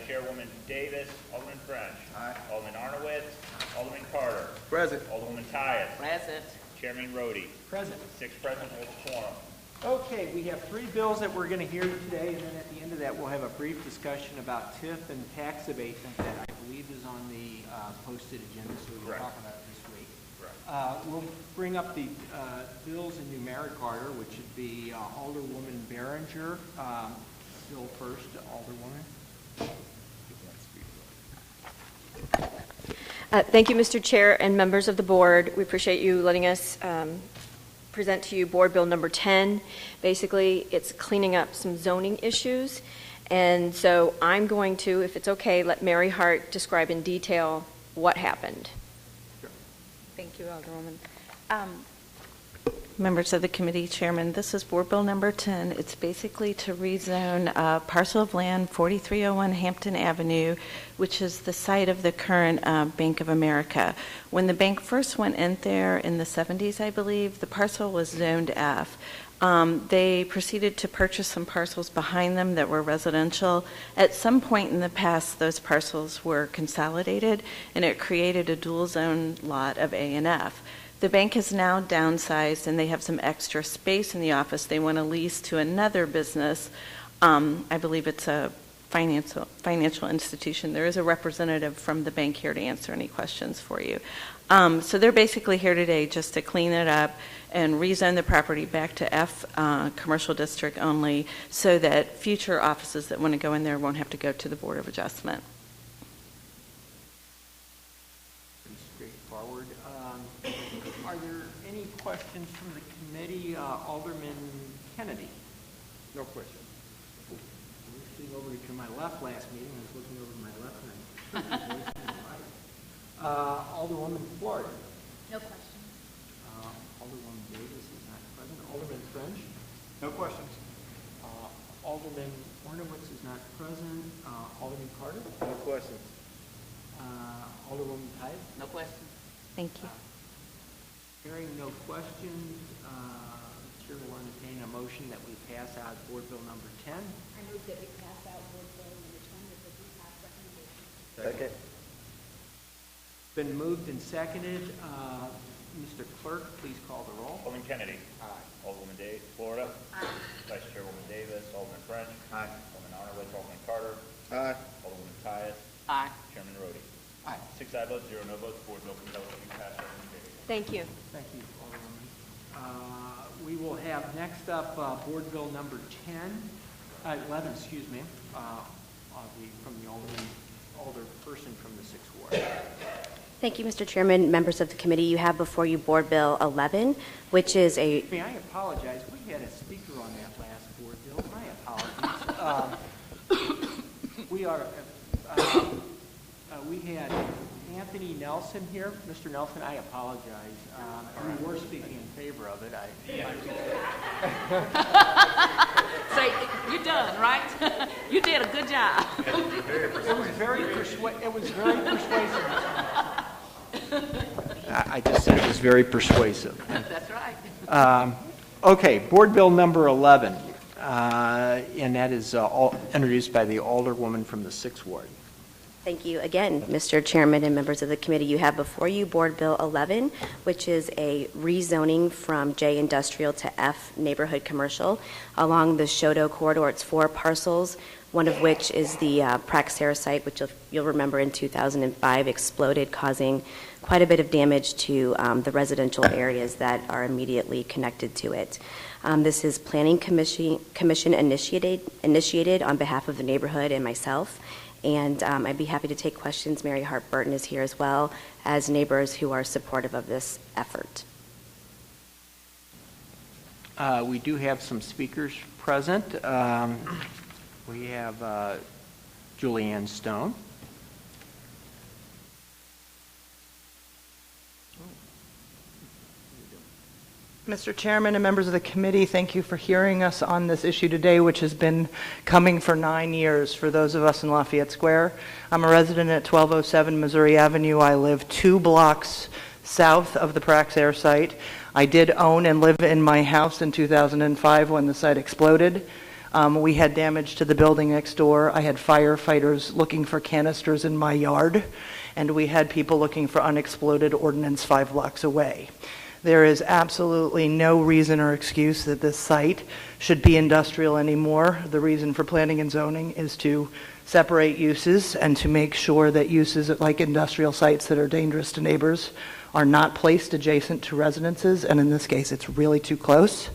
Chairwoman Davis, Alderman French. Aye. Alderman Arnowitz, Alderman Carter. Present. Alderwoman Tyus. Present. Chairman Rhodey. Present. 6 present with a quorum. Okay, we have 3 bills that we're going to hear today, and then at the end of that, we'll have a brief discussion about TIF and tax abatement that I believe is on the posted agenda, so we'll talk about it this week. We'll bring up the bills in numeric order, which would be Alderwoman Baringer. Bill first, Alderwoman. Thank you, Mr. Chair and members of the board. We appreciate you letting us present to you Board Bill number 10. Basically, it's cleaning up some zoning issues. And so I'm going to, if it's okay, let Mary Hart describe in detail what happened. Sure. Thank you, Alderwoman. Members of the committee, Chairman, this is Board Bill number 10. It's basically to rezone a parcel of land, 4301 Hampton Avenue, which is the site of the current Bank of America. When the bank first went in there in the 70s, I believe, the parcel was zoned F. They proceeded to purchase some parcels behind them that were residential. At some point in the past, those parcels were consolidated, and it created a dual zone lot of A and F. The bank has now downsized, and they have some extra space in the office they want to lease to another business. I believe it's a financial institution. There is a representative from the bank here to answer any questions for you. So they're basically here today just to clean it up and rezone the property back to F commercial district only, so that future offices that want to go in there won't have to go to the Board of Adjustment. Pretty straightforward. Are there any questions from the committee? Alderman Kennedy. No question. Looking over to my left last meeting, I was looking over to my left and Alderwoman Florida. No questions. Alderwoman Davis is not present. Alderman French. No questions. Alderman Ornowitz is not present. Alderman Carter. No questions. Alderwoman Tyus. No questions. Thank you. Hearing no questions, the chair will entertain a motion that we pass out Board Bill number 10. I move that we pass out Board Bill number 10 with the pass recommendation. Second. Been moved and seconded. Mr. Clerk, please call the roll. Alderman Kennedy. Aye. Alderwoman Florida. Aye. Vice Chairwoman Davis. Alderman French. Aye. Alderman Arnowitz. Alderman Carter. Aye. Alderwoman Tyus. Aye. Chairman Rhodey. Aye. 6 aye votes, 0 no votes. Board bill compelled to be passed. Recommendation. Thank you. Thank you, Alderwoman. We will have next up Board Bill number 11, excuse me, from the alderperson from the 6th Ward. Thank you, Mr. Chairman, members of the committee. You have before you Board Bill 11, which is a... Excuse me, I apologize. We had a speaker on that last Board Bill. My apologies. We had Anthony Nelson here. Mr. Nelson, I apologize. You were speaking in favor of it. So you're done, right? You did a good job. It was very persuasive. I just said it was very persuasive. That's right. Okay, Board Bill number 11, and that is introduced by the Alderwoman from the 6th Ward. Thank you again, Mr. Chairman and members of the committee. You have before you Board Bill 11, which is a rezoning from J Industrial to F Neighborhood Commercial along the Chouteau Corridor. It's 4 parcels, one of which is the Praxair site, which you'll remember in 2005 exploded, causing quite a bit of damage to the residential areas that are immediately connected to it. This is Planning Commission initiated on behalf of the neighborhood and myself. And I'd be happy to take questions. Mary Hart Burton is here as well as neighbors who are supportive of this effort. We do have some speakers present. We have Julianne Stone. Mr. Chairman and members of the committee, thank you for hearing us on this issue today, which has been coming for 9 years for those of us in Lafayette Square. I'm a resident at 1207 Missouri Avenue. I live 2 blocks south of the Praxair site. I did own and live in my house in 2005 when the site exploded. We had damage to the building next door. I had firefighters looking for canisters in my yard, and we had people looking for unexploded ordnance 5 blocks away. There is absolutely no reason or excuse that this site should be industrial anymore. The reason for planning and zoning is to separate uses and to make sure that uses like industrial sites that are dangerous to neighbors are not placed adjacent to residences, and in this case, it's really too close.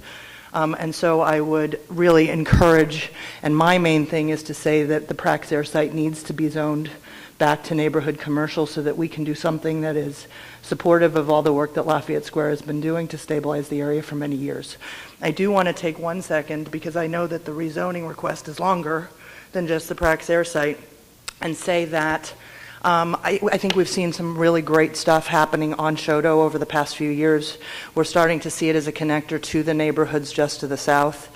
And so I would really encourage, and my main thing is to say that the Praxair site needs to be zoned back to neighborhood commercial so that we can do something that is supportive of all the work that Lafayette Square has been doing to stabilize the area for many years. I do want to take 1 second, because I know that the rezoning request is longer than just the Praxair site, and say that I think we've seen some really great stuff happening on Chouteau over the past few years. We're starting to see it as a connector to the neighborhoods just to the south.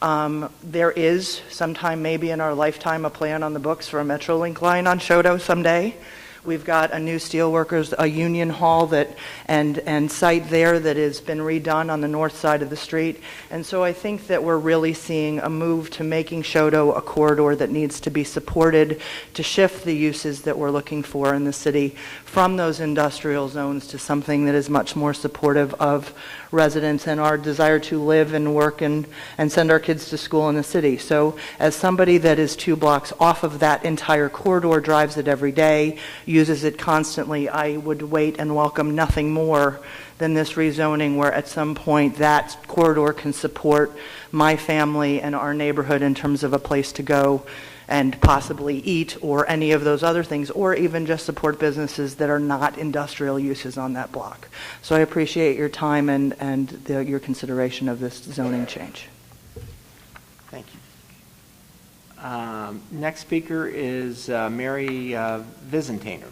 There is, sometime maybe in our lifetime, a plan on the books for a Metrolink line on Chouteau someday. We've got a new steelworkers, a union hall and site there that has been redone on the north side of the street. And so I think that we're really seeing a move to making Chouteau a corridor that needs to be supported to shift the uses that we're looking for in the city from those industrial zones to something that is much more supportive of residents and our desire to live and work and send our kids to school in the city. So as somebody that is 2 blocks off of that entire corridor, drives it every day, uses it constantly, I would wait and welcome nothing more than this rezoning, where at some point that corridor can support my family and our neighborhood in terms of a place to go and possibly eat or any of those other things, or even just support businesses that are not industrial uses on that block. So I appreciate your time and your consideration of this zoning change. Thank you. Next speaker is Mary Vizentainer.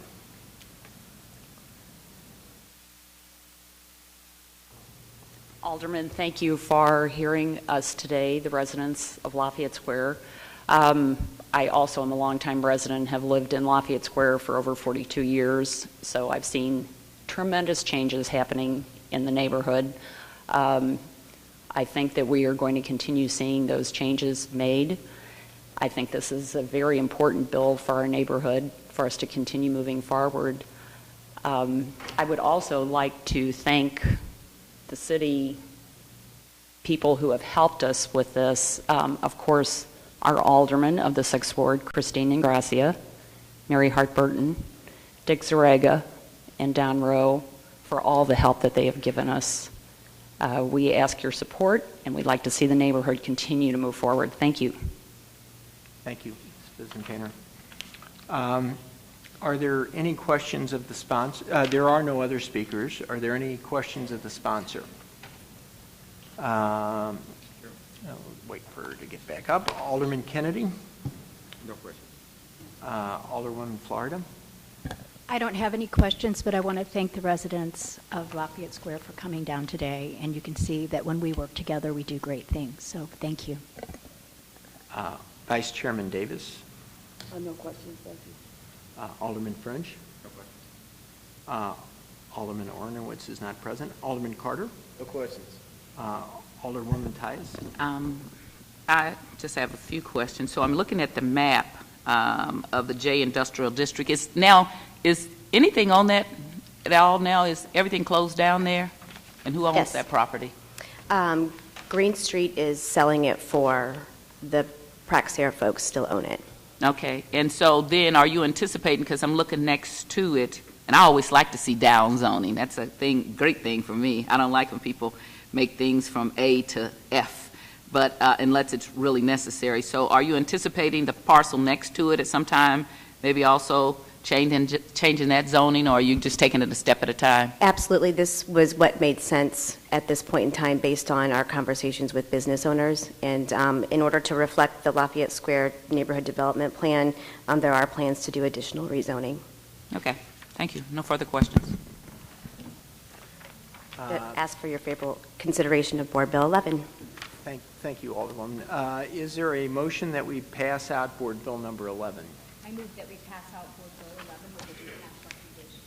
Alderman, thank you for hearing us today, the residents of Lafayette Square. I also am a longtime resident, have lived in Lafayette Square for over 42 years, so I've seen tremendous changes happening in the neighborhood. I think that we are going to continue seeing those changes made. I think this is a very important bill for our neighborhood, for us to continue moving forward. I would also like to thank the city people who have helped us with this. Of course, our alderman of the 6th Ward, Christine Ingrassia, Mary Hart Burton, Dick Zarega, and Don Rowe, for all the help that they have given us. We ask your support, and we'd like to see the neighborhood continue to move forward. Thank you. Thank you, Ms. Vizentainer. Are there any questions of the sponsor? There are no other speakers. Are there any questions of the sponsor? I'll wait for her to get back up. Alderman Kennedy? No question. Alderwoman Florida? I don't have any questions, but I want to thank the residents of Lafayette Square for coming down today, and you can see that when we work together, we do great things, so thank you. Vice Chairman Davis? No questions, thank you. Alderman French? No question. Alderman Ornowitz is not present. Alderman Carter? No questions. Alderwoman Tice? I just have a few questions. So I'm looking at the map of the J Industrial District. Is anything on that at all now? Is everything closed down there? And who owns Yes. that property? Green Street is selling it for the Praxair folks still own it. Okay. And so then are you anticipating, because I'm looking next to it, and I always like to see down zoning. That's a great thing for me. I don't like when people make things from A to F, but unless it's really necessary. So are you anticipating the parcel next to it at some time, maybe also changing that zoning, or are you just taking it a step at a time? Absolutely. This was what made sense at this point in time based on our conversations with business owners. And in order to reflect the Lafayette Square Neighborhood Development Plan, there are plans to do additional rezoning. Okay. Thank you. No further questions. Ask for your favorable consideration of Board Bill 11. Thank you, Alderwoman. Is there a motion that we pass out Board Bill number 11? I move that we pass out Board Bill 11 with the recast recommendation.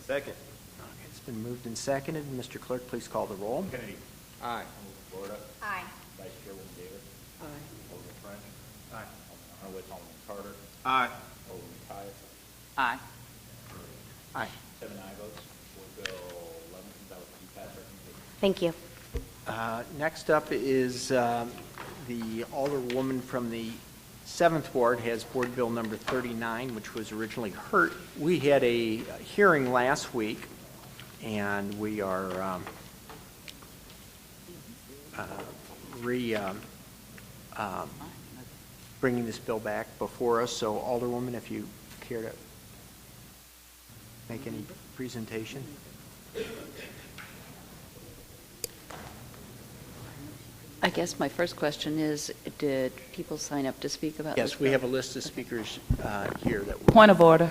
Second. Okay, it's been moved and seconded. Mr. Clerk, please call the roll. Kennedy. Aye. Florida. Aye. Vice Chairwoman Davis. Alderman French. Aye. Alderman Carter. Aye. Alderman Tyus. Aye. Aye. 7 aye votes. Board Bill 11 is adopted. You pass recommendation. Thank you. Next up is the Alderwoman from the 7th Ward has Board Bill number 39, which was originally heard. We had a hearing last week, and we are bringing this bill back before us. So, Alderwoman, if you care to make any presentation. I guess my first question is, did people sign up to speak about this? Yes, we have a list of speakers here that will. Point of order.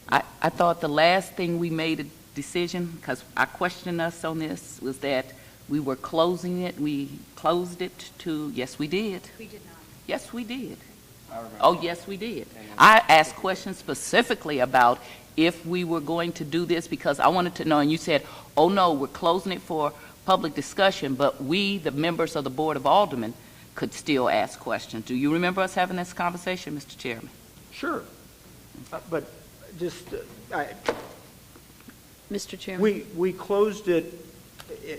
I thought the last thing we made a decision, because I questioned us on this, was that we were closing it. We closed it to, yes, we did. We did not. Yes, we did. Oh, yes, we did. I asked questions specifically about if we were going to do this because I wanted to know, and you said, oh, no, we're closing it for public discussion, but we, the members of the Board of Aldermen, could still ask questions. Do you remember us having this conversation, Mr. Chairman? Sure. But just, Mr. Chairman? we closed it,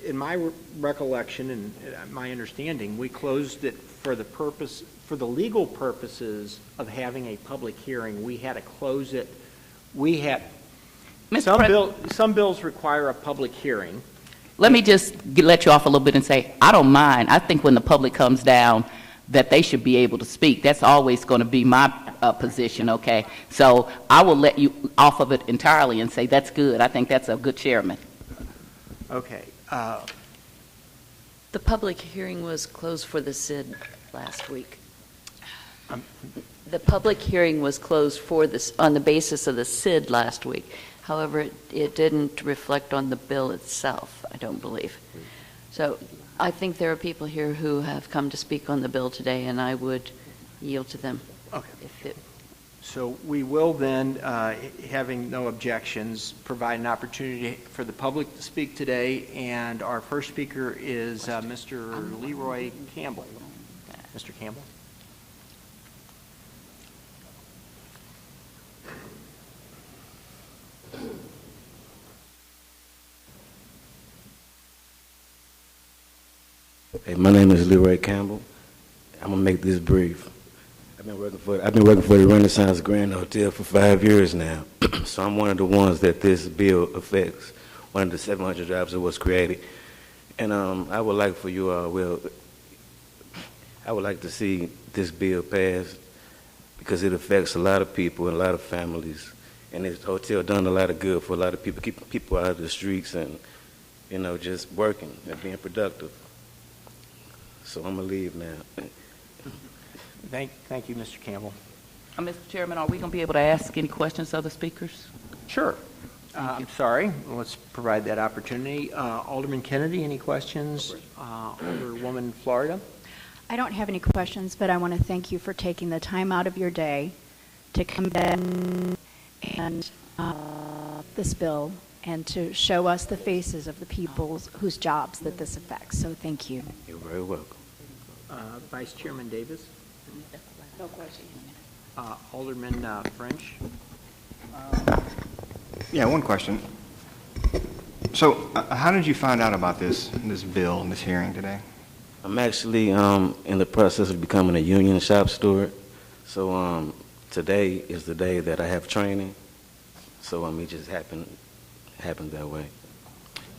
in my recollection and my understanding, we closed it for the purpose, for the legal purposes of having a public hearing. We had to close it. We had, some bills require a public hearing. Let me just let you off a little bit and say, I don't mind. I think when the public comes down, that they should be able to speak. That's always going to be my position, okay? So I will let you off of it entirely and say that's good. I think that's a good chairman. Okay. The public hearing was closed for the SID last week. The public hearing was closed for this on the basis of the SID last week. However, it didn't reflect on the bill itself, I don't believe. So I think there are people here who have come to speak on the bill today, and I would yield to them. Okay. So we will then, having no objections, provide an opportunity for the public to speak today. And our first speaker is Mr. Leroy Campbell. Mr. Campbell. Hey, my name is Leroy Campbell. I'm gonna make this brief. I've been working for the Renaissance Grand Hotel for 5 years now. So I'm one of the ones that this bill affects. One of the 700 jobs that was created, and I would like for you all, I would like to see this bill passed because it affects a lot of people and a lot of families. And this hotel done a lot of good for a lot of people, keeping people out of the streets and, you know, just working and being productive. So I'm going to leave now. Thank you, Mr. Campbell. Mr. Chairman, are we going to be able to ask any questions of the speakers? Sure. I'm sorry. Let's provide that opportunity. Alderman Kennedy, any questions? Alderwoman Florida? I don't have any questions, but I want to thank you for taking the time out of your day to come in and this bill and to show us the faces of the people whose jobs that this affects. So thank you. You're very welcome. Vice Chairman Davis? No question. Alderman French? Yeah, one question. So, how did you find out about this bill and this hearing today? I'm actually in the process of becoming a union shop steward. So today is the day that I have training. So it just happened that way.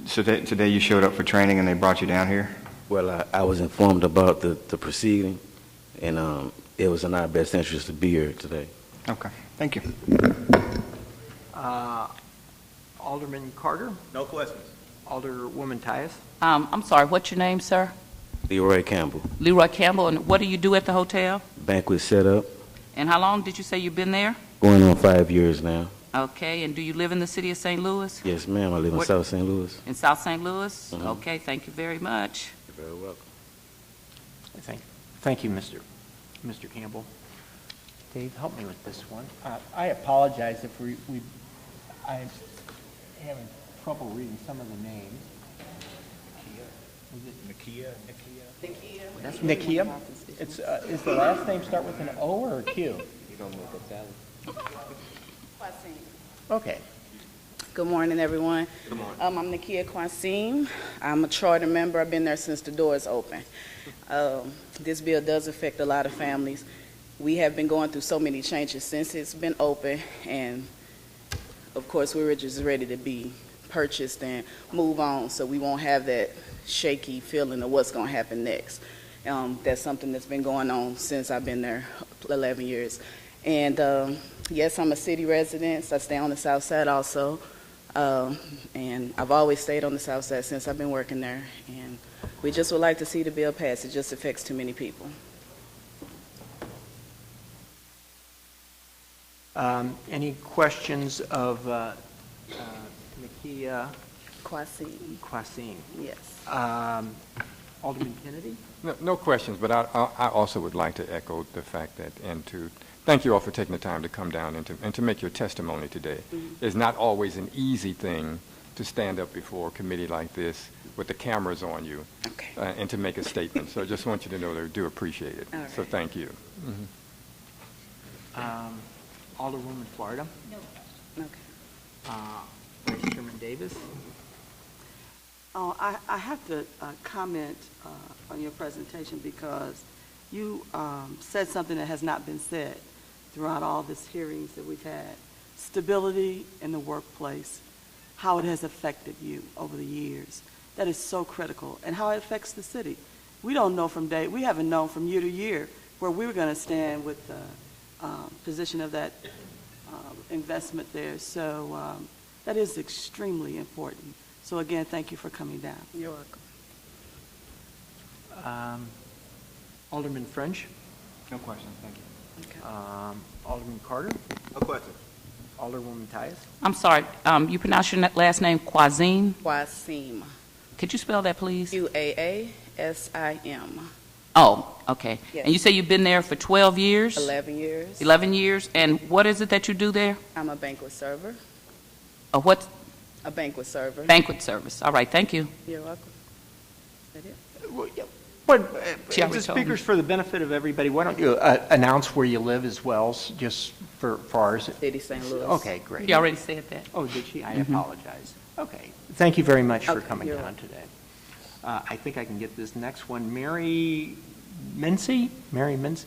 So today you showed up for training and they brought you down here? Well, I was informed about the proceeding, and it was in our best interest to be here today. Okay, thank you. Alderman Carter? No questions. Alderwoman Tyus? I'm sorry, what's your name, sir? Leroy Campbell. Leroy Campbell, and what do you do at the hotel? Banquet setup. And how long did you say you've been there? Going on 5 years now. Okay, and do you live in the city of St. Louis? Yes, ma'am. I live in South St. Louis. In South St. Louis? Mhm. Okay, thank you very much. You're very welcome. Thank you, Mr. Campbell. Dave, help me with this one. I apologize if I'm having trouble reading some of the names. Nakia? That's Nakia? It's, is the last name start with an O or a Q? You don't know what that's Okay. Good morning, everyone. Good morning. I'm Nakia Kwasim. I'm a charter member. I've been there since the doors open. This bill does affect a lot of families. We have been going through so many changes since it's been open, and of course, we were just ready to be purchased and move on, so we won't have that shaky feeling of what's going to happen next. That's something that's been going on since I've been there 11 years. And yes, I'm a city resident. I stay on the south side also. And I've always stayed on the south side since I've been working there. And we just would like to see the bill pass. It just affects too many people. Any questions of Nakia Kwasim. Yes. Alderman Kennedy? No questions, but I also would like to echo the fact that, and to thank you all for taking the time to come down and to make your testimony today. Mm-hmm. It's not always an easy thing to stand up before a committee like this with the cameras on you and to make a statement. So I just want you to know that I do appreciate it. All right. So thank you. Alderwoman Florida? No. Okay. Vice Chairman Davis? Oh, I have to comment on your presentation because you said something that has not been said throughout all these hearings that we've had. Stability in the workplace, how it has affected you over the years. That is so critical, and how it affects the city. We don't know we haven't known from year to year where we were going to stand with the position of that investment there. So that is extremely important. So again, thank you for coming down. You're welcome. Alderman French? No questions, thank you. Okay. Alderman Carter? No question. Alderwoman Tyus? I'm sorry, you pronounce your last name Quazim? Kwasim. Could you spell that, please? Quaasim. Oh, okay. Yes. And you say you've been there for 12 years? 11 years. 11 years. And what is it that you do there? I'm a banquet server. What? A banquet server. Banquet service. All right, thank you. You're welcome. Is that it? But She already the told me. speakers, for the benefit of everybody, why don't you announce where you live as well, just for ours? City, St. Louis. Okay, great. You already said that. Oh, did she? I apologize. Okay. Thank you very much for Okay, coming you're down welcome. today. I think I can get this next one. Mary Mincy? Mary Mincy?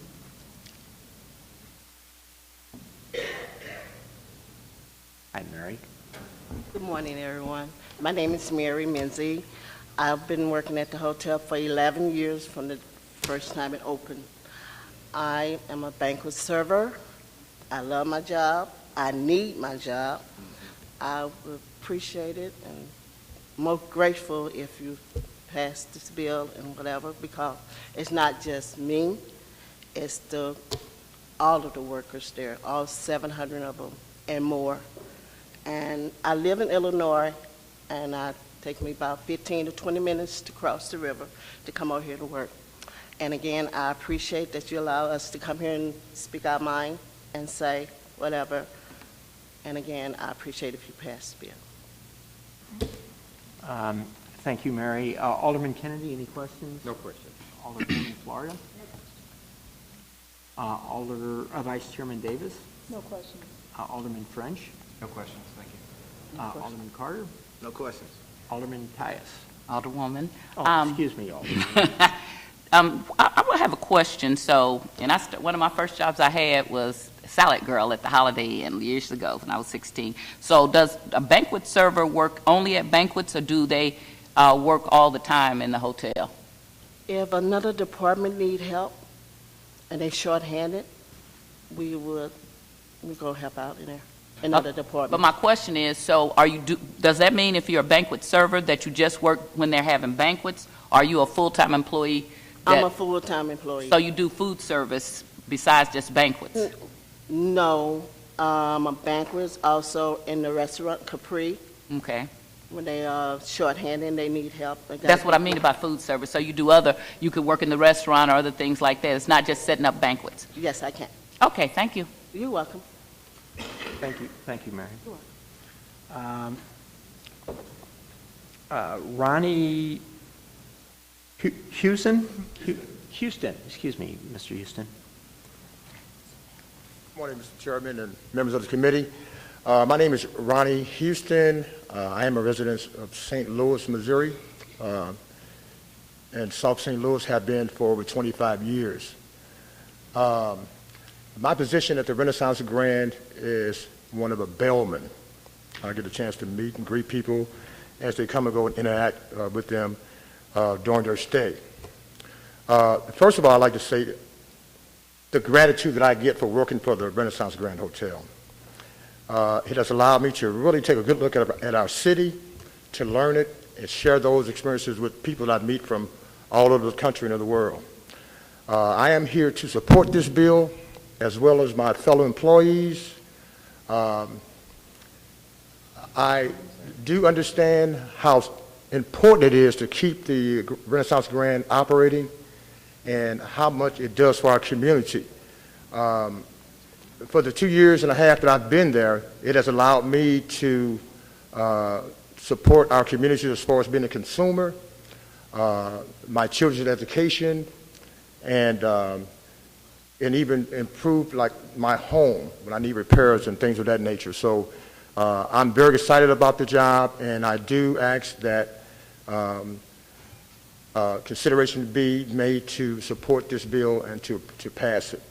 Hi, Mary. Good morning, everyone. My name is Mary Minzy. I've been working at the hotel for 11 years from the first time it opened. I am a banquet server. I love my job. I need my job. I would appreciate it and most grateful if you pass this bill and whatever, because it's not just me, it's all of the workers there, all 700 of them and more. And I live in Illinois, and it takes me about 15 to 20 minutes to cross the river to come over here to work. And again, I appreciate that you allow us to come here and speak our mind and say whatever. And again, I appreciate if you pass the bill. Thank you, Mary. Alderman Kennedy, any questions? No questions. Alderwoman Florida? Vice Chairman Davis? No questions. Alderman French? No questions, thank you. Alderman Carter? No questions. Alderman Tyus? Alderwoman. Excuse me, Alderman. I would have a question. So, and one of my first jobs I had was salad girl at the Holiday Inn years ago when I was 16. So does a banquet server work only at banquets, or do they work all the time in the hotel? If another department need help and they shorthanded, we go help out in there. Another department. But my question is, so does that mean if you're a banquet server that you just work when they're having banquets? Are you a full-time employee? I'm a full-time employee. So you do food service besides just banquets? No, a banquets also in the restaurant Capri. Okay. When they are shorthanded and they need help. That's what I mean about food service. So you could work in the restaurant or other things like that. It's not just setting up banquets. Yes, I can. Okay, thank you. You're welcome. Thank you, Mary. Ronnie Houston, excuse me, Mr. Houston. Good morning, Mr. Chairman and members of the committee. My name is Ronnie Houston. I am a resident of St. Louis, Missouri, and South St. Louis have been for over 25 years. My position at the Renaissance Grand is one of a bellman. I get a chance to meet and greet people as they come and go and interact with them during their stay. First of all, I'd like to say the gratitude that I get for working for the Renaissance Grand Hotel. It has allowed me to really take a good look at our city, to learn it, and share those experiences with people that I meet from all over the country and of the world. I am here to support this bill, as well as my fellow employees. I do understand how important it is to keep the Renaissance Grand operating and how much it does for our community. For the 2.5 years that I've been there, it has allowed me to support our community as far as being a consumer, my children's education, and even improve like my home when I need repairs and things of that nature. So I'm very excited about the job, and I do ask that consideration be made to support this bill and to pass it.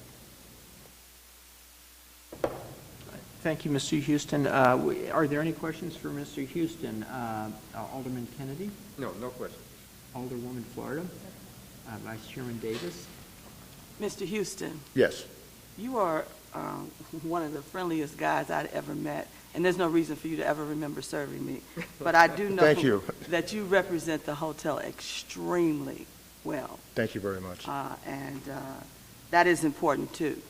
Thank you, Mr. Houston. Are there any questions for Mr. Houston? Alderman Kennedy? No questions. Alderwoman Florida? Vice Chairman Davis? Mr. Houston. Yes. You are one of the friendliest guys I'd ever met, and there's no reason for you to ever remember serving me. But I do know Thank you. that you represent the hotel extremely well. Thank you very much. And that is important, too.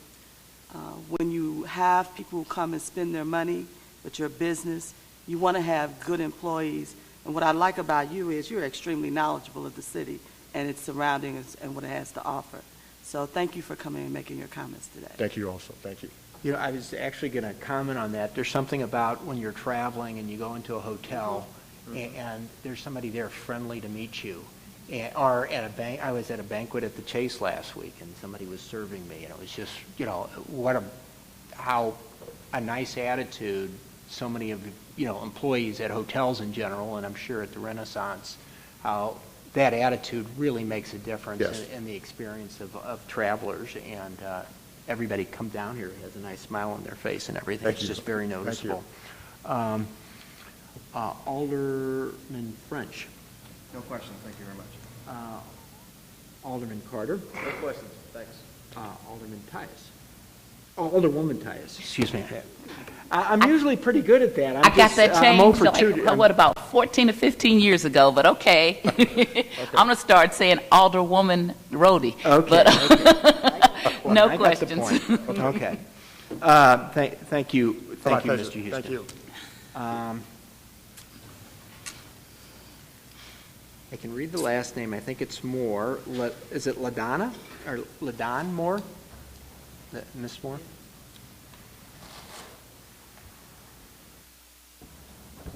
When you have people who come and spend their money with your business, you want to have good employees. And what I like about you is you're extremely knowledgeable of the city and its surroundings and what it has to offer. So thank you for coming and making your comments today. Thank you also. Thank you. You know, I was actually going to comment on that. There's something about when you're traveling and you go into a hotel and there's somebody there friendly to meet you. Or at a bank, I was at a banquet at the Chase last week, and somebody was serving me, and it was just, you know, how a nice attitude so many of, you know, employees at hotels in general, and I'm sure at the Renaissance, how that attitude really makes a difference in the experience of travelers, and everybody come down here has a nice smile on their face and everything. It's just very noticeable. Alderman French. No questions. Thank you very much. Alderman Carter. No questions, thanks. Alderman Tias. Alderwoman Tias, excuse me. I'm usually pretty good at that. I got that changed like, what, about 14 or 15 years ago, but okay. I'm going to start saying Alderwoman Rhodey. Okay. But no I questions. Got the point. Okay. Thank you, Mr. Houston. Thank you. I can read the last name. I think it's Moore. Is it LaDonna or LaDon Moore? Miss Moore?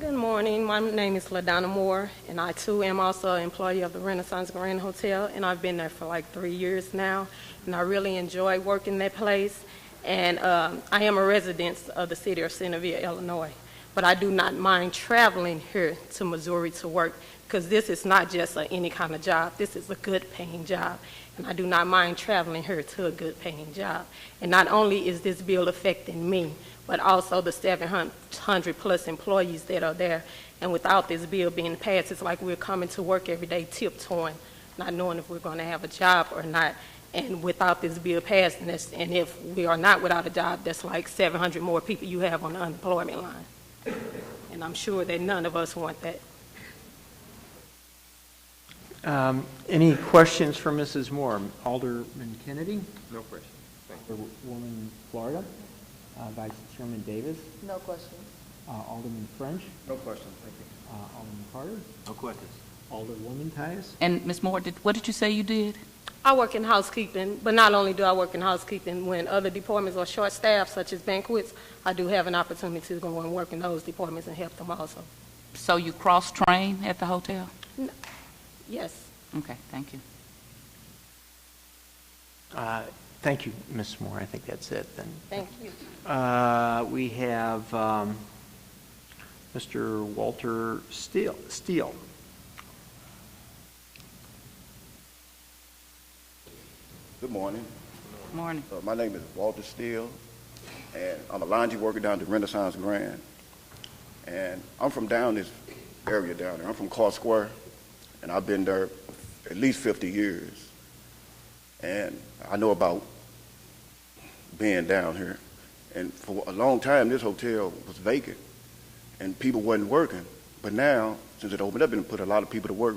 Good morning. My name is LaDonna Moore, and I too am also an employee of the Renaissance Grand Hotel, and I've been there for like 3 years now, and I really enjoy working that place. And I am a resident of the city of Centerville, Illinois, but I do not mind traveling here to Missouri to work, because this is not just any kind of job. This is a good-paying job, and I do not mind traveling here to a good-paying job. And not only is this bill affecting me, but also the 700-plus employees that are there. And without this bill being passed, it's like we're coming to work every day tiptoeing, not knowing if we're going to have a job or not. And without this bill passed, and if we are not without a job, that's like 700 more people you have on the unemployment line. And I'm sure that none of us want that. Any questions for Mrs. Moore? Alderman Kennedy? No questions. Thank you. Alderwoman Florida? Vice Chairman Davis? No questions. Alderman French? No questions, thank you. Alderman Carter? No questions. Alderwoman Tias? And Ms. Moore, what did you say you did? I work in housekeeping, but not only do I work in housekeeping, when other departments are short-staffed, such as banquets, I do have an opportunity to go and work in those departments and help them also. So you cross-train at the hotel? Yes. Okay, thank you. Thank you, Ms. Moore. I think that's it then. Thank you. We have Mr. Walter Steele. Good morning. Good morning. My name is Walter Steele, and I'm a laundry worker down at Renaissance Grand. And I'm from down this area down there. I'm from Carr Square, and I've been there at least 50 years. And I know about being down here. And for a long time, this hotel was vacant, and people wasn't working. But now, since it opened up, and put a lot of people to work,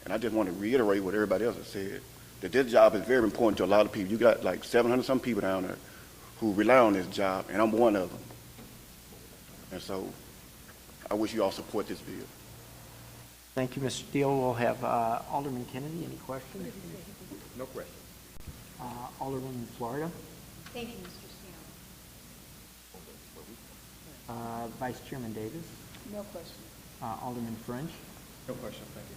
and I just want to reiterate what everybody else has said, that this job is very important to a lot of people. You got like 700-some people down there who rely on this job, and I'm one of them. And so I wish you all support this bill. Thank you, Mr. Steele. We'll have Alderman Kennedy. Any questions? No questions. Alderman Florida. Thank you, Mr. Steele. Vice Chairman Davis. No question. Alderman French. No question, thank you.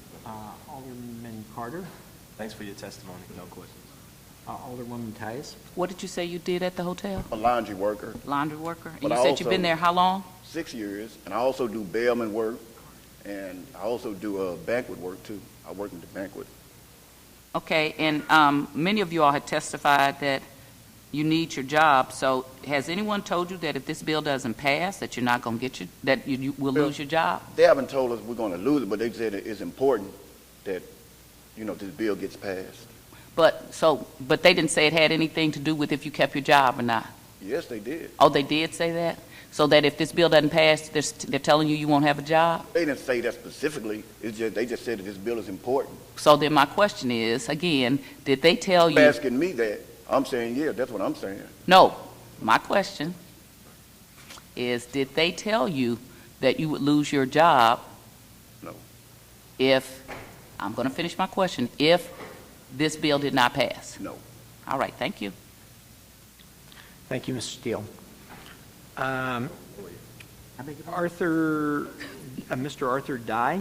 Alderman Carter. Thanks for your testimony. No questions. Alderwoman Tice. What did you say you did at the hotel? A laundry worker. Laundry worker? And But you I said you've been also- there how long? 6 years, and I also do bellman work, and I also do banquet work too. I work in the banquet. Okay, and many of you all had testified that you need your job. So has anyone told you that if this bill doesn't pass, that you're not going to get your, that you will lose your job? They haven't told us we're going to lose it, but they said it's important that, you know, this bill gets passed. But they didn't say it had anything to do with if you kept your job or not. Yes, they did. Oh, they did say that? So that if this bill doesn't pass, they're telling you won't have a job? They didn't say that specifically. It's just they just said that this bill is important. So then my question is, again, did they tell you? You're asking me that. I'm saying, yeah, that's what I'm saying. No, my question is, did they tell you that you would lose your job? No. If, I'm going to finish my question, if this bill did not pass? No. All right, thank you. Thank you, Mr. Steele. Mr. Arthur Dye.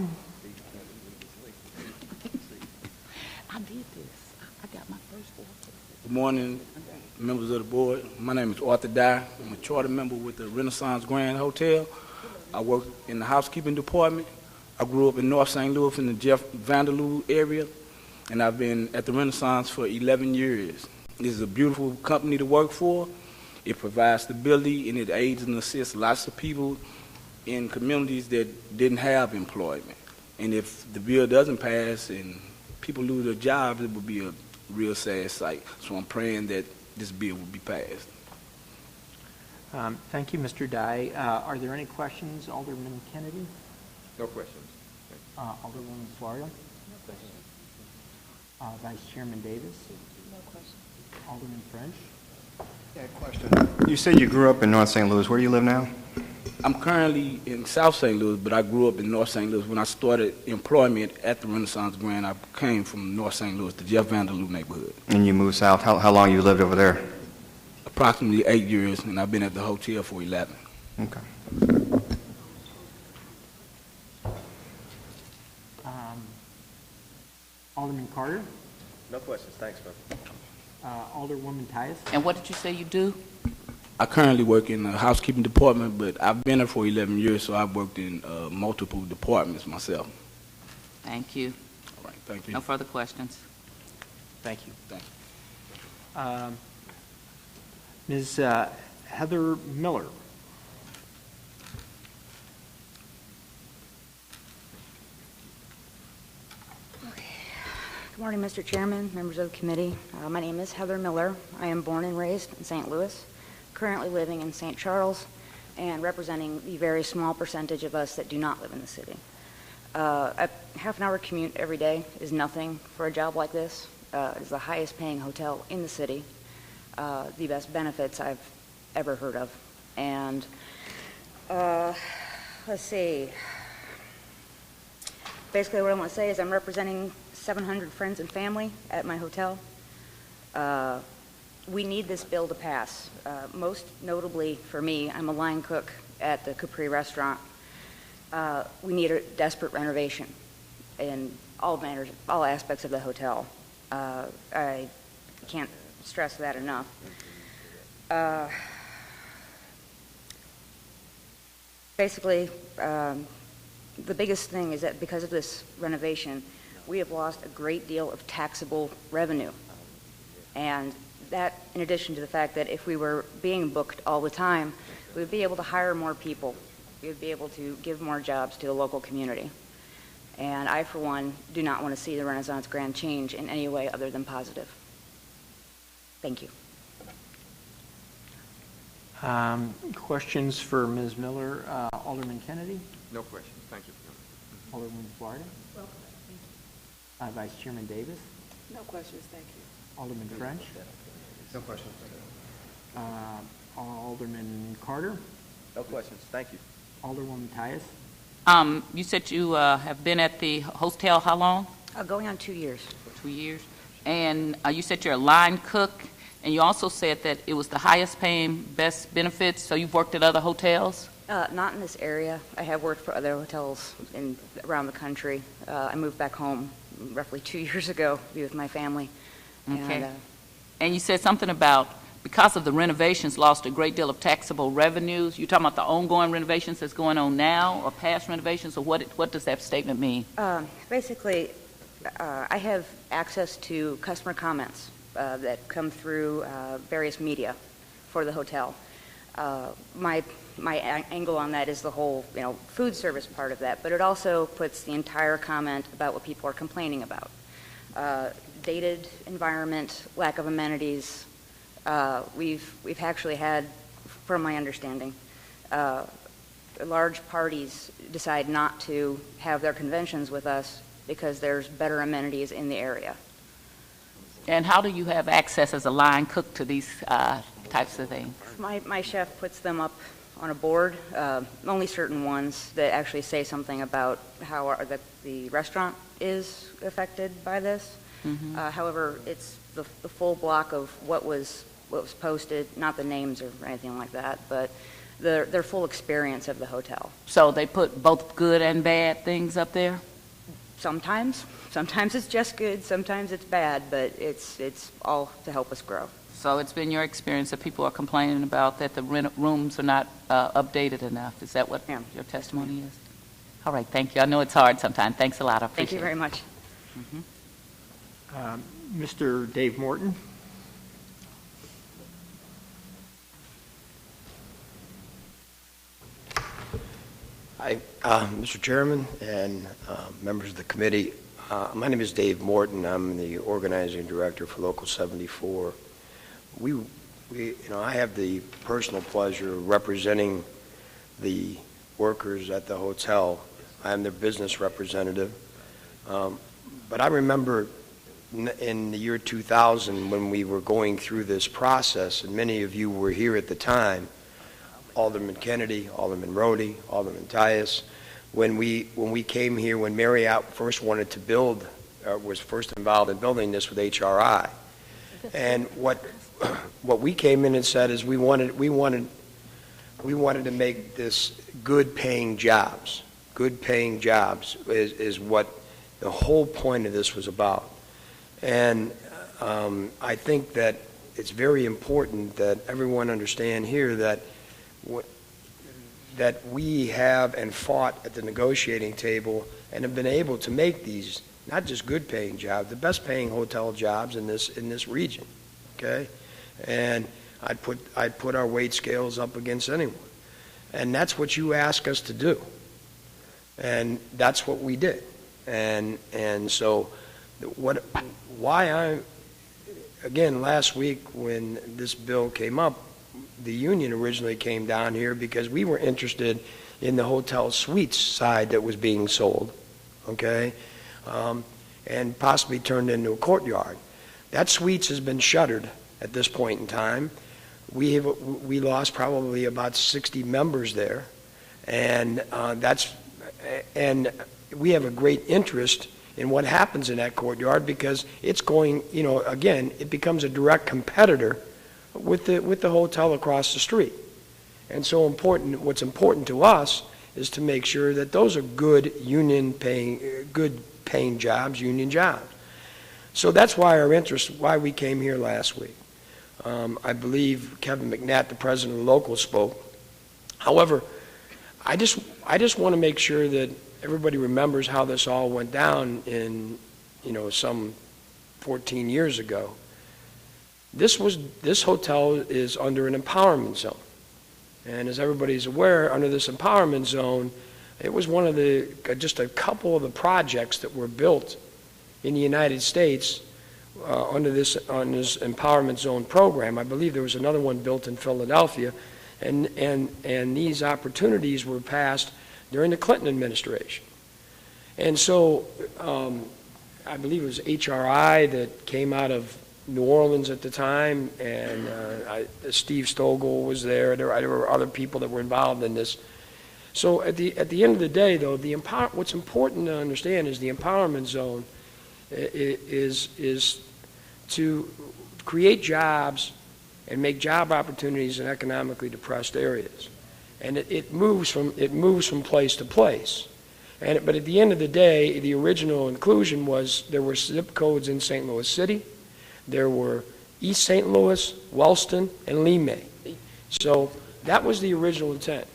I did this. I got my first four. Good morning, members of the board. My name is Arthur Dye. I'm a charter member with the Renaissance Grand Hotel. I work in the housekeeping department. I grew up in North St. Louis in the Jeff Vanderloo area, and I've been at the Renaissance for 11 years. This is a beautiful company to work for. It provides stability, and it aids and assists lots of people in communities that didn't have employment. And if the bill doesn't pass and people lose their jobs, it would be a real sad sight. So I'm praying that this bill will be passed. Thank you, Mr. Dye. Are there any questions, Alderman Kennedy? No questions. Alderwoman Florida? No questions. Vice Chairman Davis? No question. Alderman French? Yeah, question. You said you grew up in North St. Louis. Where do you live now? I'm currently in South St. Louis, but I grew up in North St. Louis. When I started employment at the Renaissance Grand, I came from North St. Louis, the Jeff Vanderloo neighborhood. And you moved south. How long you lived over there? Approximately 8 years, and I've been at the hotel for 11. Okay. Alderman Carter? No questions. Thanks, brother. Alderwoman Tice? And what did you say you do? I currently work in the housekeeping department, but I've been there for 11 years, so I've worked in multiple departments myself. Thank you. All right, thank you. No further questions. Thank you. Thank you. Ms. Heather Miller? Good morning, Mr. Chairman, members of the committee. My name is Heather Miller. I am born and raised in St. Louis, currently living in St. Charles, and representing the very small percentage of us that do not live in the city. A half-an-hour commute every day is nothing for a job like this. It is the highest-paying hotel in the city, the best benefits I've ever heard of. And let's see. Basically, what I want to say is I'm representing 700 friends and family at my hotel. We need this bill to pass. Most notably for me, I'm a line cook at the Capri restaurant. We need a desperate renovation. And all matters, all aspects of the hotel. I can't stress that enough. Basically, the biggest thing is that because of this renovation, we have lost a great deal of taxable revenue. And that, in addition to the fact that if we were being booked all the time, we would be able to hire more people. We would be able to give more jobs to the local community. And I, for one, do not want to see the Renaissance Grand change in any way other than positive. Thank you. Questions for Ms. Miller? Alderman Kennedy? No questions. Thank you. Alderman Florida? Vice Chairman Davis? No questions, thank you. Alderman French? No questions. Alderman Carter? No questions, thank you. Alderwoman Tyus? You said you have been at the hotel how long? Going on 2 years. 2 years. And you said you're a line cook, and you also said that it was the highest paying, best benefits, so you've worked at other hotels? Not in this area. I have worked for other hotels around the country. I moved back home roughly 2 years ago to be with my family. Okay. And you said something about, because of the renovations, lost a great deal of taxable revenues. You're talking about the ongoing renovations that's going on now, or past renovations, or what does that statement mean? Basically, I have access to customer comments that come through various media for the hotel. My angle on that is the whole, food service part of that, but it also puts the entire comment about what people are complaining about. Dated environment, lack of amenities. We've actually had, from my understanding, large parties decide not to have their conventions with us because there's better amenities in the area. And how do you have access as a line cook to these types of things? My chef puts them up on a board, only certain ones that actually say something about how the restaurant is affected by this. Mm-hmm. However, it's the full block of what was posted, not the names or anything like that, but their full experience of the hotel. So they put both good and bad things up there? Sometimes it's just good, sometimes it's bad, but it's all to help us grow. So it's been your experience that people are complaining about that the rooms are not updated enough. Is that what your testimony is? All right, thank you. I know it's hard sometimes. Thanks a lot. I appreciate it. Thank you very much. Mm-hmm. Mr. Dave Morton? Hi, Mr. Chairman and members of the committee. My name is Dave Morton. I'm the organizing director for Local 74. I have the personal pleasure of representing the workers at the hotel. I am their business representative. But I remember in the year 2000 when we were going through this process, and many of you were here at the time, Alderman Kennedy, Alderman Rhodey, Alderman Tyus, when we came here, when Marriott first wanted to build, was first involved in building this with HRI. And what we came in and said is we wanted to make this good paying jobs. Good paying jobs is what the whole point of this was about. And I think that it's very important that everyone understand here that we have and fought at the negotiating table and have been able to make these not just good paying jobs, the best paying hotel jobs in this region. Okay? And I'd put our weight scales up against anyone. And that's what you ask us to do. And that's what we did. And so again, last week when this bill came up, the union originally came down here because we were interested in the hotel suites side that was being sold, okay, and possibly turned into a courtyard. That suites has been shuttered at this point in time. We lost probably about 60 members there, and we have a great interest in what happens in that courtyard because it's going, again, it becomes a direct competitor with the hotel across the street. And so what's important to us is to make sure that those are good paying jobs, union jobs. So that's why we came here last week. I believe Kevin McNatt, the president of the local, spoke. However, I just want to make sure that everybody remembers how this all went down in, some 14 years ago. This hotel is under an empowerment zone. And as everybody's aware, under this empowerment zone, it was one of just a couple of the projects that were built in the United States on this empowerment zone program. I believe there was another one built in Philadelphia, and these opportunities were passed during the Clinton administration. And so I believe it was HRI that came out of New Orleans at the time, and Steve Stogel was there. There were other people that were involved in this. So at the end of the day, though, what's important to understand is the empowerment zone is to create jobs and make job opportunities in economically depressed areas, and it moves from place to place. But at the end of the day, the original inclusion was there were zip codes in St. Louis City, there were East St. Louis, Wellston, and Lemay. So that was the original intent.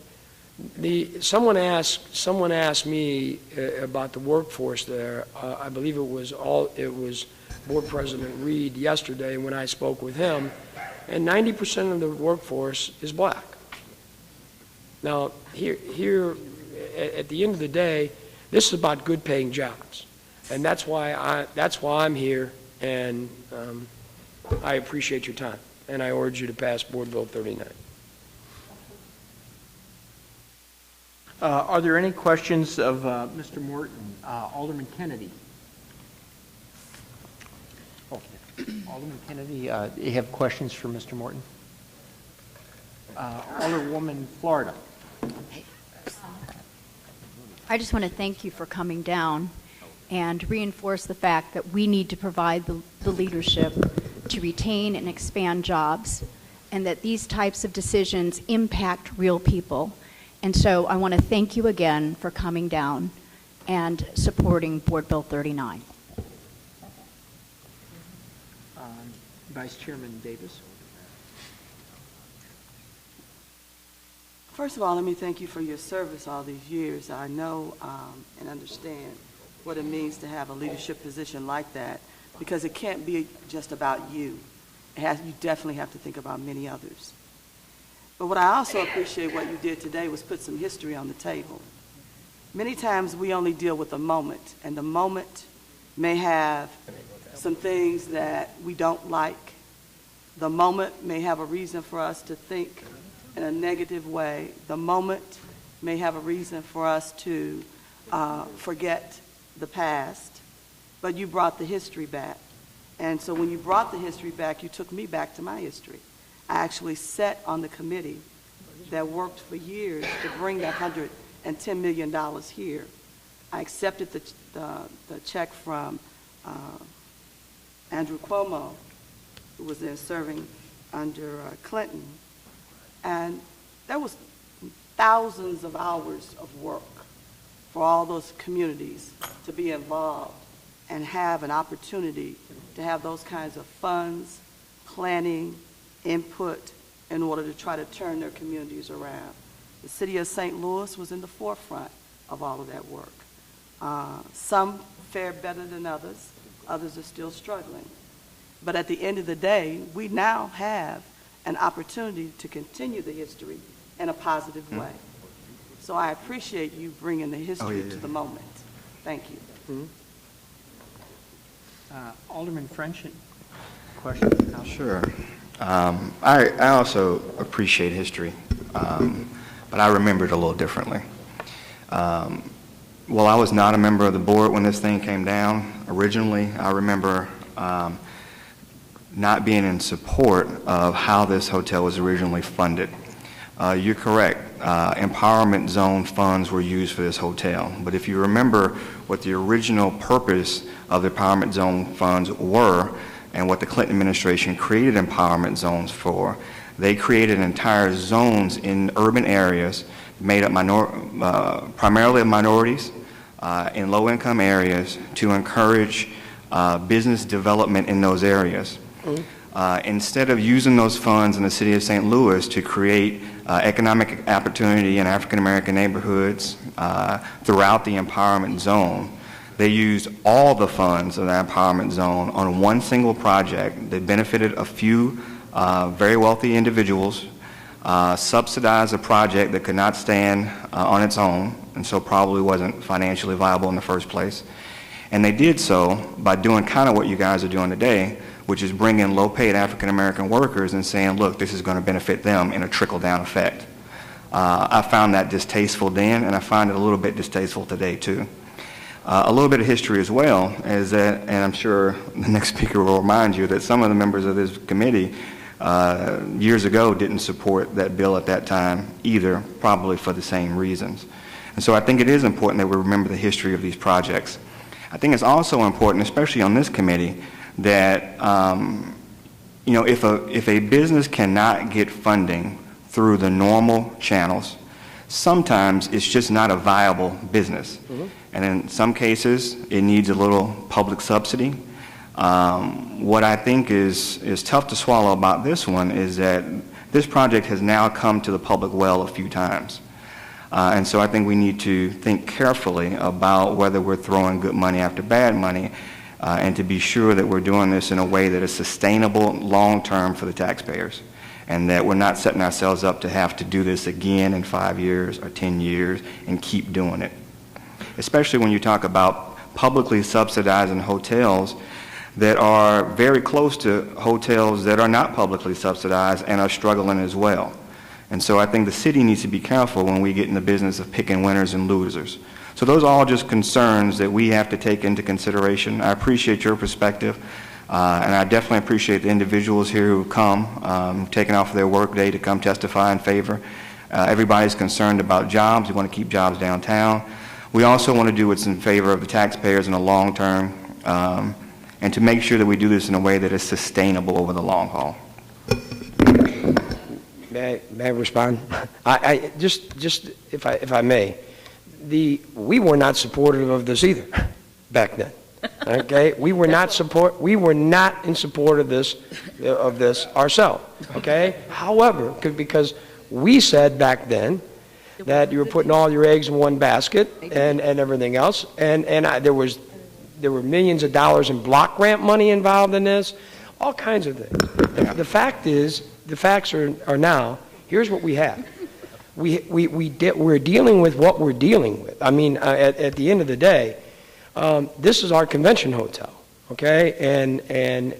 Someone asked me about the workforce there. I believe it was Board President Reed yesterday when I spoke with him, and 90% of the workforce is black. Now, here at the end of the day, this is about good-paying jobs, and that's why I'm here, and I appreciate your time, and I urge you to pass Board Bill 39. Are there any questions of Mr. Morton? Alderman Kennedy. Oh, Alderman Kennedy, you have questions for Mr. Morton? Alderwoman Florida. I just want to thank you for coming down and reinforce the fact that we need to provide the leadership to retain and expand jobs, and that these types of decisions impact real people. And so I want to thank you again for coming down and supporting Board Bill 39. Vice Chairman Davis. First of all, let me thank you for your service all these years. I know and understand what it means to have a leadership position like that, because it can't be just about you. You definitely have to think about many others. But what I also appreciate what you did today was put some history on the table. Many times we only deal with the moment, and the moment may have some things that we don't like. The moment may have a reason for us to think in a negative way. The moment may have a reason for us to forget the past, but you brought the history back. And so when you brought the history back, you took me back to my history. I actually sat on the committee that worked for years to bring that $110 million here. I accepted the check from Andrew Cuomo, who was then serving under Clinton. And there was thousands of hours of work for all those communities to be involved and have an opportunity to have those kinds of funds, planning, input in order to try to turn their communities around. The city of St. Louis was in the forefront of all of that work. Some fared better than others. Others are still struggling. But at the end of the day, we now have an opportunity to continue the history in a positive way. So I appreciate you bringing the history to the moment. Thank you. Alderman French, question? Sure. I also appreciate history, but I remember it a little differently. Well, I was not a member of the board when this thing came down. Originally, I remember not being in support of how this hotel was originally funded. You're correct. Empowerment zone funds were used for this hotel. But if you remember what the original purpose of the empowerment zone funds were, and what the Clinton administration created empowerment zones for, they created entire zones in urban areas made up primarily of minorities, in low-income areas to encourage business development in those areas. Instead of using those funds in the city of St. Louis to create economic opportunity in African American neighborhoods throughout the empowerment zone, they used all the funds of the empowerment zone on one single project that benefited a few very wealthy individuals, subsidized a project that could not stand on its own, and so probably wasn't financially viable in the first place. And they did so by doing kind of what you guys are doing today, which is bringing low-paid African-American workers and saying, look, this is going to benefit them in a trickle-down effect. I found that distasteful then, and I find it a little bit distasteful today, too. A little bit of history as well is that, and I'm sure the next speaker will remind you, that some of the members of this committee years ago didn't support that bill at that time either, probably for the same reasons. And so I think it is important that we remember the history of these projects. I think it's also important, especially on this committee, that you know, if a business cannot get funding through the normal channels, sometimes it's just not a viable business. And in some cases, it needs a little public subsidy. What I think is tough to swallow about this one is that this project has now come to the public well a few times. And so I think we need to think carefully about whether we're throwing good money after bad money, and to be sure that we're doing this in a way that is sustainable long-term for the taxpayers, and that we're not setting ourselves up to have to do this again in 5 years or 10 years and keep doing it. Especially when you talk about publicly subsidizing hotels that are very close to hotels that are not publicly subsidized and are struggling as well. And so I think the city needs to be careful when we get in the business of picking winners and losers. So those are all just concerns that we have to take into consideration. I appreciate your perspective, and I definitely appreciate the individuals here who come, taking off their work day to come testify in favor. Everybody's concerned about jobs. We want to keep jobs downtown. We also want to do what's in favor of the taxpayers in the long term, and to make sure that we do this in a way that is sustainable over the long haul. May I respond? I just if I may, we were not supportive of this either back then. Okay, we were not in support of this ourselves. Okay, however, because we said back then that you were putting all your eggs in one basket and everything else, and there were millions of dollars in block grant money involved in this, all kinds of things. The fact is, the facts are now, here's what we have. We're dealing with what we're dealing with. I mean, at the end of the day, this is our convention hotel, okay? And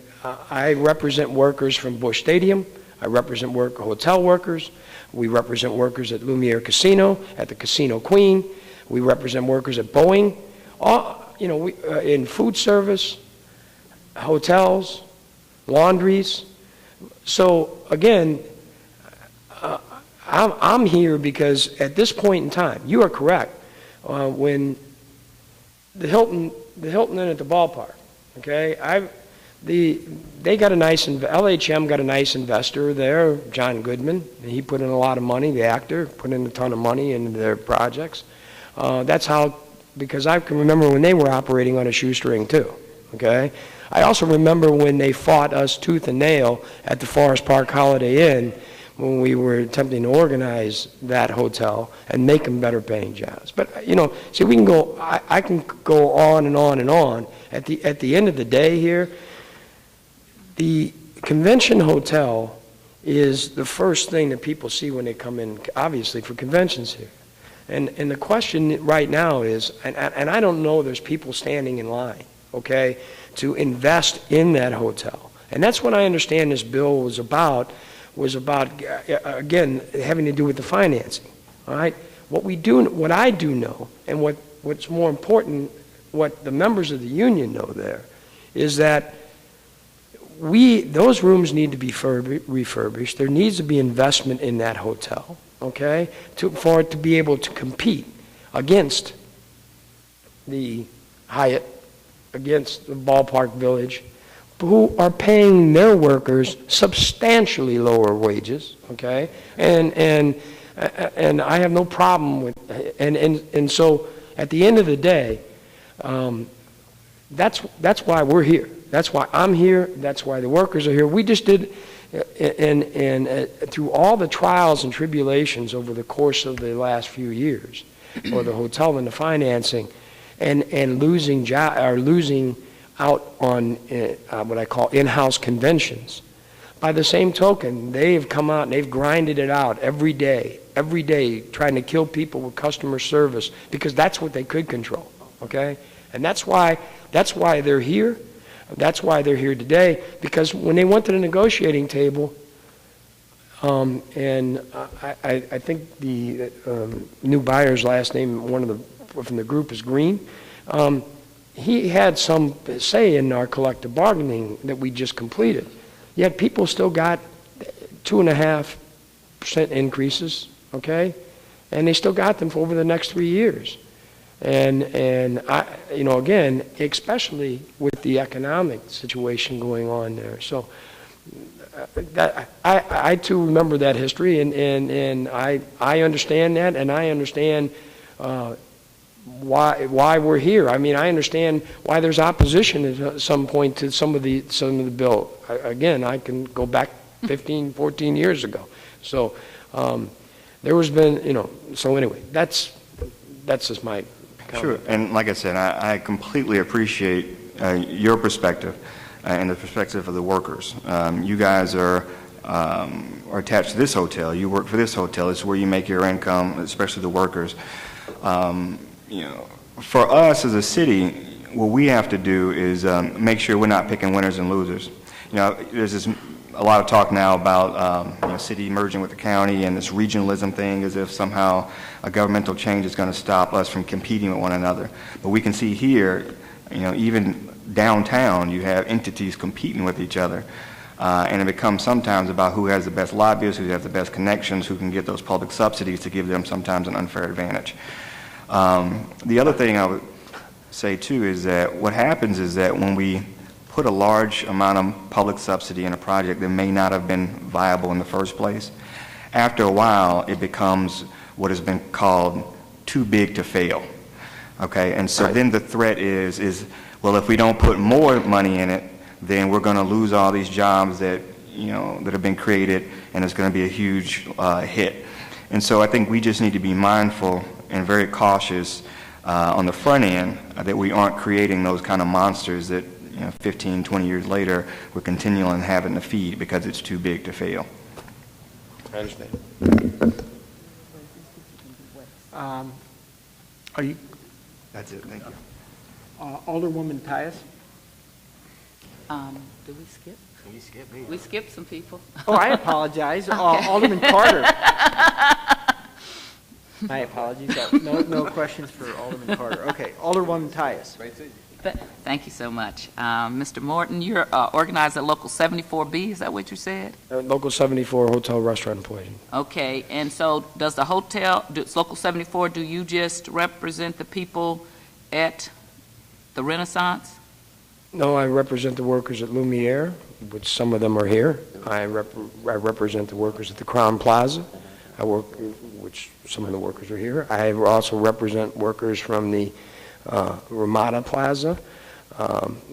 I represent workers from Busch Stadium. I represent hotel workers. We represent workers at Lumiere Casino, at the Casino Queen. We represent workers at Boeing. In food service, hotels, laundries. So again, I'm here because at this point in time, you are correct. When the Hilton Inn at the ballpark, okay, they got a nice, LHM got a nice investor there, John Goodman, and he put in a lot of money, the actor, put in a ton of money into their projects. That's how, because I can remember when they were operating on a shoestring too, okay? I also remember when they fought us tooth and nail at the Forest Park Holiday Inn when we were attempting to organize that hotel and make them better paying jobs. But, see, we can go, I can go on and on and on. At the end of the day here, the convention hotel is the first thing that people see when they come in, obviously, for conventions here. And the question right now is, and I don't know there's people standing in line, okay, to invest in that hotel. And that's what I understand this bill was about, again, having to do with the financing, all right? What I do know, and what's more important, what the members of the union know there, is that those rooms need to be refurbished. There needs to be investment in that hotel, okay, for it to be able to compete against the Hyatt, against the Ballpark Village, who are paying their workers substantially lower wages, okay, and I have no problem with, and so at the end of the day, that's why we're here. That's why I'm here. That's why the workers are here. We just did, and through all the trials and tribulations over the course of the last few years, for the hotel and the financing, and losing out on what I call in-house conventions. By the same token, they have come out and they've grinded it out every day, trying to kill people with customer service, because that's what they could control, okay? And that's why they're here. That's why they're here today, because when they went to the negotiating table, and I think the new buyer's last name, from the group is Green, he had some say in our collective bargaining that we just completed. Yet people still got 2.5% increases, okay? And they still got them for over the next 3 years. And I, again, especially with the economic situation going on there. So I too remember that history, and I understand that, and I understand why we're here. I mean, I understand why there's opposition at some point to some of the bill. Again, I can go back 15, 14 years ago. So there has been, so anyway, that's just my comment. Sure, and like I said, I completely appreciate your perspective and the perspective of the workers. You guys are attached to this hotel. You work for this hotel. It's where you make your income, especially the workers. For us as a city, what we have to do is make sure we're not picking winners and losers. There's a lot of talk now about city merging with the county and this regionalism thing, as if somehow a governmental change is going to stop us from competing with one another. But we can see here, even downtown, you have entities competing with each other. And it becomes sometimes about who has the best lobbyists, who has the best connections, who can get those public subsidies to give them sometimes an unfair advantage. The other thing I would say too is that what happens is that when we put a large amount of public subsidy in a project that may not have been viable in the first place, after a while it becomes what has been called too big to fail. Okay, and so then the threat is well, if we don't put more money in it, then we're going to lose all these jobs that that have been created, and it's going to be a huge hit. And so I think we just need to be mindful and very cautious on the front end that we aren't creating those kind of monsters that 15, 20 years later we're continuing having to feed because it's too big to fail. I understand. Are you? That's it. Thank you. Alderwoman Tyus? Did we skip? We skipped me. We skipped some people. Oh, I apologize. Alderman Carter. My apologies. No questions for Alderman Carter. Okay, Alderwoman Tyus. Thank you so much. Mr. Morton, you're organizer at Local 74B, is that what you said? Local 74 hotel restaurant employee. Okay, and so does the Local 74, do you just represent the people at the Renaissance? No, I represent the workers at Lumiere, which some of them are here. I represent the workers at the Crown Plaza, which some of the workers are here. I also represent workers from the Ramada Plaza.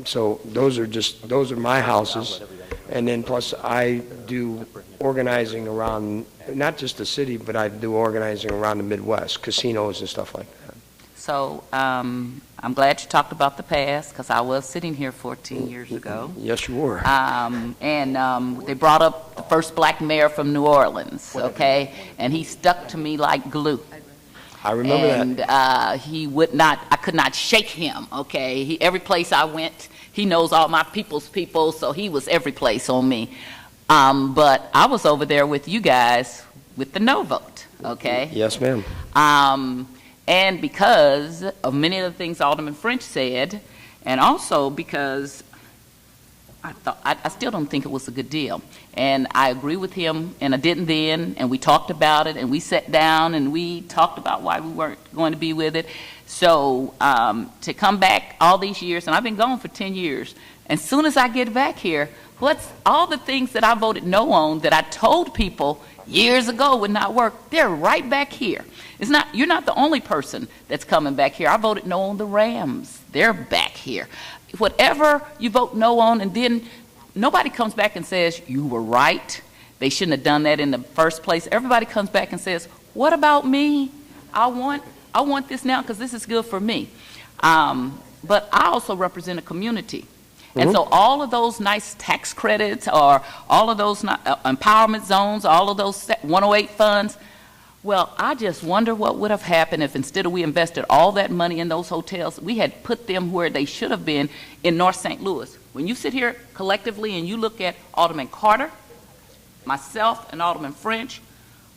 So those are my houses. And then plus I do organizing around, not just the city, but I do organizing around the Midwest, casinos and stuff like that. So I'm glad you talked about the past, because I was sitting here 14 years ago. Yes, you were. And they brought up the first black mayor from New Orleans, okay? And he stuck to me like glue. I remember that. And he would not, I could not shake him, okay? Every place I went, he knows all my people's people, so he was every place on me. But I was over there with you guys with the no vote, okay? Yes, ma'am. And because of many of the things Alderman French said, and also because I still don't think it was a good deal. And I agree with him, and I didn't then, and we talked about it, and we sat down, and we talked about why we weren't going to be with it. So to come back all these years, and I've been gone for 10 years, and soon as I get back here, what's all the things that I voted no on that I told people years ago would not work, they're right back here. You're not the only person that's coming back here. I voted no on the Rams. They're back here. Whatever you vote no on, and then nobody comes back and says, you were right. They shouldn't have done that in the first place. Everybody comes back and says, what about me? I want this now because this is good for me. But I also represent a community. And so all of those nice tax credits or all of those empowerment zones, all of those 108 funds, well, I just wonder what would have happened if instead of we invested all that money in those hotels, we had put them where they should have been in North St. Louis. When you sit here collectively and you look at Alderman Carter, myself, and Alderman French,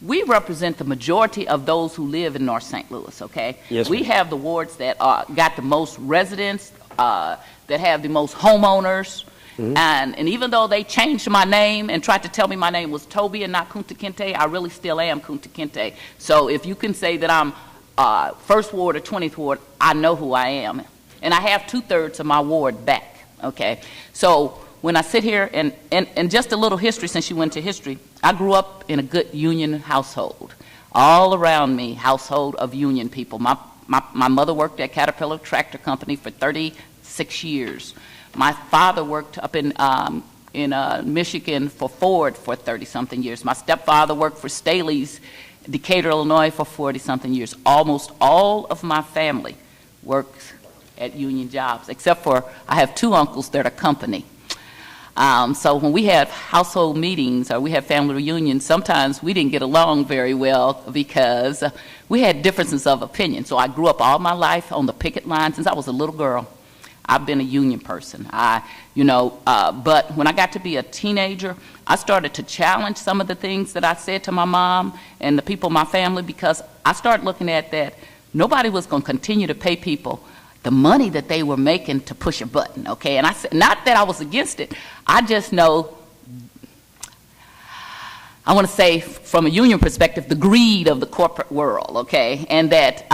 we represent the majority of those who live in North St. Louis, okay? Yes, we have the wards that got the most residents, that have the most homeowners, and even though they changed my name and tried to tell me my name was Toby and not Kunta Kinte, I really still am Kunta Kinte. So if you can say that I'm 1st Ward or 20th Ward, I know who I am. And I have 2/3 of my ward back, okay? So when I sit here, and just a little history since you went to history, I grew up in a good union household. All around me, household of union people. My mother worked at Caterpillar Tractor Company for 36 years. My father worked up in Michigan for Ford for 30-something years. My stepfather worked for Staley's, Decatur, Illinois for 40-something years. Almost all of my family works at union jobs, except for I have 2 uncles that are company. So when we had household meetings or we had family reunions, sometimes we didn't get along very well because we had differences of opinion. So I grew up all my life on the picket line since I was a little girl. I've been a union person. But when I got to be a teenager, I started to challenge some of the things that I said to my mom and the people in my family because I started looking at that nobody was going to continue to pay people the money that they were making to push a button, okay? And I said, not that I was against it, I just know, I want to say from a union perspective, the greed of the corporate world, okay? And that,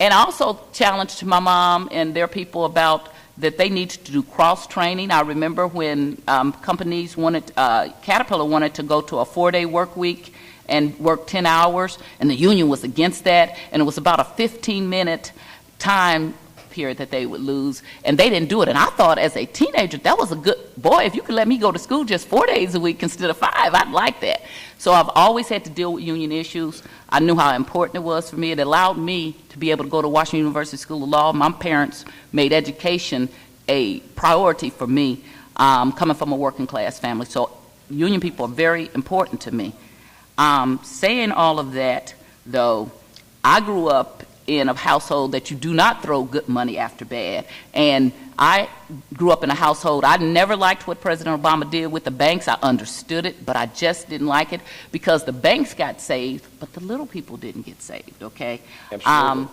and I also challenged my mom and their people about that they need to do cross-training. I remember when companies wanted, Caterpillar wanted to go to a 4-day work week and work 10 hours, and the union was against that, and it was about a 15-minute time period that they would lose, and they didn't do it. And I thought as a teenager, that was a good, boy, if you could let me go to school just 4 days a week instead of 5, I'd like that. So I've always had to deal with union issues. I knew how important it was for me. It allowed me to be able to go to Washington University School of Law. My parents made education a priority for me, coming from a working class family. So union people are very important to me. Saying all of that, though, I grew up in a household that you do not throw good money after bad. And I grew up in a household, I never liked what President Obama did with the banks. I understood it, but I just didn't like it because the banks got saved, but the little people didn't get saved, okay? Absolutely.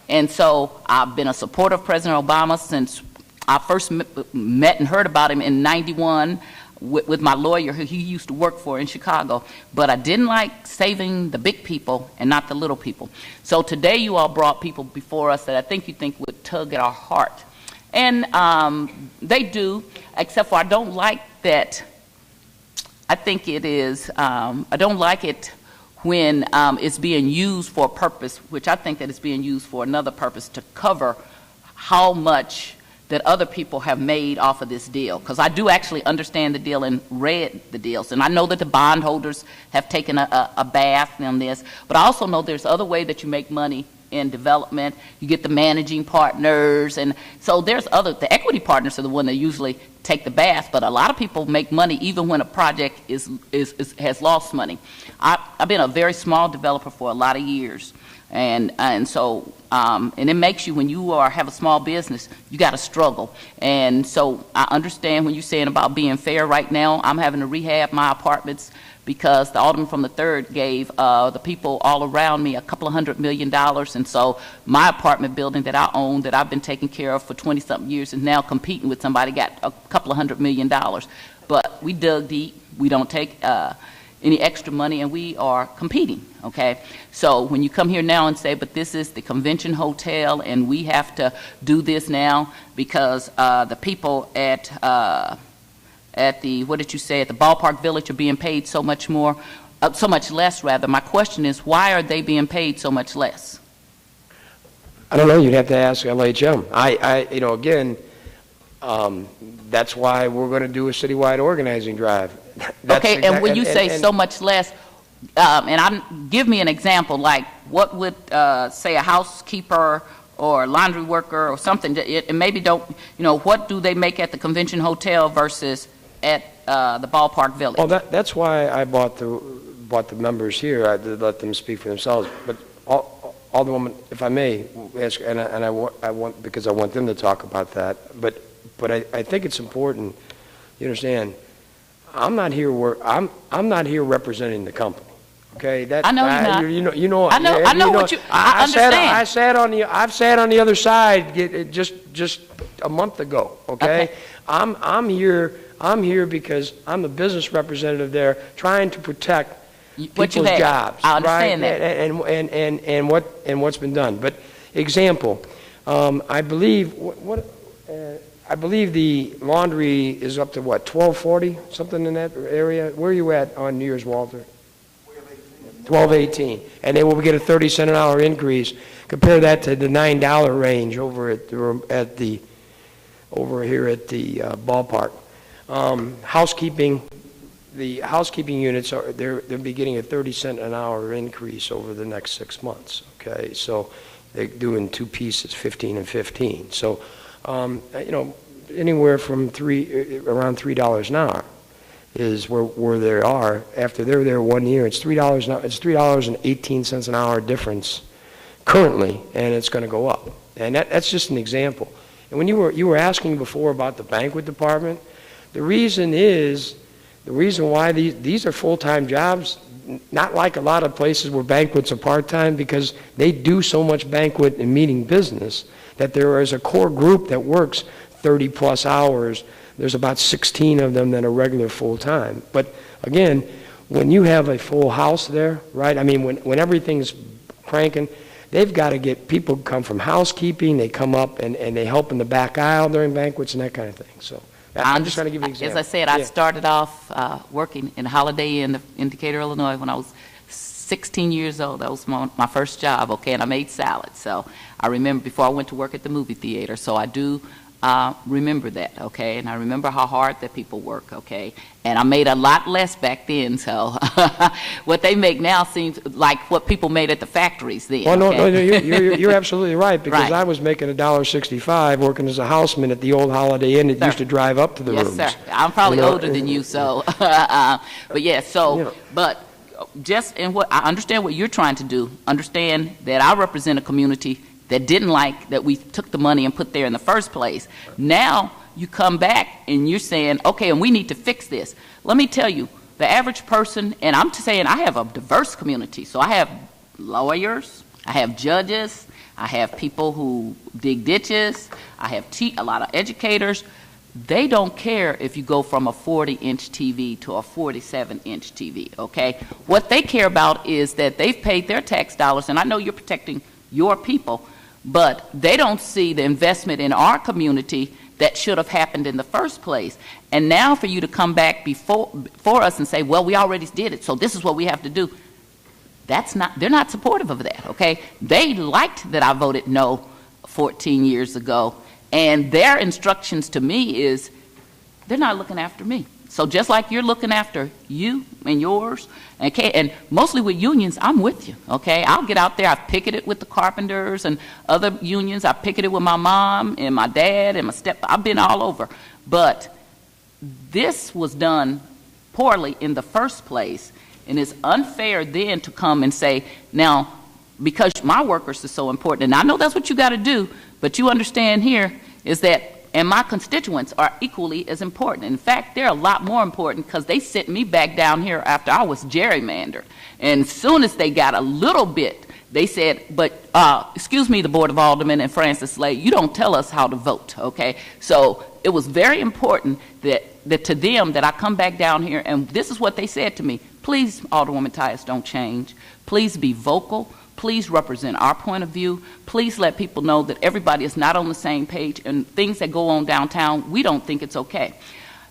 And so I've been a supporter of President Obama since I first met and heard about him in '91 with my lawyer who he used to work for in Chicago. But I didn't like saving the big people and not the little people. So today you all brought people before us that I think you think would tug at our heart. And they do, except for I don't like that. I think it is, I don't like it when it's being used for a purpose, which I think that it's being used for another purpose to cover how much that other people have made off of this deal. Because I do actually understand the deal and read the deals. And I know that the bondholders have taken a bath on this. But I also know there's other way that you make money in development. You get the managing partners. And so there's other, the equity partners are the one that usually take the bath. But a lot of people make money even when a project has lost money. I've been a very small developer for a lot of years. And so it makes you, when you have a small business, you got to struggle. And so I understand when you're saying about being fair right now. I'm having to rehab my apartments because the alderman from the 3rd gave the people all around me a couple of $100 million. And so my apartment building that I own, that I've been taking care of for 20-something years, is now competing with somebody got a couple of $100 million. But we dug deep. We don't take any extra money, and we are competing, okay? So when you come here now and say, but this is the convention hotel, and we have to do this now because the people at the, what did you say, at the Ballpark Village are being paid so much more, so much less, rather. My question is, why are they being paid so much less? I don't know. You'd have to ask LHM. You know, again, that's why we're going to do a citywide organizing drive. Okay, and when you say so much less, give me an example, like what would, say, a housekeeper or a laundry worker or something, and maybe don't, you know, what do they make at the convention hotel versus at the Ballpark Village? Well, that's why I bought the members here. I did let them speak for themselves. But Alderwoman, if I may ask, and I want, because I want them to talk about that. But I think it's important. You understand? I'm not here representing the company. Okay, I know you're not. You know. I know what you. I understand. I've sat on the other side just a month ago. Okay, I'm here because I'm a business representative there, trying to protect people's jobs. I understand that. And what's been done. But example, I believe I believe the laundry is up to what, $12.40, something in that area. Where are you at on New Year's, Walter? $12.18, and they will get a 30-cent an hour increase. Compare that to the $9 range over here at the ballpark. Housekeeping, the housekeeping units they'll be getting a 30-cent an hour increase over the next 6 months. Okay, so they're doing 2 pieces, 15 and 15. So you know, anywhere from around $3 an hour is where they are. After they're there 1 year, it's $3 now. It's $3.18 an hour difference currently, and it's going to go up. And that's just an example. And when you were asking before about the banquet department, the reason why these are full-time jobs, not like a lot of places where banquets are part-time, because they do so much banquet and meeting business that there is a core group that works 30-plus hours. There's about 16 of them that are regular full-time. But again, when you have a full house there, right, I mean, when everything's cranking, they've got to get people come from housekeeping, they come up and they help in the back aisle during banquets and that kind of thing. So I'm just trying to give you an example. As I said, I started off working in Holiday Inn in Decatur, Illinois when I was 16 years old. That was my first job, okay, and I made salad. So I remember before I went to work at the movie theater. So I do remember that, okay, and I remember how hard that people work, okay, and I made a lot less back then, so what they make now seems like what people made at the factories then. Well, no, okay? you're absolutely right, because Right. I was making $1.65 working as a houseman at the old Holiday Inn that used to drive up to the rooms. Yes, sir. I'm probably older than you, so, but yeah, so, Yeah. but just in what, I understand what you're trying to do, understand that I represent a community that didn't like that we took the money and put there in the first place. Now you come back and you're saying, okay, and we need to fix this. Let me tell you, the average person, and I'm saying I have a diverse community, so I have lawyers, I have judges, I have people who dig ditches, I have a lot of educators. They don't care if you go from a 40-inch TV to a 47-inch TV, okay? What they care about is that they've paid their tax dollars, and I know you're protecting your people, but they don't see the investment in our community that should have happened in the first place. And now for you to come back before us and say, well, we already did it, so this is what we have to do. They're not supportive of that, okay? They liked that I voted no 14 years ago, and their instructions to me is they're not looking after me. So just like you're looking after you and yours, okay, and mostly with unions, I'm with you, okay? I'll get out there. I've picketed with the carpenters and other unions. I've picketed with my mom and my dad and my I've been all over. But this was done poorly in the first place, and it's unfair then to come and say, now, because my workers are so important, and I know that's what you got to do, but you understand here is that, And my constituents are equally as important. In fact, they're a lot more important because they sent me back down here after I was gerrymandered. And as soon as they got a little bit, they said, but, excuse me, the Board of Aldermen and Francis Slade, you don't tell us how to vote, okay? So it was very important that to them that I come back down here, and this is what they said to me. Please, Alderwoman Tyus, don't change. Please be vocal. Please represent our point of view. Please let people know that everybody is not on the same page, and things that go on downtown, we don't think it's okay.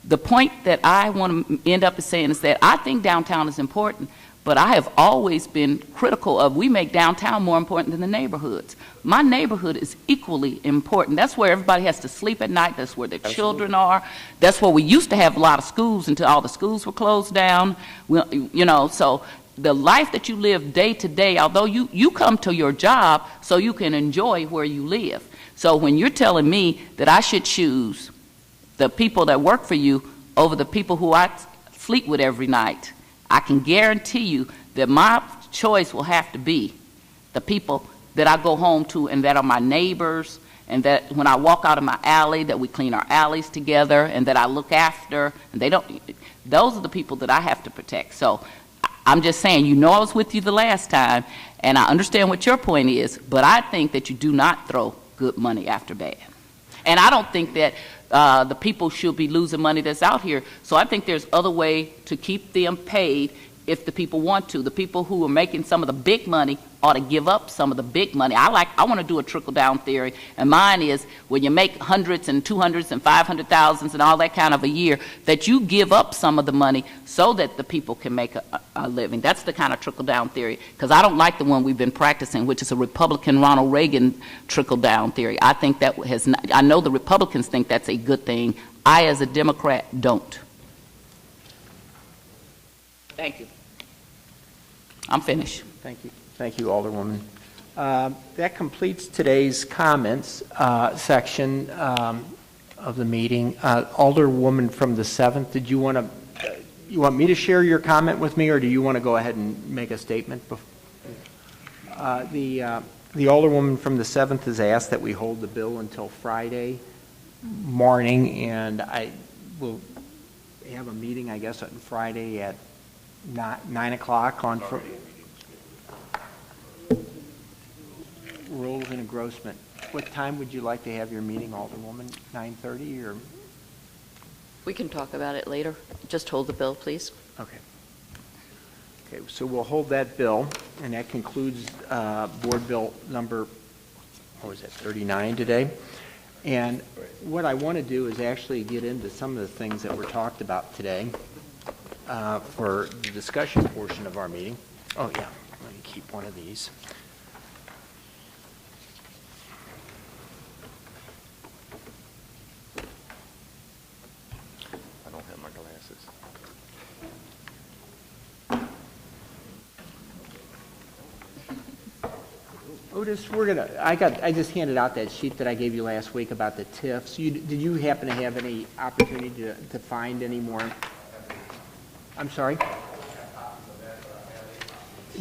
The point that I want to end up saying is that I think downtown is important, but I have always been critical of we make downtown more important than the neighborhoods. My neighborhood is equally important. That's where everybody has to sleep at night. That's where their children are. That's where we used to have a lot of schools until all the schools were closed down. You know, so the life that you live day to day, although you come to your job so you can enjoy where you live. So when you're telling me that I should choose the people that work for you over the people who I sleep with every night, I can guarantee you that my choice will have to be the people that I go home to and that are my neighbors, and that when I walk out of my alley, that we clean our alleys together and that I look after, and those are the people that I have to protect. So I'm just saying, you know I was with you the last time, and I understand what your point is, but I think that you do not throw good money after bad. And I don't think that the people should be losing money that's out here. So I think there's other way to keep them paid if the people want to. The people who are making some of the big money ought to give up some of the big money. I want to do a trickle-down theory, and mine is when you make hundreds and 200s and 500,000s and all that kind of a year, that you give up some of the money so that the people can make a living. That's the kind of trickle-down theory, because I don't like the one we've been practicing, which is a Republican Ronald Reagan trickle-down theory. I think that I know the Republicans think that's a good thing. I, as a Democrat, don't. Thank you. I'm finished. Thank you. Thank you, Alderwoman. That completes today's comments section of the meeting. Alderwoman from the 7th, did you want me to share your comment with me, or do you want to go ahead and make a statement? The Alderwoman from the 7th has asked that we hold the bill until Friday morning, and I will have a meeting, I guess, on Friday at 9 o'clock on rules and engrossment. What time would you like to have your meeting, Alderwoman? 9:30 or? We can talk about it later. Just hold the bill, please. Okay. Okay, so we'll hold that bill, and that concludes Board Bill number, what was it, 39 today. And what I want to do is actually get into some of the things that were talked about today for the discussion portion of our meeting. Oh, yeah, let me keep one of these. I don't have my glasses. Otis, I just handed out that sheet that I gave you last week about the TIFs. Did you happen to have any opportunity to find any more? I'm sorry?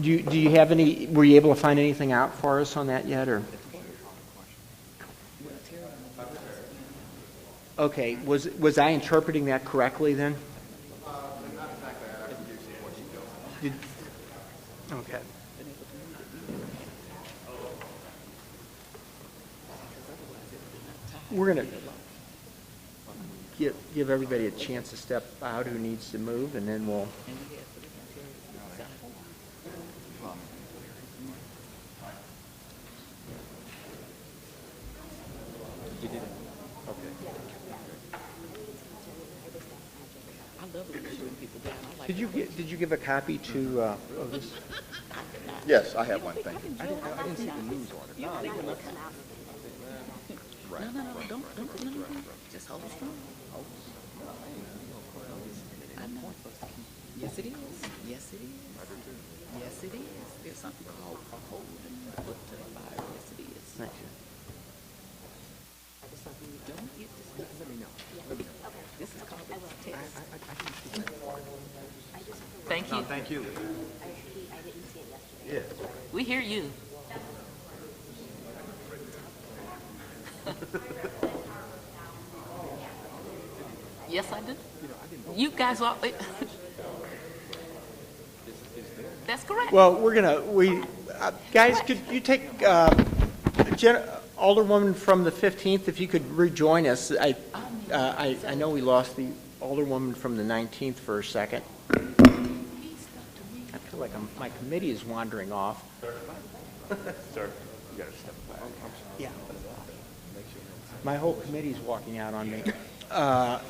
Do you have any, were you able to find anything out for us on that yet, or? Okay, was I interpreting that correctly then? Okay. We're going to give everybody a chance to step out who needs to move, and then we'll... You did it? Okay. Did you give a copy to of this? Yes, I have one. Thank you. I didn't see the news on it. No, don't. Just hold it strong. I know. Yes, it is. Yes, it is. Yes, it is. There's something called holding the foot to the fire. Yes, it is. Thank you. Don't get this. Let me know. This is called a test. Thank you. Thank you. Yeah. We hear you. Yes, I do. You guys are, that's correct. Well, guys, could you take Alderwoman from the 15th, if you could rejoin us. I know we lost the Alderwoman from the 19th for a second. I feel like my committee is wandering off. Sir, you got to step back. Yeah. My whole committee's walking out on me.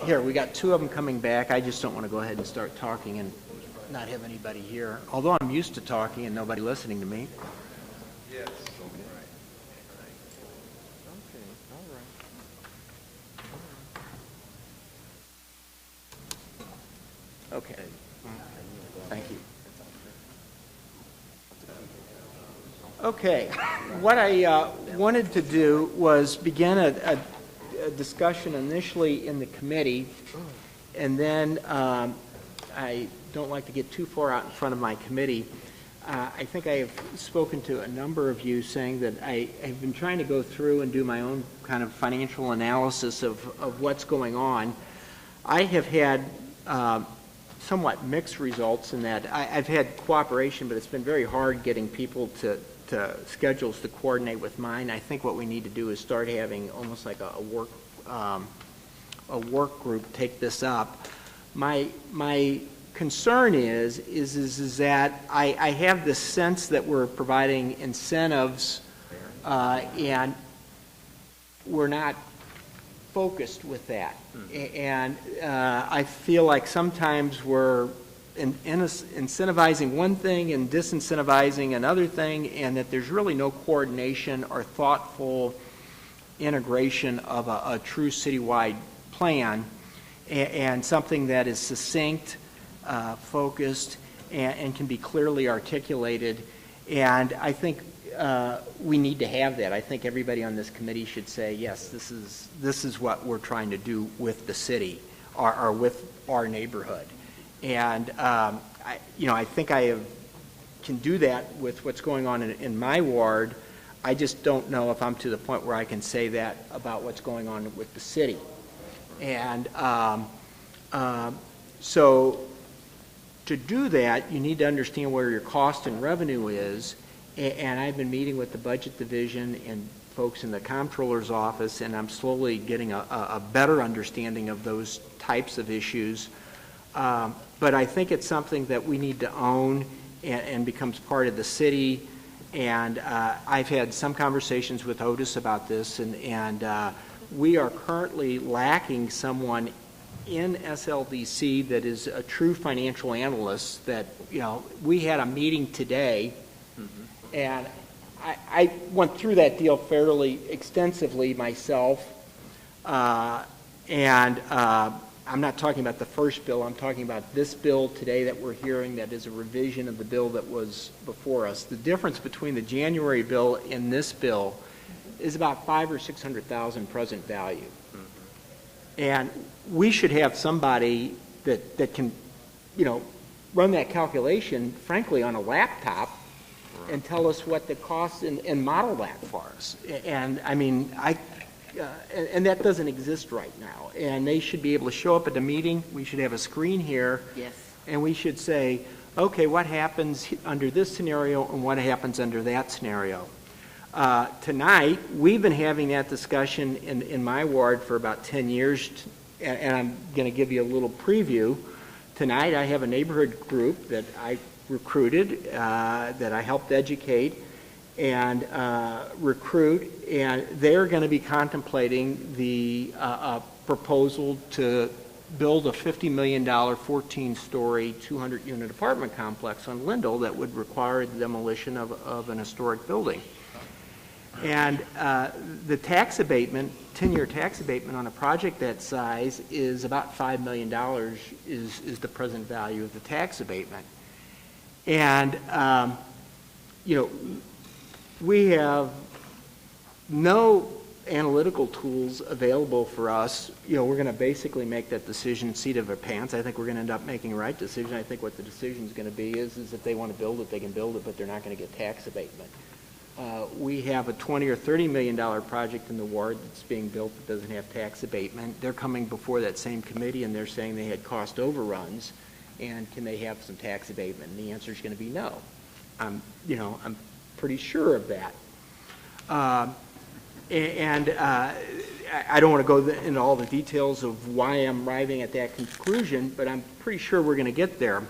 Here, we got two of them coming back. I just don't want to go ahead and start talking and not have anybody here. Although I'm used to talking and nobody listening to me. Yes. Okay. Thank you. Okay. What I wanted to do was begin a discussion initially in the committee, and then I don't like to get too far out in front of my committee. I think I have spoken to a number of you saying that I have been trying to go through and do my own kind of financial analysis of what's going on. I have had somewhat mixed results in that I've had cooperation, but it's been very hard getting people to schedules to coordinate with mine. I think what we need to do is start having almost like a work group take this up. My concern is that I have this sense that we're providing incentives and we're not focused with that. And I feel like sometimes we're incentivizing one thing and disincentivizing another thing, and that there's really no coordination or thoughtful integration of a true citywide plan and something that is succinct, focused, and can be clearly articulated. And I think we need to have that. I think everybody on this committee should say, yes, this is what we're trying to do with the city or with our neighborhood. And I think I can do that with what's going on in my ward. I just don't know if I'm to the point where I can say that about what's going on with the city. And so to do that, you need to understand where your cost and revenue is. And I've been meeting with the budget division and folks in the Comptroller's office, and I'm slowly getting a better understanding of those types of issues. But I think it's something that we need to own and becomes part of the city. And I've had some conversations with Otis about this, and we are currently lacking someone in SLDC that is a true financial analyst. That, we had a meeting today, and I went through that deal fairly extensively myself, and I'm not talking about the first bill. I'm talking about this bill today that we're hearing that is a revision of the bill that was before us. The difference between the January bill and this bill is about $500,000 or $600,000 present value. And we should have somebody that can, run that calculation, frankly, on a laptop and tell us what the costs and model that for us. And I mean, and that doesn't exist right now. And they should be able to show up at the meeting. We should have a screen here. Yes. And we should say, okay, what happens under this scenario and what happens under that scenario? Tonight, we've been having that discussion in my ward for about 10 years, and I'm going to give you a little preview. Tonight, I have a neighborhood group that I recruited, that I helped educate and recruit, and they're going to be contemplating the proposal to build a $50 million 14-story 200-unit apartment complex on Lindell that would require the demolition of an historic building. And the tax abatement, 10-year tax abatement on a project that size is about $5 million is the present value of the tax abatement. And, we have no analytical tools available for us. We're going to basically make that decision seat of our pants. I think we're going to end up making a right decision. I think what the decision is going to be is if they want to build it, they can build it, but they're not going to get tax abatement. We have a $20 or $30 million project in the ward that's being built that doesn't have tax abatement. They're coming before that same committee and they're saying they had cost overruns, and can they have some tax abatement? And the answer is going to be no. I'm pretty sure of that. I don't want to go into all the details of why I'm arriving at that conclusion, but I'm pretty sure we're going to get there.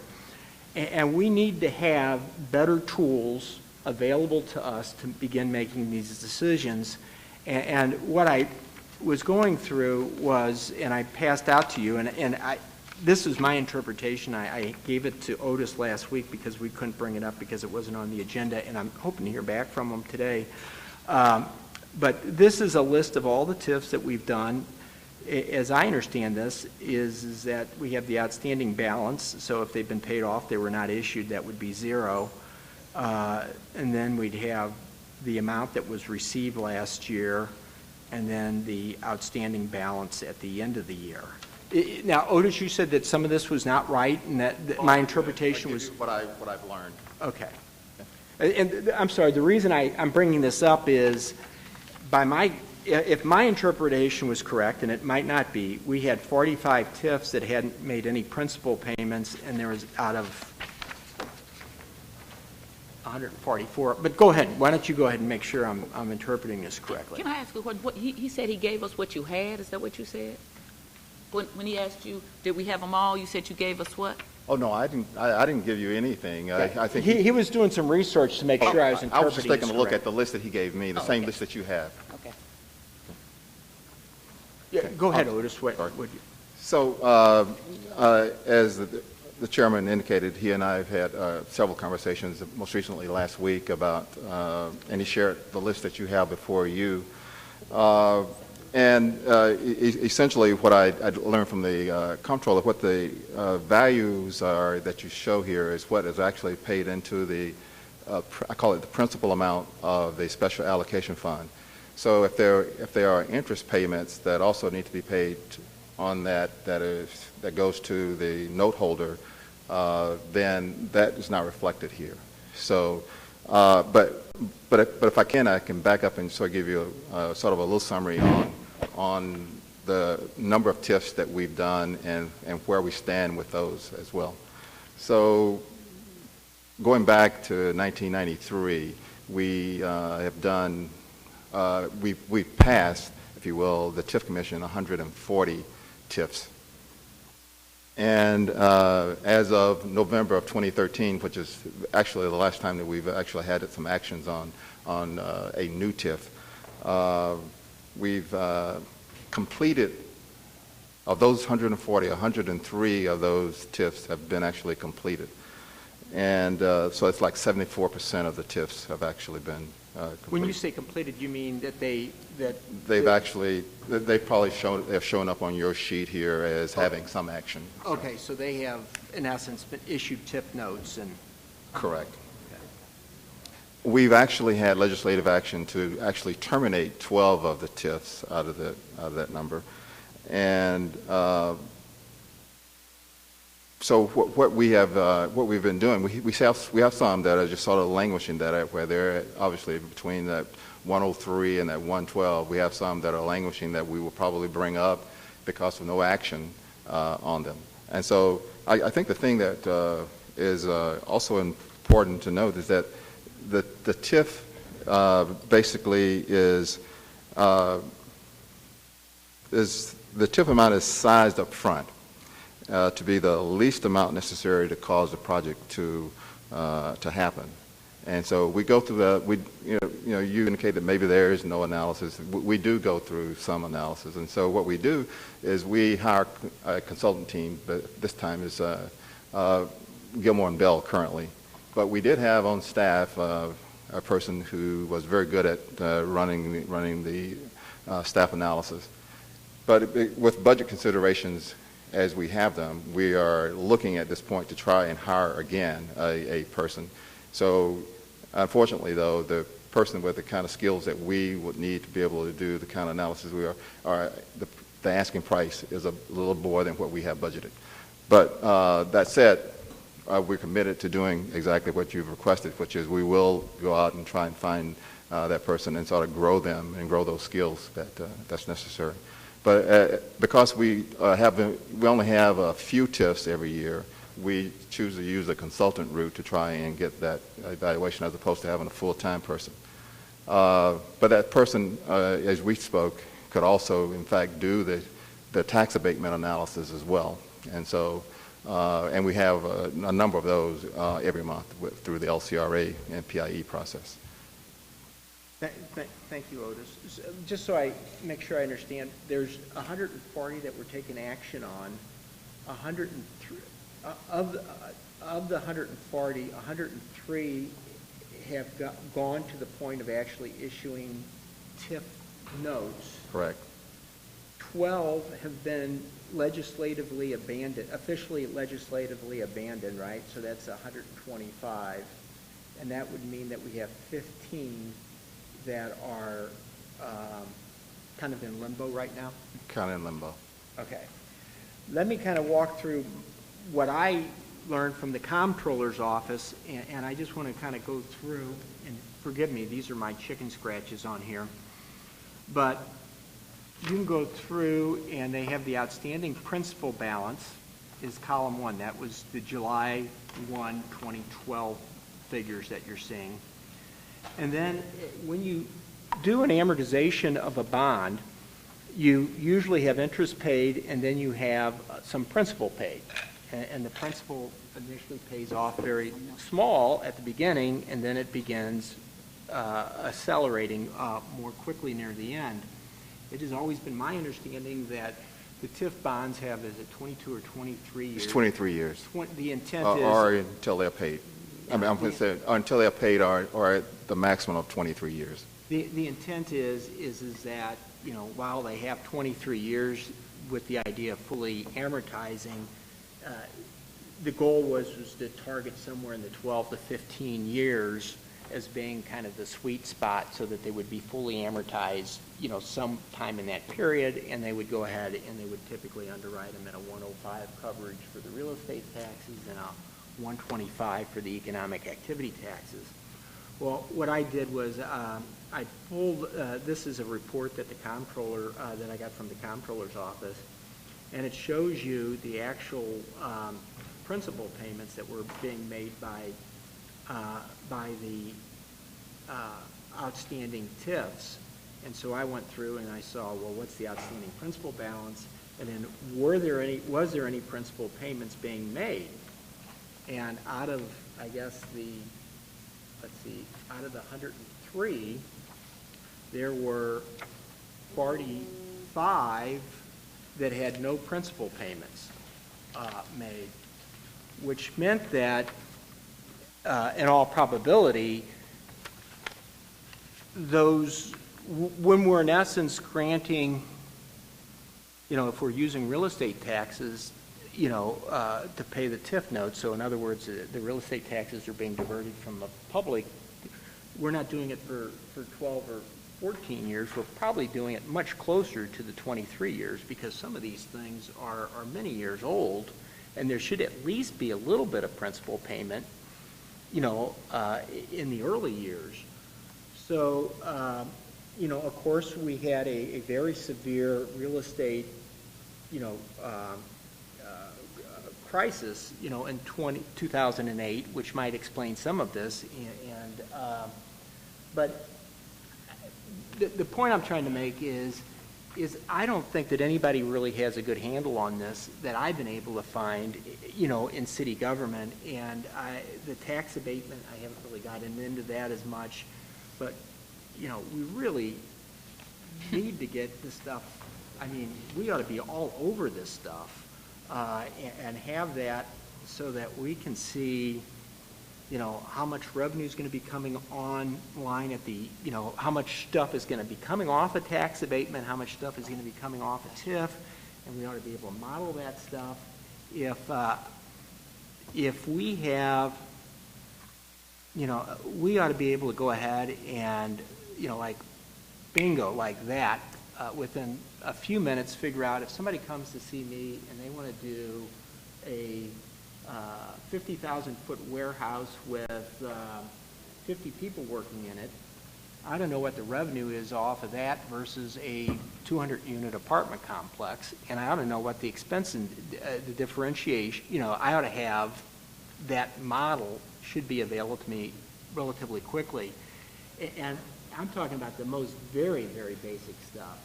And we need to have better tools available to us to begin making these decisions. And what I was going through was, and I passed out to you, this is my interpretation. I gave it to Otis last week because we couldn't bring it up because it wasn't on the agenda, and I'm hoping to hear back from him today. But this is a list of all the TIFs that we've done. As I understand this, is that we have the outstanding balance, so if they've been paid off, they were not issued, that would be zero. And then we'd have the amount that was received last year, and then the outstanding balance at the end of the year. Now, Otis, you said that some of this was not right, and that my interpretation was... What I've learned. Okay. And I'm sorry, the reason I'm bringing this up is, if my interpretation was correct, and it might not be, we had 45 TIFs that hadn't made any principal payments, and there was out of 144. But go ahead. Why don't you go ahead and make sure I'm interpreting this correctly? Can I ask you what he said he gave us what you had? Is that what you said? When he asked you, did we have them all? You said you gave us what? Oh no, I didn't give you anything. I think he was doing some research to make sure I was interpreting. I was just taking a look correct. at the list that he gave me, the same list that you have. Okay. Yeah, go ahead, Otis. What would you? So, as the chairman indicated, he and I have had several conversations, most recently last week, about, and he shared the list that you have before you. Essentially what I learned from the Comptroller, what the values are that you show here is what is actually paid into the, I call it the principal amount of the special allocation fund. So if there are interest payments that also need to be paid on that goes to the note holder, then that is not reflected here. So, but if I can back up and sort of give you sort of a little summary on the number of TIFs that we've done and where we stand with those as well. So going back to 1993, we have done, we've passed, if you will, the TIF Commission 140 TIFs. And as of November of 2013, which is actually the last time that we've actually had some actions on a new TIF, we've completed, of those 140, 103 of those TIFs have been actually completed. And so it's like 74% of the TIFs have actually been completed. When you say completed, you mean that they've probably shown up on your sheet here as having some action. So. Okay, so they have, in essence, been issued TIF notes and... Correct. We've actually had legislative action to actually terminate 12 of the TIFs out of that number. And so what we've been doing, we have some that are just sort of languishing where they're obviously between that 103 and that 112. We have some that are languishing that we will probably bring up because of no action on them. And so I think the thing that is also important to note is that the TIF basically is the TIF amount is sized up front to be the least amount necessary to cause the project to happen. And so we go through you indicate that maybe there is no analysis. We do go through some analysis. And so what we do is we hire a consultant team, but this time is Gilmore and Bell currently. But we did have on staff a person who was very good at running the staff analysis. But with budget considerations, as we have them, we are looking at this point to try and hire again a person. So unfortunately, though, the person with the kind of skills that we would need to be able to do the kind of analysis we are the asking price is a little more than what we have budgeted. But that said, we're committed to doing exactly what you've requested, which is we will go out and try and find that person and sort of grow them and grow those skills that's necessary. But because we only have a few TIFs every year, we choose to use a consultant route to try and get that evaluation as opposed to having a full-time person. But that person, as we spoke, could also, in fact, do the tax abatement analysis as well. And so, and we have a number of those every month through the LCRA and PIE process. Thank you, Otis. Just so I make sure I understand, there's 140 that we're taking action on. 103 of the 140, 103 have gone to the point of actually issuing TIF notes. Correct. 12 have been legislatively abandoned, officially legislatively abandoned, right? So that's 125. And that would mean that we have 15 that are kind of in limbo right now? Kind of in limbo. Okay. Let me kind of walk through what I learned from the Comptroller's office, and I just want to kind of go through, and forgive me, these are my chicken scratches on here, but you can go through and they have the outstanding principal balance is column 1. That was the July 1, 2012 figures that you're seeing. And then when you do an amortization of a bond, you usually have interest paid and then you have some principal paid. And the principal initially pays off very small at the beginning, and then it begins accelerating more quickly near the end. It has always been my understanding that the TIF bonds have, is it 22 or 23 years? It's 23 years. The intent is... Or until they're paid. I mean, I'm going to say until they're paid or at the maximum of 23 years. The intent is that, you know, while they have 23 years with the idea of fully amortizing, the goal was to target somewhere in the 12 to 15 years as being kind of the sweet spot so that they would be fully amortized, you know, sometime in that period, and they would go ahead and they would typically underwrite them at a 105 coverage for the real estate taxes and a 125 for the economic activity taxes. Well, what I did was I pulled, this is a report that the Comptroller, that I got from the Comptroller's office, and it shows you the actual principal payments that were being made by the outstanding TIFs. And so I went through and I saw, well, what's the outstanding principal balance? And then was there any principal payments being made? And out of, I guess, out of the 103, there were 45 that had no principal payments made, which meant that, in all probability, those, when we're in essence granting, you know, if we're using real estate taxes, you know, to pay the TIF notes, so in other words, the real estate taxes are being diverted from the public, we're not doing it for 12 or 14 years, we're probably doing it much closer to the 23 years because some of these things are many years old, and there should at least be a little bit of principal payment, you know, in the early years. So, you know, of course, we had a very severe real estate, you know, crisis, you know, in 2008, which might explain some of this. But the point I'm trying to make is I don't think that anybody really has a good handle on this that I've been able to find, you know, in city government. And the tax abatement, I haven't really gotten into that as much. But, you know, we really need to get this stuff. I mean, we ought to be all over this stuff and have that so that we can see, you know, how much revenue is going to be coming online at the, you know, how much stuff is going to be coming off of tax abatement, how much stuff is going to be coming off of TIF, and we ought to be able to model that stuff. If we have, you know, we ought to be able to go ahead and, you know, like bingo, like that, within a few minutes figure out if somebody comes to see me and they want to do a 50,000-foot warehouse with 50 people working in it, I don't know what the revenue is off of that versus a 200-unit apartment complex, and I ought to know what the expense and the differentiation, I ought to have that model should be available to me relatively quickly. And I'm talking about the most very, very basic stuff.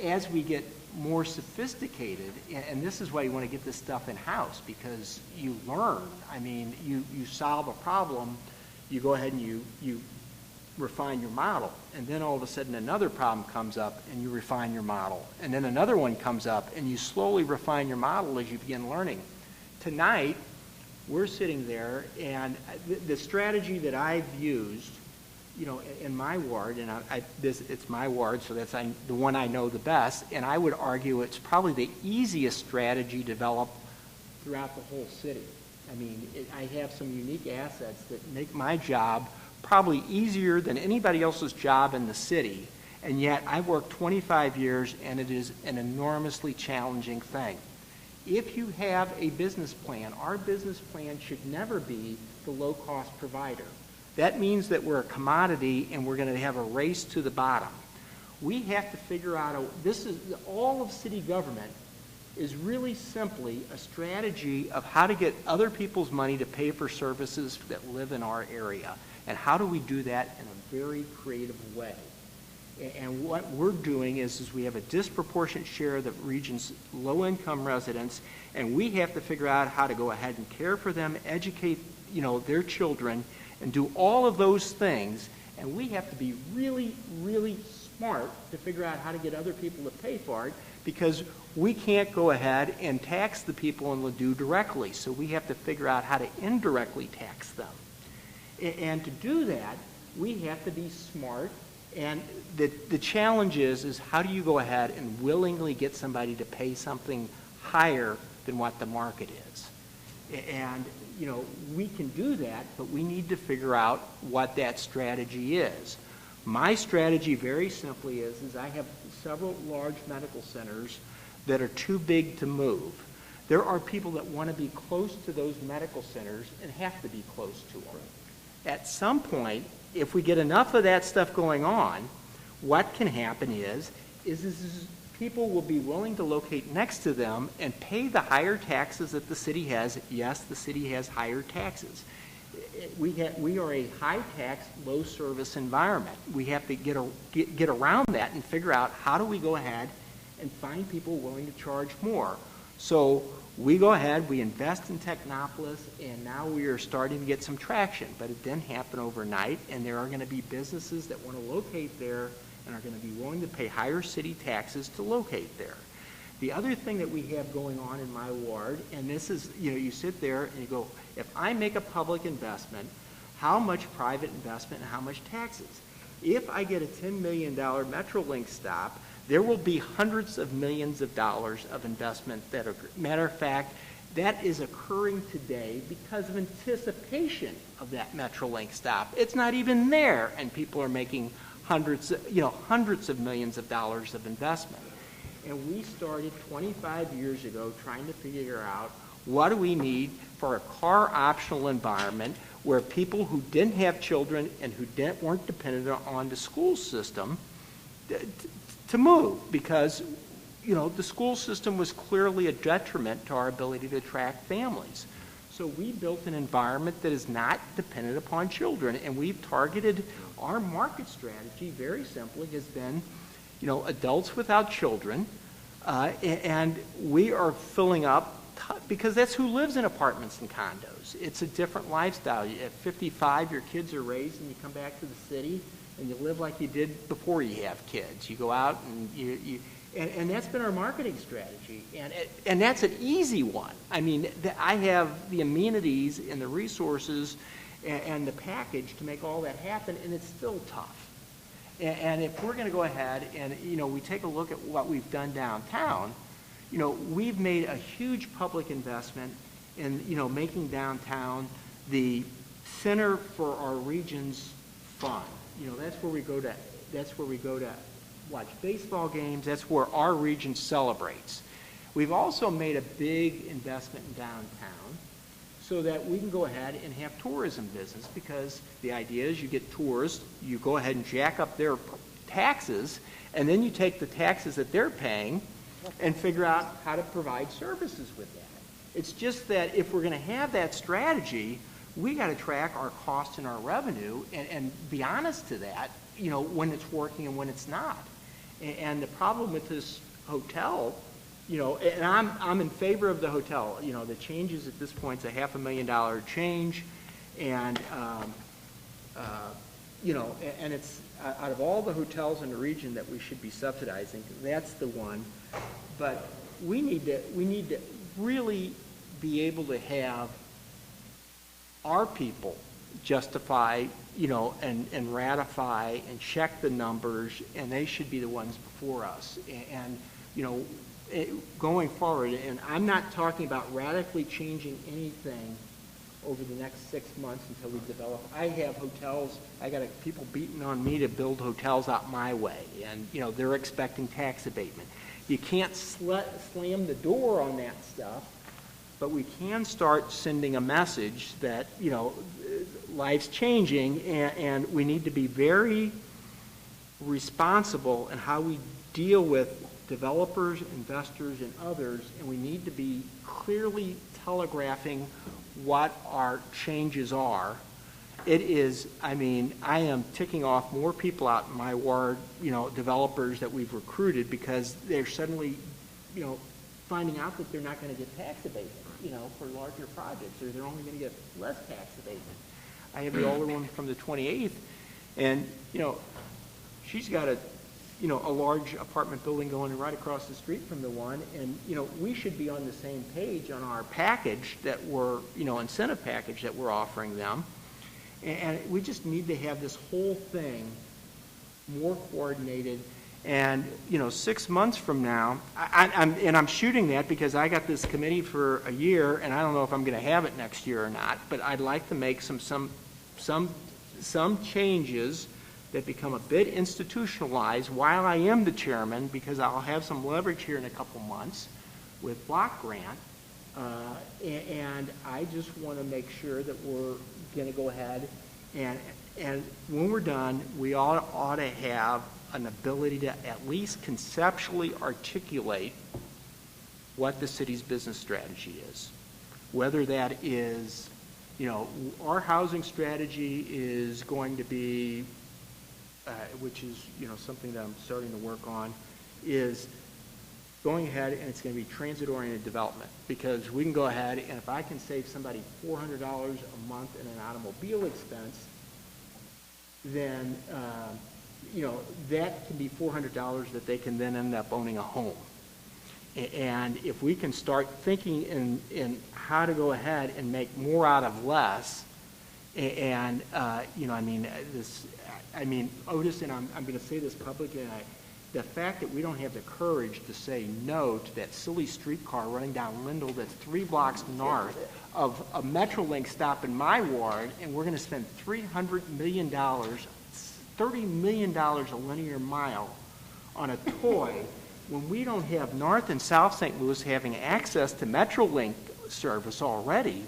As we get more sophisticated, and this is why you want to get this stuff in-house, because you learn. I mean, you solve a problem, you go ahead and you refine your model, and then all of a sudden another problem comes up and you refine your model, and then another one comes up and you slowly refine your model as you begin learning. Tonight, we're sitting there, and the strategy that I've used, in my ward, and it's my ward, so that's the one I know the best, and I would argue it's probably the easiest strategy developed throughout the whole city. I mean, I have some unique assets that make my job probably easier than anybody else's job in the city, and yet I've worked 25 years, and it is an enormously challenging thing. If you have a business plan, our business plan should never be the low-cost provider. That means that we're a commodity and we're going to have a race to the bottom. We have to figure out, all of city government is really simply a strategy of how to get other people's money to pay for services that live in our area. And how do we do that in a very creative way? And what we're doing is we have a disproportionate share of the region's low-income residents, and we have to figure out how to go ahead and care for them, educate, their children, and do all of those things. And we have to be really, really smart to figure out how to get other people to pay for it, because we can't go ahead and tax the people in Ladue directly. So we have to figure out how to indirectly tax them. And to do that, we have to be smart. And the challenge is how do you go ahead and willingly get somebody to pay something higher than what the market is? And, we can do that, but we need to figure out what that strategy is. My strategy, very simply, is I have several large medical centers that are too big to move. There are people that want to be close to those medical centers and have to be close to them. At some point, if we get enough of that stuff going on, what can happen is people will be willing to locate next to them and pay the higher taxes that the city has. Yes, the city has higher taxes. We are a high-tax, low-service environment. We have to get around that and figure out how do we go ahead and find people willing to charge more. So we go ahead, we invest in Technopolis, and now we are starting to get some traction. But it didn't happen overnight, and there are going to be businesses that want to locate there and are going to be willing to pay higher city taxes to locate there. The other thing that we have going on in my ward, and this is, you sit there and you go, if I make a public investment, how much private investment and how much taxes? If I get a $10 million Metrolink stop, there will be hundreds of millions of dollars of investment that are, matter of fact, that is occurring today because of anticipation of that Metrolink stop. It's not even there, and people are making hundreds of millions of dollars of investment. And we started 25 years ago trying to figure out what do we need for a car-optional environment where people who didn't have children and who weren't dependent on the school system to move, because the school system was clearly a detriment to our ability to attract families. So we built an environment that is not dependent upon children, and we've targeted our market strategy very simply has been, adults without children, and we are filling up because that's who lives in apartments and condos. It's a different lifestyle. At 55, your kids are raised, and you come back to the city, and you live like you did before you have kids. You go out and and that's been our marketing strategy, and that's an easy one. I mean, I have the amenities and the resources and the package to make all that happen, and it's still tough. And if we're going to go ahead and we take a look at what we've done downtown, we've made a huge public investment in making downtown the center for our region's fun. That's where we go to watch baseball games. That's where our region celebrates. We've also made a big investment in downtown so that we can go ahead and have tourism business, because the idea is you get tourists, you go ahead and jack up their taxes, and then you take the taxes that they're paying and figure out how to provide services with that. It's just that if we're going to have that strategy, we got to track our costs and our revenue and be honest to that, when it's working and when it's not. And the problem with this hotel, and I'm in favor of the hotel. The changes at this point is a $500,000 change, and and it's out of all the hotels in the region that we should be subsidizing, that's the one. But we need to really be able to have our people justify, and ratify and check the numbers, and they should be the ones before us. And going forward, and I'm not talking about radically changing anything over the next 6 months until we develop. I have hotels, I got people beating on me to build hotels out my way, and they're expecting tax abatement. You can't slam the door on that stuff, but we can start sending a message that, life's changing, and we need to be very responsible in how we deal with developers, investors, and others, and we need to be clearly telegraphing what our changes are. It is, I am ticking off more people out in my ward, developers that we've recruited, because they're suddenly, finding out that they're not going to get tax abatement, for larger projects, or they're only going to get less tax abatement. I have the Alderwoman from the 28th, and, she's got a large apartment building going right across the street from the one, and, we should be on the same page on our package that we're, incentive package that we're offering them. And we just need to have this whole thing more coordinated. And, 6 months from now, I'm shooting that because I got this committee for a year, and I don't know if I'm going to have it next year or not, but I'd like to make some changes that become a bit institutionalized while I am the chairman, because I'll have some leverage here in a couple months with block grant. And I just want to make sure that we're going to go ahead and when we're done, we ought to have an ability to at least conceptually articulate what the city's business strategy is. Whether that is, our housing strategy is going to be, which is, something that I'm starting to work on, is going ahead and it's going to be transit-oriented development, because we can go ahead and if I can save somebody $400 a month in an automobile expense, then that can be $400 that they can then end up owning a home. And if we can start thinking in how to go ahead and make more out of less, and Otis, and I'm going to say this publicly, and the fact that we don't have the courage to say no to that silly streetcar running down Lindell that's 3 blocks north of a Metrolink stop in my ward, and we're going to spend $300 million, $30 million a linear mile on a toy when we don't have North and South St. Louis having access to Metrolink service already.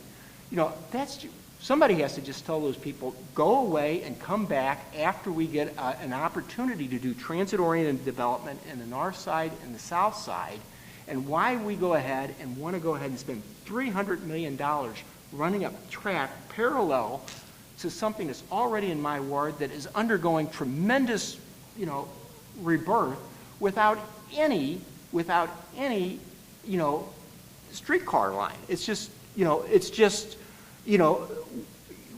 Somebody has to just tell those people, go away and come back after we get an opportunity to do transit-oriented development in the north side and the south side, and why we go ahead and want to go ahead and spend $300 million running up track parallel to something that's already in my ward that is undergoing tremendous, rebirth without any, streetcar line. It's just,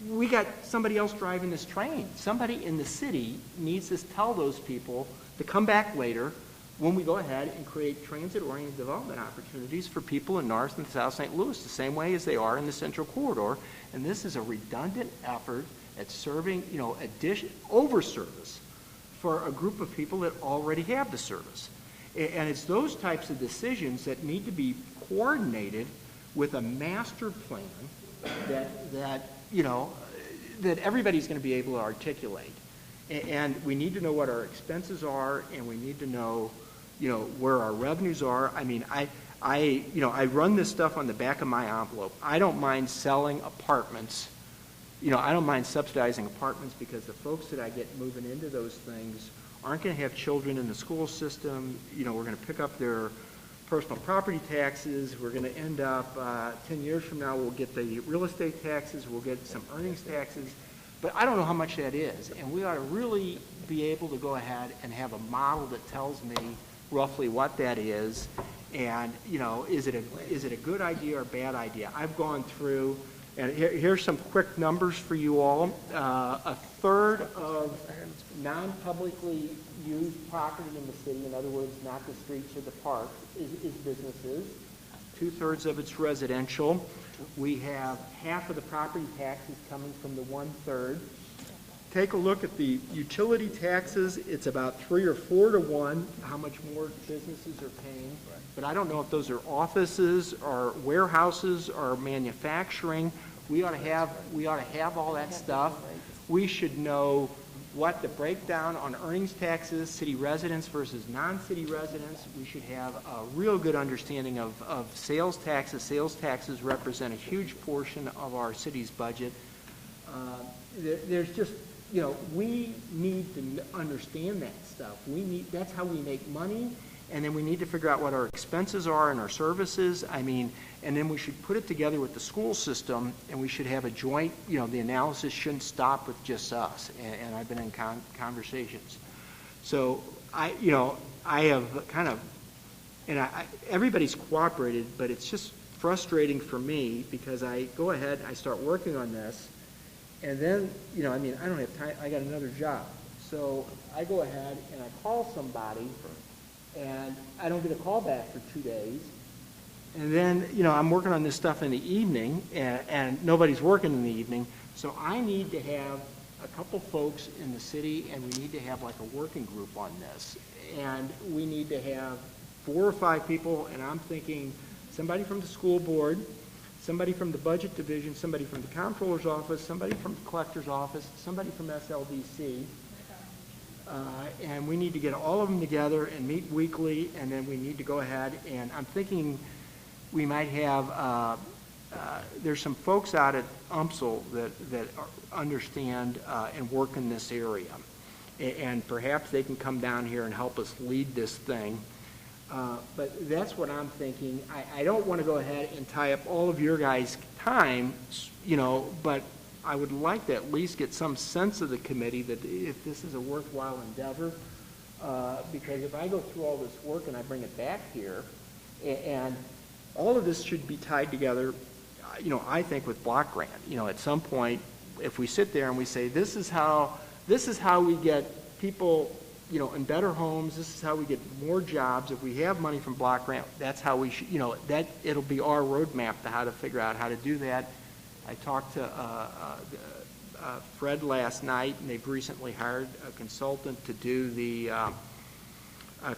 we got somebody else driving this train. Somebody in the city needs to tell those people to come back later when we go ahead and create transit-oriented development opportunities for people in North and South St. Louis the same way as they are in the Central Corridor. And this is a redundant effort at serving, over-service for a group of people that already have the service. And it's those types of decisions that need to be coordinated with a master plan that everybody's going to be able to articulate. And we need to know what our expenses are, and we need to know, where our revenues are. I mean, I run this stuff on the back of my envelope. I don't mind selling apartments. I don't mind subsidizing apartments because the folks that I get moving into those things aren't going to have children in the school system. We're going to pick up their personal property taxes. We're going to end up, 10 years from now, we'll get the real estate taxes. We'll get some earnings taxes. But I don't know how much that is. And we ought to really be able to go ahead and have a model that tells me roughly what that is. And, is it a good idea or a bad idea? I've gone through, and here's some quick numbers for you all. A third of non-publicly used property in the city, in other words, not the streets or the park, is businesses. 2/3 of it's residential. We have half of the property taxes coming from the 1/3. Take a look at the utility taxes. It's about 3 or 4 to 1 how much more businesses are paying. But I don't know if those are offices or warehouses or manufacturing. We ought to have all that stuff. We should know what the breakdown on earnings taxes, city residents versus non-city residents. We should have a real good understanding of sales taxes. Sales taxes represent a huge portion of our city's budget. There's just, we need to understand that stuff. That's how we make money. And then we need to figure out what our expenses are and our services. And then we should put it together with the school system, and we should have a joint, the analysis shouldn't stop with just us. And I've been in conversations. So I have kind of, everybody's cooperated, but it's just frustrating for me because I go ahead, I start working on this, and then, I don't have time, I got another job. So I go ahead and I call somebody, and I don't get a call back for 2 days. And then, I'm working on this stuff in the evening, and nobody's working in the evening. So I need to have a couple folks in the city, and we need to have like a working group on this. And we need to have 4 or 5 people, and I'm thinking somebody from the school board, somebody from the budget division, somebody from the comptroller's office, somebody from the collector's office, somebody from SLDC. And we need to get all of them together and meet weekly, and then we need to go ahead, and I'm thinking we might have, there's some folks out at UMSL that understand and work in this area, and perhaps they can come down here and help us lead this thing. But that's what I'm thinking. I don't want to go ahead and tie up all of your guys' time, but I would like to at least get some sense of the committee that if this is a worthwhile endeavor, because if I go through all this work and I bring it back here, and all of this should be tied together, I think with block grant. At some point, if we sit there and we say, this is how we get people, in better homes, this is how we get more jobs. If we have money from block grant, that's how we should, that it'll be our roadmap to how to figure out how to do that. I talked to Fred last night, and they've recently hired a consultant to do the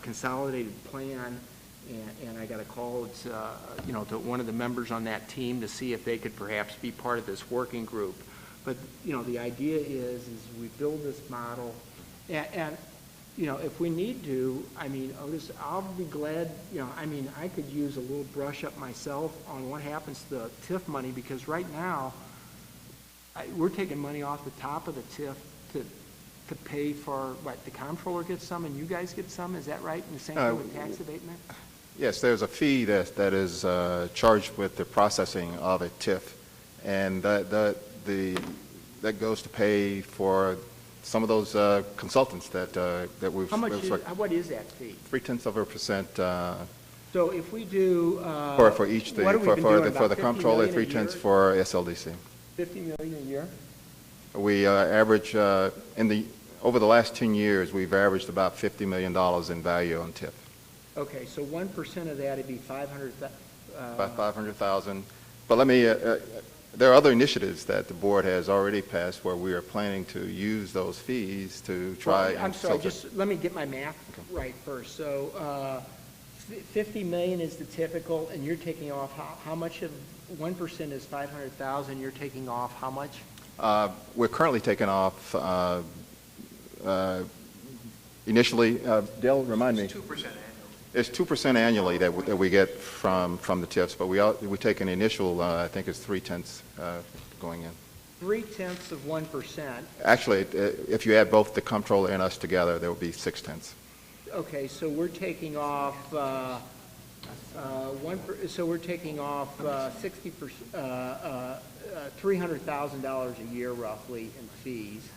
consolidated plan, and I got a call to one of the members on that team to see if they could perhaps be part of this working group. But the idea is we build this model, and if we need to, Otis, I'll be glad, I could use a little brush up myself on what happens to the TIF money, because right now, we're taking money off the top of the TIF to pay for, the comptroller gets some and you guys get some, is that right? And the same thing with tax abatement? Yes, there's a fee that is charged with the processing of a TIF, and that goes to pay for some of those consultants that we've. How much what is that fee? 0.3%. So if we do for each thing, for the comptroller, 0.3 for SLDC. 50 million a year. We average over the last 10 years, we've averaged about $50 million in value on TIF. Okay, so 1% of that would be 500,000. About 500,000. But let me. There are other initiatives that the board has already passed where we are planning to use those fees to try. I'm sorry, just let me get my math right first. So 50 million is the typical, and you're taking off how much of 1% is 500,000? You're taking off how much? We're currently taking off initially. Dale, remind me. 2% annual. It's 2% annually that we get from the TIFs, but we take an initial, I think it's 0.3 going in. 0.3%. Actually, if you add both the Comptroller and us together, there will be 0.6. Okay, so we're taking off, so we're taking off 60%, $300,000 a year roughly in fees.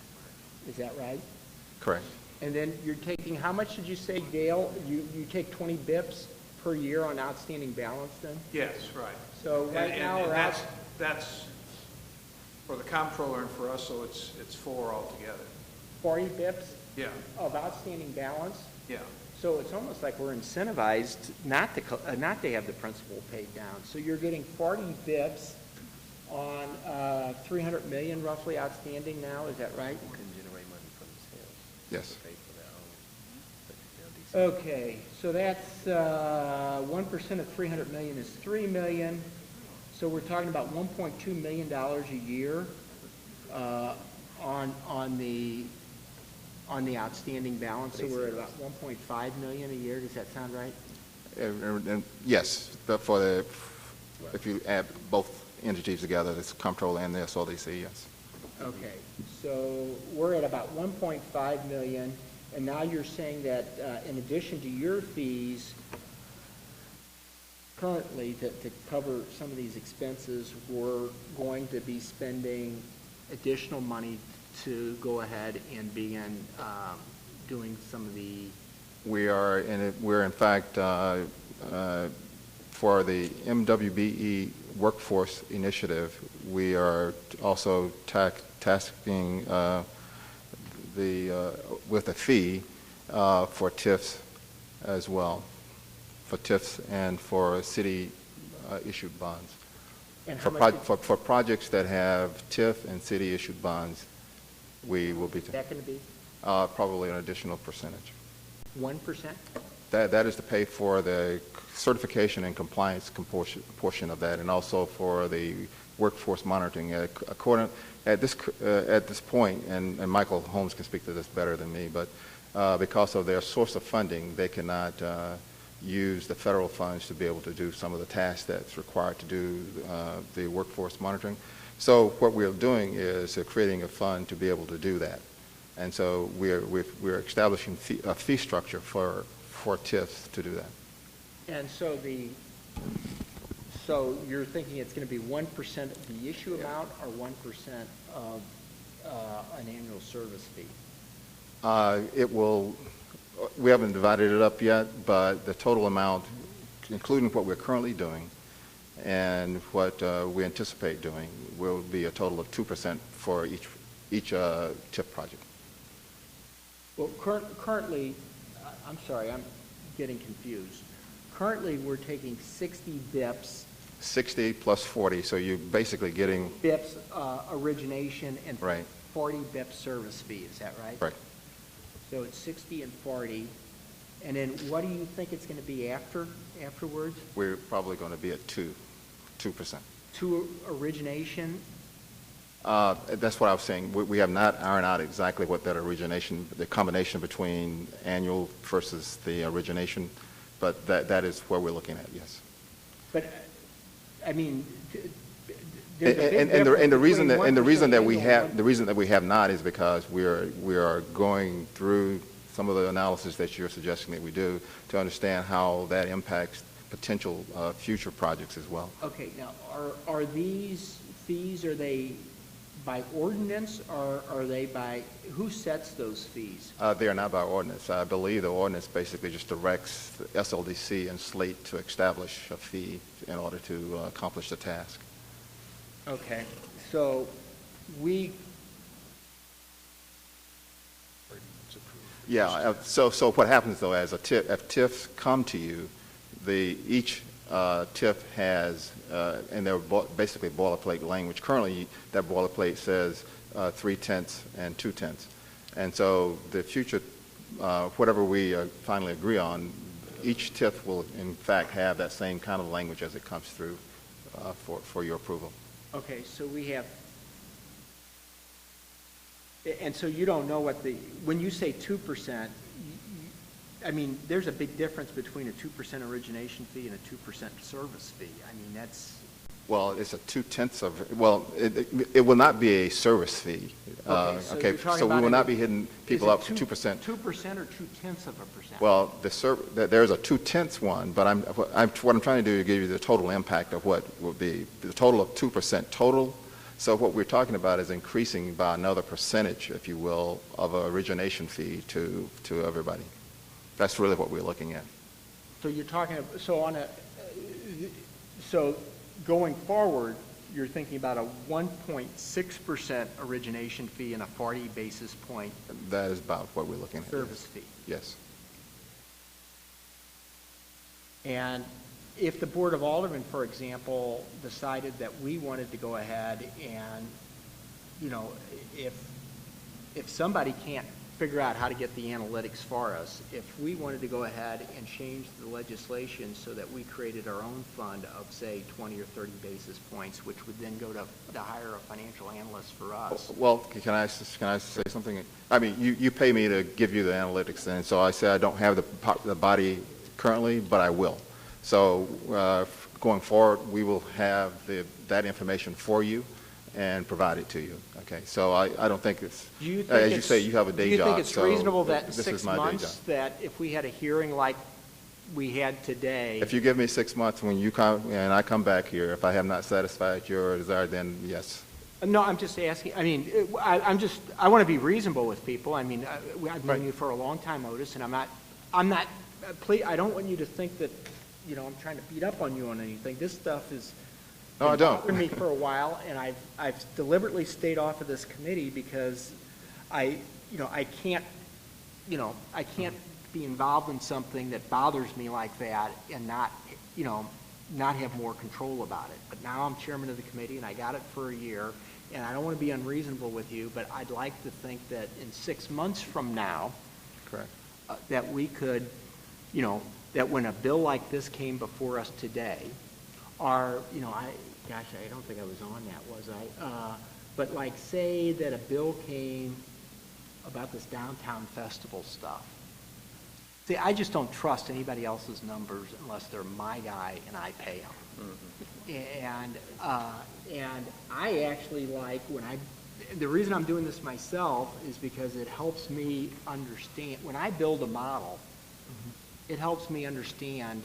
Is that right? Correct. And then you're taking, how much did you say, Gail? You take 20 bips per year on outstanding balance then? Yes, right. So right now we're out. That's for the Comptroller and for us, so it's 4 altogether. 40 bips? Yeah. Of outstanding balance? Yeah. So it's almost like we're incentivized not to have the principal paid down. So you're getting 40 bips on 300 million roughly outstanding now, is that right? Yes. Okay, so that's 1% of 300 million is 3 million. So we're talking about $1.2 million a year on the outstanding balance. So we're at about 1.5 million a year. Does that sound right? Yes, but if you add both entities together, it's Comptroller and the SLDC, yes. Okay, so we're at about 1.5 million, and now you're saying that in addition to your fees, currently to cover some of these expenses, we're going to be spending additional money to go ahead and begin doing some of the... We're in fact, for the MWBE Workforce Initiative, we are also tasking with a fee for TIFs as well, for TIFs and for city issued bonds. And for projects that have TIF and city issued bonds, we will be... That going to be? Probably an additional percentage. 1%? That is to pay for the certification and compliance portion of that, and also for the workforce monitoring. At this point, and Michael Holmes can speak to this better than me, but because of their source of funding, they cannot use the federal funds to be able to do some of the tasks that's required to do the workforce monitoring. So what we're doing is creating a fund to be able to do that. And so we're establishing a fee structure for TIFs to do that. And so so you're thinking it's going to be 1% of the issue amount or 1% of an annual service fee? We haven't divided it up yet, but the total amount, including what we're currently doing and what we anticipate doing, will be a total of 2% for each TIF project. Well, currently, I'm sorry, I'm getting confused. Currently, we're taking 60 bips. 60 plus 40, so you're basically getting... Bips origination and right. 40 bips service fee, is that right? Right. So it's 60 and 40. And then what do you think it's going to be afterwards? We're probably going to be at 2%. 2 origination? That's what I was saying. We have not ironed out exactly what that origination, the combination between annual versus the origination, but that is where we're looking at, yes. But, I mean, the reason that we have not is because we are going through some of the analysis that you're suggesting that we do to understand how that impacts potential future projects as well. Okay, now are these fees, are they by ordinance or are they by, who sets those fees? They are not by ordinance. I believe the ordinance basically just directs the SLDC and Slate to establish a fee in order to accomplish the task. Okay, so yeah, so what happens though, as if TIFs come to you, each TIF has, and they're basically boilerplate language. Currently, that boilerplate says 3/10 and 2/10. And so the future, whatever we finally agree on, each TIF will in fact have that same kind of language as it comes through for your approval. Okay, so we have, and so you don't know what when you say 2%, I mean, there's a big difference between a 2% origination fee and a 2% service fee. I mean, that's... Well, it's a 2/10 of, well, it will not be a service fee. Okay, So we will not be hitting people up for 2%. 2% or 0.2%? Well, there's a 2/10 one, but what I'm trying to do is give you the total impact of what will be the total of 2% total. So what we're talking about is increasing by another percentage, if you will, of an origination fee to everybody. That's really what we're looking at. So you're talking, so going forward, you're thinking about a 1.6% origination fee and a 40 basis point. That is about what we're looking at. Service fee. Yes. And if the Board of Aldermen, for example, decided that we wanted to go ahead and, if somebody can't figure out how to get the analytics for us, if we wanted to go ahead and change the legislation so that we created our own fund of, say, 20 or 30 basis points, which would then go to hire a financial analyst for us. Well, can I say something? I mean, you pay me to give you the analytics, and so I say I don't have the body currently, but I will. So going forward, we will have that information for you and provide it to you. Okay, so I don't think it's, as you say, you have a day job. Do you think it's reasonable that in this 6 is my day months, job. that if we had a hearing like we had today? If you give me 6 months when you come and I come back here, if I have not satisfied your desire, then yes. No, I'm just asking. I mean, I want to be reasonable with people. I mean, I've known you for a long time, Otis, and I don't want you to think that, I'm trying to beat up on you on anything. This stuff is bothering me for a while, and I've deliberately stayed off of this committee because I can't be involved in something that bothers me like that and not have more control about it. But now I'm chairman of the committee, and I got it for a year, and I don't want to be unreasonable with you, but I'd like to think that in 6 months from now, correct, that we could, that when a bill like this came before us today, I don't think I was on that, was I? But like, say that a bill came about this downtown festival stuff. See, I just don't trust anybody else's numbers unless they're my guy and I pay them. Mm-hmm. And I actually like the reason I'm doing this myself is because it helps me understand, when I build a model, it helps me understand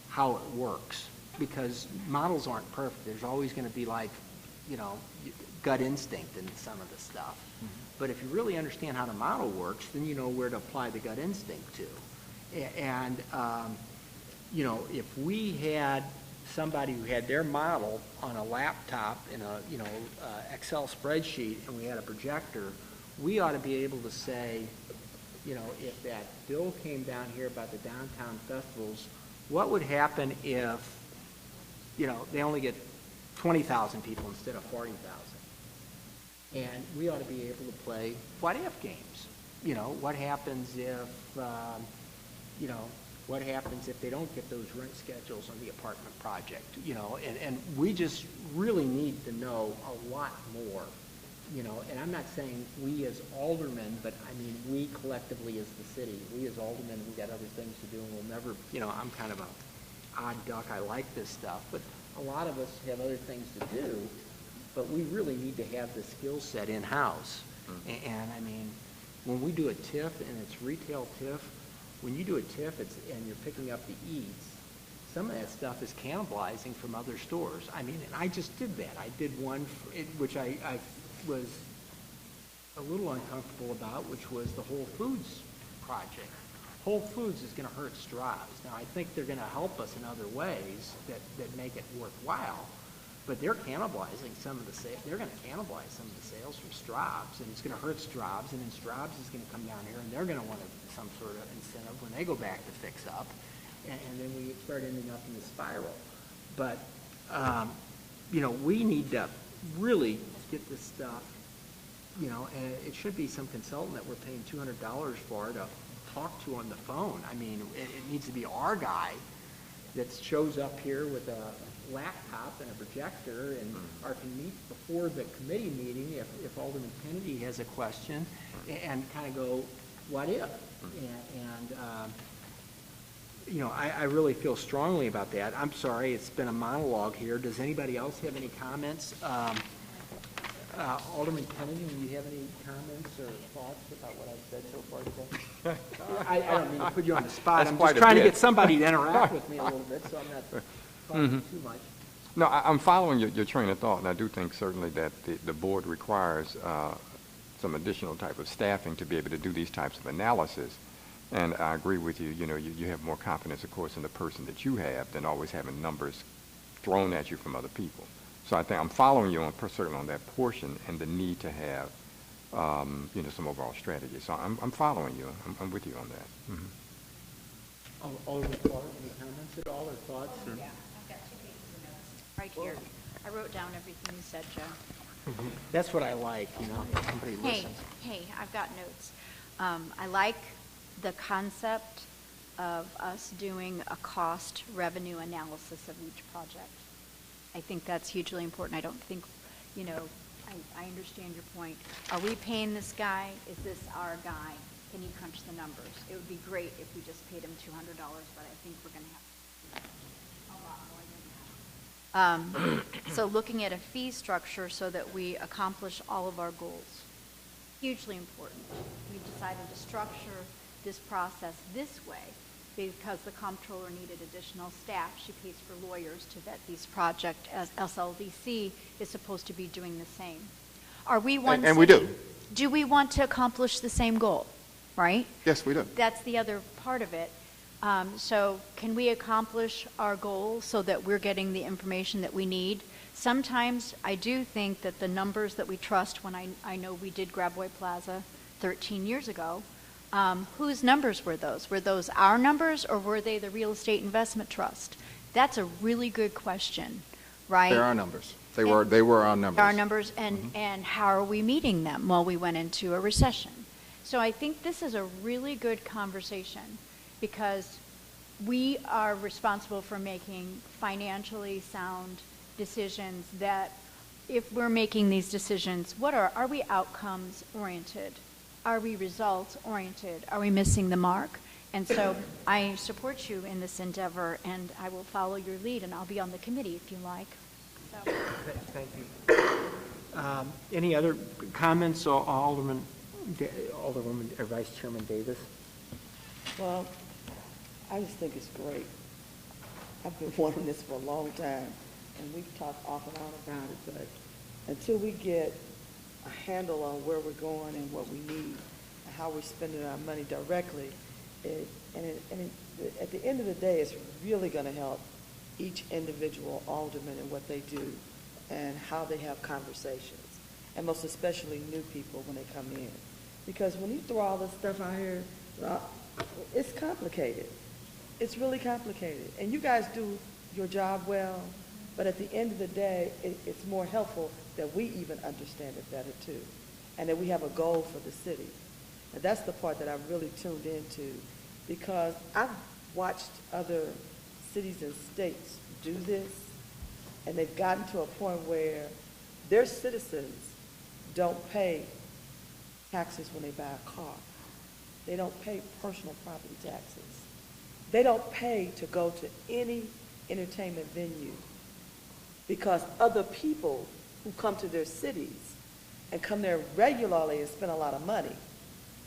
how it works, because models aren't perfect. There's always going to be gut instinct in some of the stuff. Mm-hmm. But if you really understand how the model works, then you know where to apply the gut instinct to. And, if we had somebody who had their model on a laptop in a, Excel spreadsheet, and we had a projector, we ought to be able to say, if that bill came down here about the downtown festivals, what would happen if, they only get 20,000 people instead of 40,000? And we ought to be able to play what-if games. What happens if, what happens if they don't get those rent schedules on the apartment project? And we just really need to know a lot more. And I'm not saying we as aldermen, but I mean we collectively as the city. We as aldermen, we got other things to do, and we'll never, I'm kind of a odd duck. I like this stuff, but a lot of us have other things to do. But we really need to have the skill set in-house. Mm-hmm. And I mean, when we do a TIF and it's retail TIF, when you do a TIF and you're picking up the eats, some of that stuff is cannibalizing from other stores. I mean, and I just did that. I did one, which I was a little uncomfortable about, which was the Whole Foods project. Whole Foods is going to hurt Straub's. Now, I think they're going to help us in other ways that make it worthwhile, but they're cannibalizing some of the sales. They're going to cannibalize some of the sales from Straub's, and it's going to hurt Straub's, and then Straub's is going to come down here, and they're going to want some sort of incentive when they go back to fix up, and then we start ending up in the spiral. But, we need to really get this stuff, and it should be some consultant that we're paying $200 for to talk to on the phone. I mean, it needs to be our guy that shows up here with a laptop and a projector or can meet before the committee meeting if Alderman Kennedy has a question and kind of go, what if? You know, I really feel strongly about that. I'm sorry, it's been a monologue here. Does anybody else have any comments? Alderman Kennedy, do you have any comments or thoughts about what I've said so far today? I don't mean to put you on the spot. I'm just trying to get somebody to interact with me a little bit, so I'm not talking too much. No, I'm following your train of thought, and I do think certainly that the board requires some additional type of staffing to be able to do these types of analysis. And I agree with you. You know, you have more confidence, of course, in the person that you have than always having numbers thrown at you from other people. So I think I'm following you on certainly on that portion and the need to have, you know, some overall strategy. So I'm following you. I'm with you on that. Mm-hmm. Alderman Clark, any comments at all or thoughts? Or? Yeah, I've got 2 pages of notes right here. I wrote down everything you said, Joe. That's what I like, you know, somebody listens. Hey, I've got notes. I like the concept of us doing a cost revenue analysis of each project. I think that's hugely important. I don't think, you know, I understand your point. Are we paying this guy? Is this our guy? Can you crunch the numbers? It would be great if we just paid him $200, but I think we're going to have a lot more than that. So looking at a fee structure so that we accomplish all of our goals, hugely important. We decided to structure this process this way because the comptroller needed additional staff. She pays for lawyers to vet these projects, as SLDC is supposed to be doing the same. Are we one and we do. Do we want to accomplish the same goal, right? Yes, we do. That's the other part of it. So can we accomplish our goal so that we're getting the information that we need? Sometimes I do think that the numbers that we trust, when I know we did Gravois Plaza 13 years ago, whose numbers were those? Were those our numbers or were they the Real Estate Investment Trust? That's a really good question, right? They're our numbers. They were our numbers. Our numbers, and how are we meeting them? Well, we went into a recession. So I think this is a really good conversation because we are responsible for making financially sound decisions that if we're making these decisions, are we outcomes oriented? Are we results oriented? Are we missing the mark? And so I support you in this endeavor and I will follow your lead and I'll be on the committee if you like. So. Thank you. Any other comments, Alderwoman or Vice Chairman Davis? Well, I just think it's great. I've been wanting this for a long time, and we've talked off and on about it, but until we get a handle on where we're going and what we need and how we're spending our money directly, at the end of the day, it's really going to help each individual alderman and what they do and how they have conversations, and most especially new people when they come in. Because when you throw all this stuff out here, it's complicated. It's really complicated. And you guys do your job well, but at the end of the day, it's more helpful that we even understand it better too, and that we have a goal for the city. And that's the part that I've really tuned into, because I've watched other cities and states do this, and they've gotten to a point where their citizens don't pay taxes when they buy a car. They don't pay personal property taxes. They don't pay to go to any entertainment venue because other people who come to their cities and come there regularly and spend a lot of money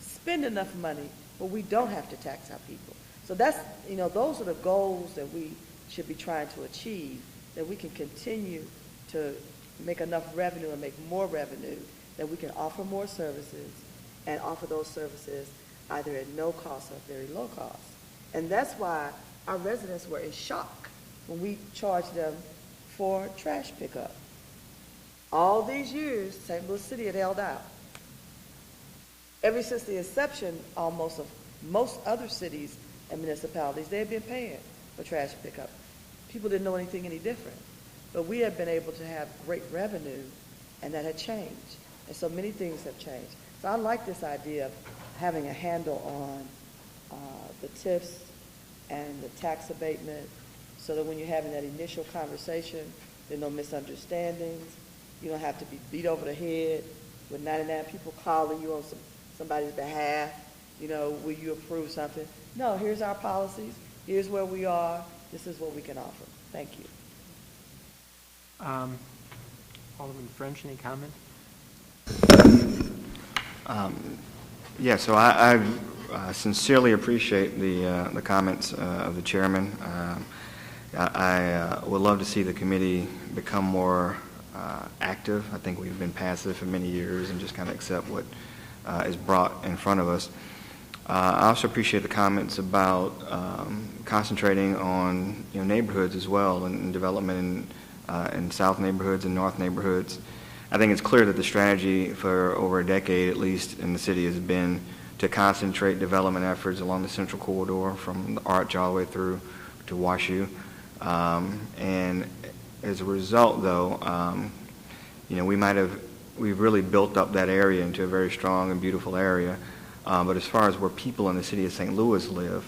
spend enough money where we don't have to tax our people. So that's, those are the goals that we should be trying to achieve, that we can continue to make enough revenue and make more revenue, that we can offer more services and offer those services either at no cost or very low cost. And that's why our residents were in shock when we charged them for trash pickup. All these years, St. Louis City had held out. Ever since the inception almost of most other cities and municipalities, they had been paying for trash pickup. People didn't know anything any different. But we have been able to have great revenue, and that had changed. And so many things have changed. So I like this idea of having a handle on the TIFs and the tax abatement, so that when you're having that initial conversation, there are no misunderstandings. You don't have to be beat over the head with 99 people calling you on somebody's behalf will you approve something? No, here's our policies, here's where we are, this is what we can offer. Thank you. Alderman French, any comment? Yeah, so I sincerely appreciate the comments of the chairman. I would love to see the committee become more active. I think we've been passive for many years and just kind of accept what is brought in front of us. I also appreciate the comments about concentrating on neighborhoods as well and development in south neighborhoods and north neighborhoods. I think it's clear that the strategy for over a decade, at least in the city, has been to concentrate development efforts along the central corridor from the Arch all the way through to WashU. And as a result, though, we've really built up that area into a very strong and beautiful area. But as far as where people in the city of St. Louis live,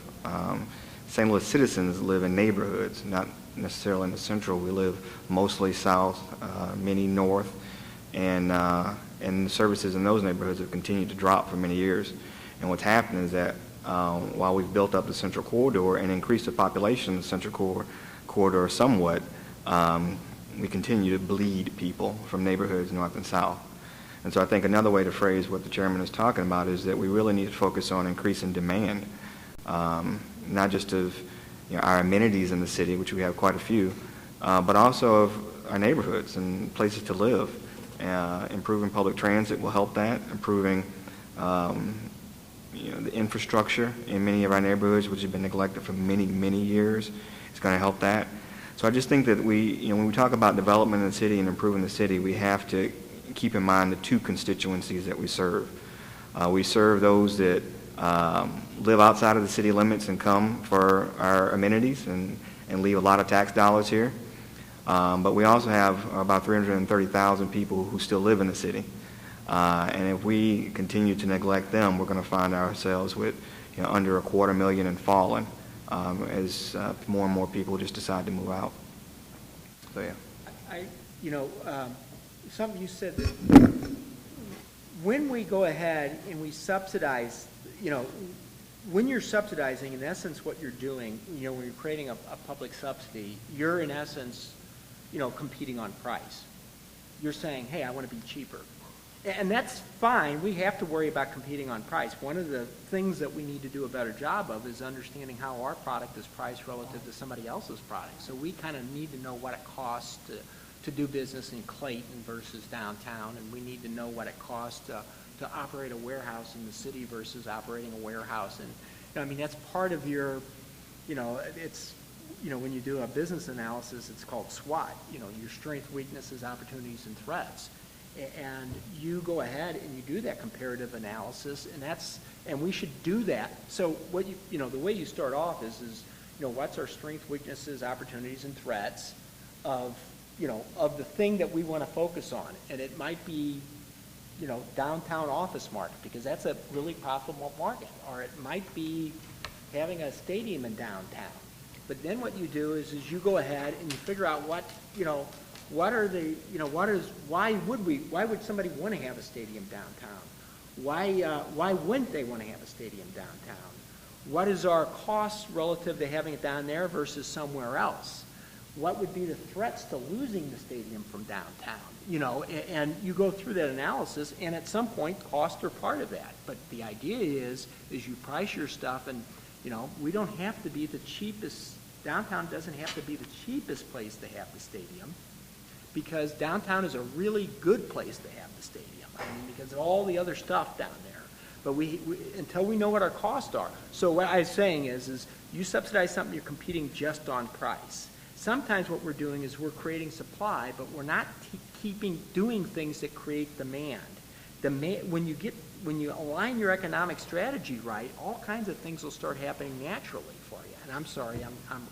St. Louis citizens live in neighborhoods, not necessarily in the central. We live mostly south, many north, and the services in those neighborhoods have continued to drop for many years. And what's happened is that while we've built up the central corridor and increased the population of the central corridor somewhat, we continue to bleed people from neighborhoods north and south. And so I think another way to phrase what the chairman is talking about is that we really need to focus on increasing demand, not just of our amenities in the city, which we have quite a few, but also of our neighborhoods and places to live. Improving public transit will help that. Improving the infrastructure in many of our neighborhoods, which have been neglected for many, many years, is going to help that. So I just think that when we talk about development in the city and improving the city, we have to keep in mind the two constituencies that we serve. We serve those that live outside of the city limits and come for our amenities and leave a lot of tax dollars here. But we also have about 330,000 people who still live in the city. And if we continue to neglect them, we're going to find ourselves with under 250,000 and falling as more and more people just decide to move out. So yeah. Something you said that when we go ahead and we subsidize, when you're subsidizing, in essence, what you're doing, when you're creating a public subsidy, you're in essence, competing on price. You're saying, hey, I want to be cheaper. And that's fine. We have to worry about competing on price. One of the things that we need to do a better job of is understanding how our product is priced relative to somebody else's product. So we kind of need to know what it costs to do business in Clayton versus downtown, and we need to know what it costs to operate a warehouse in the city versus operating a warehouse. And that's part of your, it's, when you do a business analysis, it's called SWOT, your strengths, weaknesses, opportunities, and threats. And you go ahead and you do that comparative analysis, and we should do that. So what the way you start off is what's our strengths, weaknesses, opportunities, and threats of the thing that we want to focus on. And it might be, downtown office market, because that's a really profitable market. Or it might be having a stadium in downtown. But then what you do is you go ahead and you figure out why would somebody want to have a stadium downtown? Why wouldn't they want to have a stadium downtown? What is our cost relative to having it down there versus somewhere else? What would be the threats to losing the stadium from downtown? And you go through that analysis, and at some point, costs are part of that. But the idea is you price your stuff, and we don't have to be the cheapest. Downtown doesn't have to be the cheapest place to have the stadium, because downtown is a really good place to have the stadium. Because of all the other stuff down there. But we until we know what our costs are. So what I was saying is you subsidize something, you're competing just on price. Sometimes what we're doing is we're creating supply, but we're not doing things that create demand. When you align your economic strategy right, all kinds of things will start happening naturally for you. And I'm sorry, I'm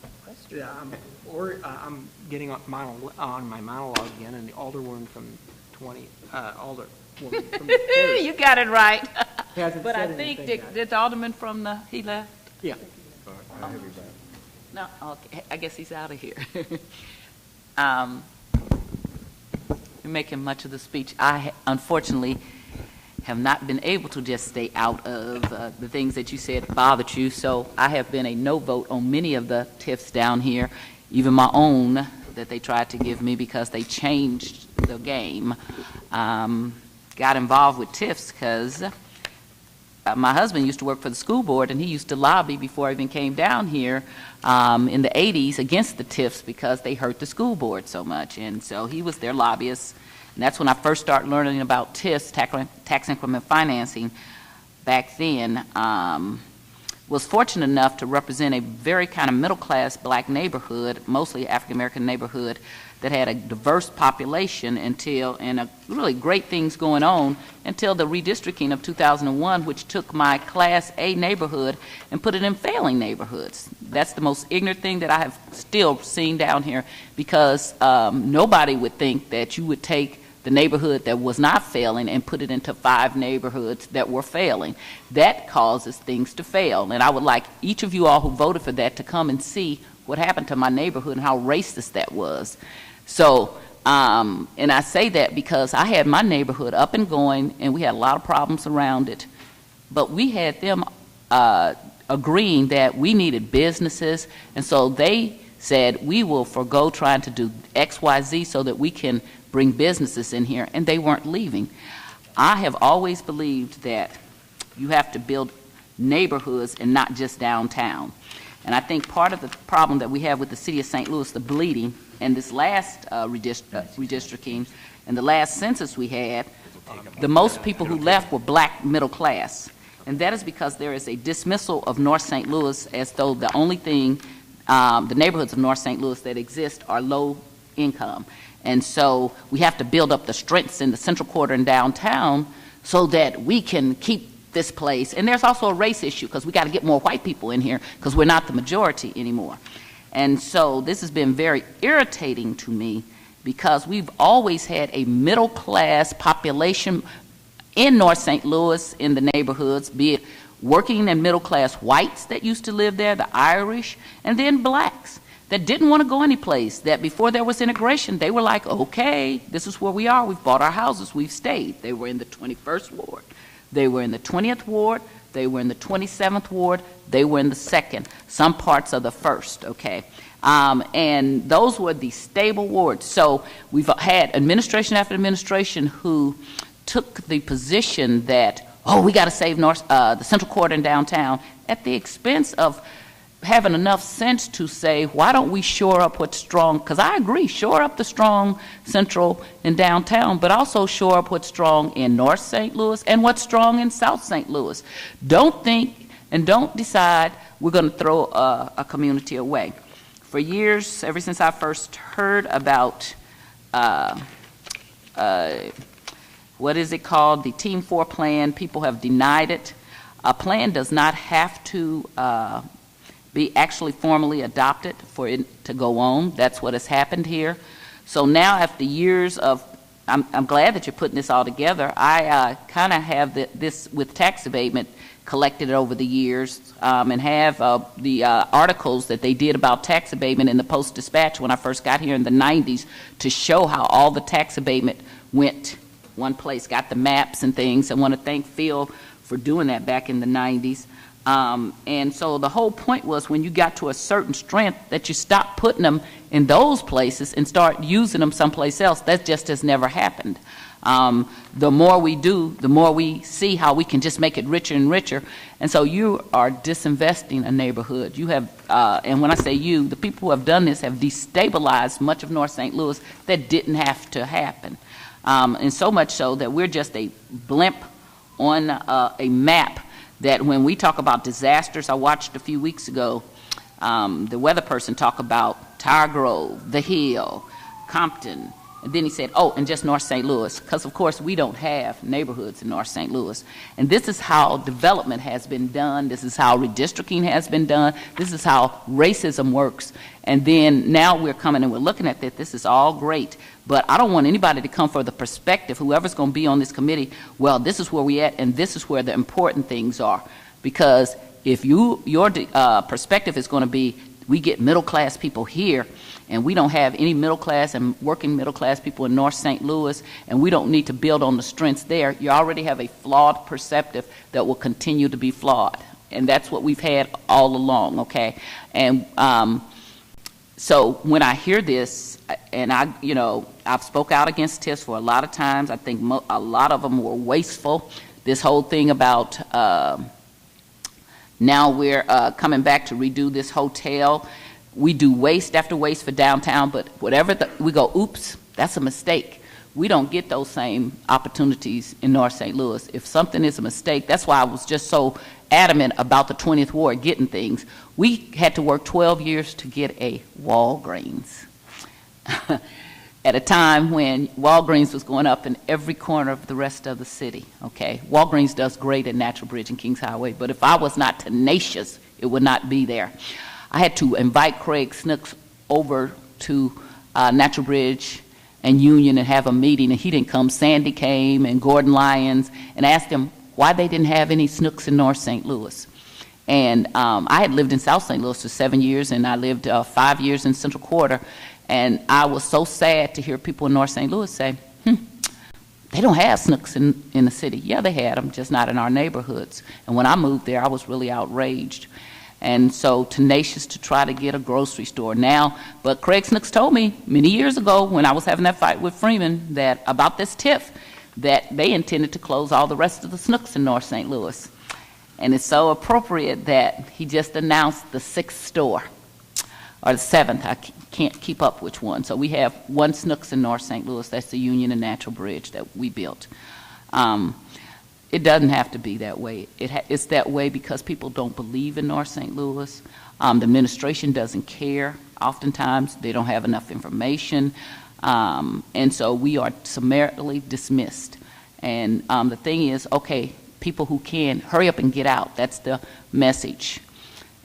getting on my monologue again, and the alderwoman from alderwoman from the You got it right. But I think did the alderman from he left? Yeah. No, okay. I guess he's out of here. You're making much of the speech. Unfortunately, have not been able to just stay out of the things that you said bothered you. So I have been a no vote on many of the TIFs down here, even my own that they tried to give me because they changed the game. Got involved with TIFs because my husband used to work for the school board, and he used to lobby before I even came down here in the 80s against the TIFs because they hurt the school board so much. And so he was their lobbyist. And that's when I first started learning about TIFs, tax increment financing, back then. Was fortunate enough to represent a very kind of middle-class black neighborhood, mostly African-American neighborhood, that had a diverse population and really great things going on until the redistricting of 2001, which took my Class A neighborhood and put it in failing neighborhoods. That's the most ignorant thing that I have still seen down here, because nobody would think that you would take the neighborhood that was not failing and put it into 5 neighborhoods that were failing. That causes things to fail. And I would like each of you all who voted for that to come and see what happened to my neighborhood and how racist that was. So, and I say that because I had my neighborhood up and going, and we had a lot of problems around it. But we had them agreeing that we needed businesses, and so they said, we will forego trying to do X, Y, Z so that we can bring businesses in here, and they weren't leaving. I have always believed that you have to build neighborhoods and not just downtown. And I think part of the problem that we have with the city of St. Louis, the bleeding, and this last redistricting, and the last census we had, the most people who left were black middle class. And that is because there is a dismissal of North St. Louis as though the only thing, the neighborhoods of North St. Louis that exist are low income. And so we have to build up the strengths in the central quarter and downtown so that we can keep this place. And there's also a race issue because we got to get more white people in here because we're not the majority anymore. And so this has been very irritating to me because we've always had a middle class population in North St. Louis in the neighborhoods, be it working and middle class whites that used to live there, the Irish, and then blacks that didn't want to go anyplace, that before there was integration, they were like, okay, this is where we are. We've bought our houses. We've stayed. They were in the 21st Ward. They were in the 20th Ward. They were in the 27th Ward. They were in the 2nd, some parts of the 1st, okay? And those were the stable wards. So we've had administration after administration who took the position that, oh, we got to save the Central Quarter and downtown at the expense of having enough sense to say, why don't we shore up what's strong? Because I agree, shore up the strong Central and downtown, but also shore up what's strong in North St. Louis and what's strong in South St. Louis. Don't think and don't decide we're going to throw a community away. For years, ever since I first heard about, what is it called, the Team 4 plan, people have denied it. A plan does not have to be actually formally adopted for it to go on. That's what has happened here. So now after years of, I'm glad that you're putting this all together. I kind of have this with tax abatement collected over the years and have the articles that they did about tax abatement in the Post-Dispatch when I first got here in the 90s to show how all the tax abatement went one place, got the maps and things. I want to thank Phil for doing that back in the 90s. And so the whole point was when you got to a certain strength that you stop putting them in those places and start using them someplace else. That just has never happened. The more we do, the more we see how we can just make it richer and richer. And so you are disinvesting a neighborhood. You have, and when I say you, the people who have done this have destabilized much of North St. Louis that didn't have to happen. And so much so that we're just a blimp on a map that when we talk about disasters, I watched a few weeks ago, the weather person talk about Tower Grove, The Hill, Compton, and then he said, oh, and just North St. Louis, because of course we don't have neighborhoods in North St. Louis. And this is how development has been done. This is how redistricting has been done. This is how racism works. And then now we're coming and we're looking at that. This is all great. But I don't want anybody to come for the perspective, whoever's going to be on this committee, well, this is where we're at and this is where the important things are. Because if your perspective is going to be we get middle-class people here, and we don't have any middle-class and working middle-class people in North St. Louis, and we don't need to build on the strengths there. You already have a flawed perspective that will continue to be flawed, and that's what we've had all along, okay? And so when I hear this, and I've spoke out against TIFs for a lot of times. I think a lot of them were wasteful. This whole thing about now we're coming back to redo this hotel. We do waste after waste for downtown, but whatever we go, oops, that's a mistake. We don't get those same opportunities in North St. Louis. If something is a mistake, that's why I was just so adamant about the 20th Ward getting things. We had to work 12 years to get a Walgreens at a time when Walgreens was going up in every corner of the rest of the city, okay? Walgreens does great at Natural Bridge and Kings Highway, but if I was not tenacious, it would not be there. I had to invite Craig Snooks over to Natural Bridge and Union and have a meeting, and he didn't come. Sandy came and Gordon Lyons, and asked him why they didn't have any Snooks in North St. Louis. And I had lived in South St. Louis for 7 years, and I lived 5 years in Central Quarter, and I was so sad to hear people in North St. Louis say, they don't have Snooks in the city. Yeah, they had them, just not in our neighborhoods. And when I moved there, I was really outraged. And so tenacious to try to get a grocery store now. But Craig Snooks told me many years ago when I was having that fight with Freeman that about this TIF, that they intended to close all the rest of the Snooks in North St. Louis. And it's so appropriate that he just announced the 6th store, or the 7th. I can't keep up which one. So we have one Snooks in North St. Louis. That's the Union and Natural Bridge that we built. It doesn't have to be that way. It's that way because people don't believe in North St. Louis. The administration doesn't care. Oftentimes, they don't have enough information. And so we are summarily dismissed. And the thing is, okay, people who can, hurry up and get out. That's the message.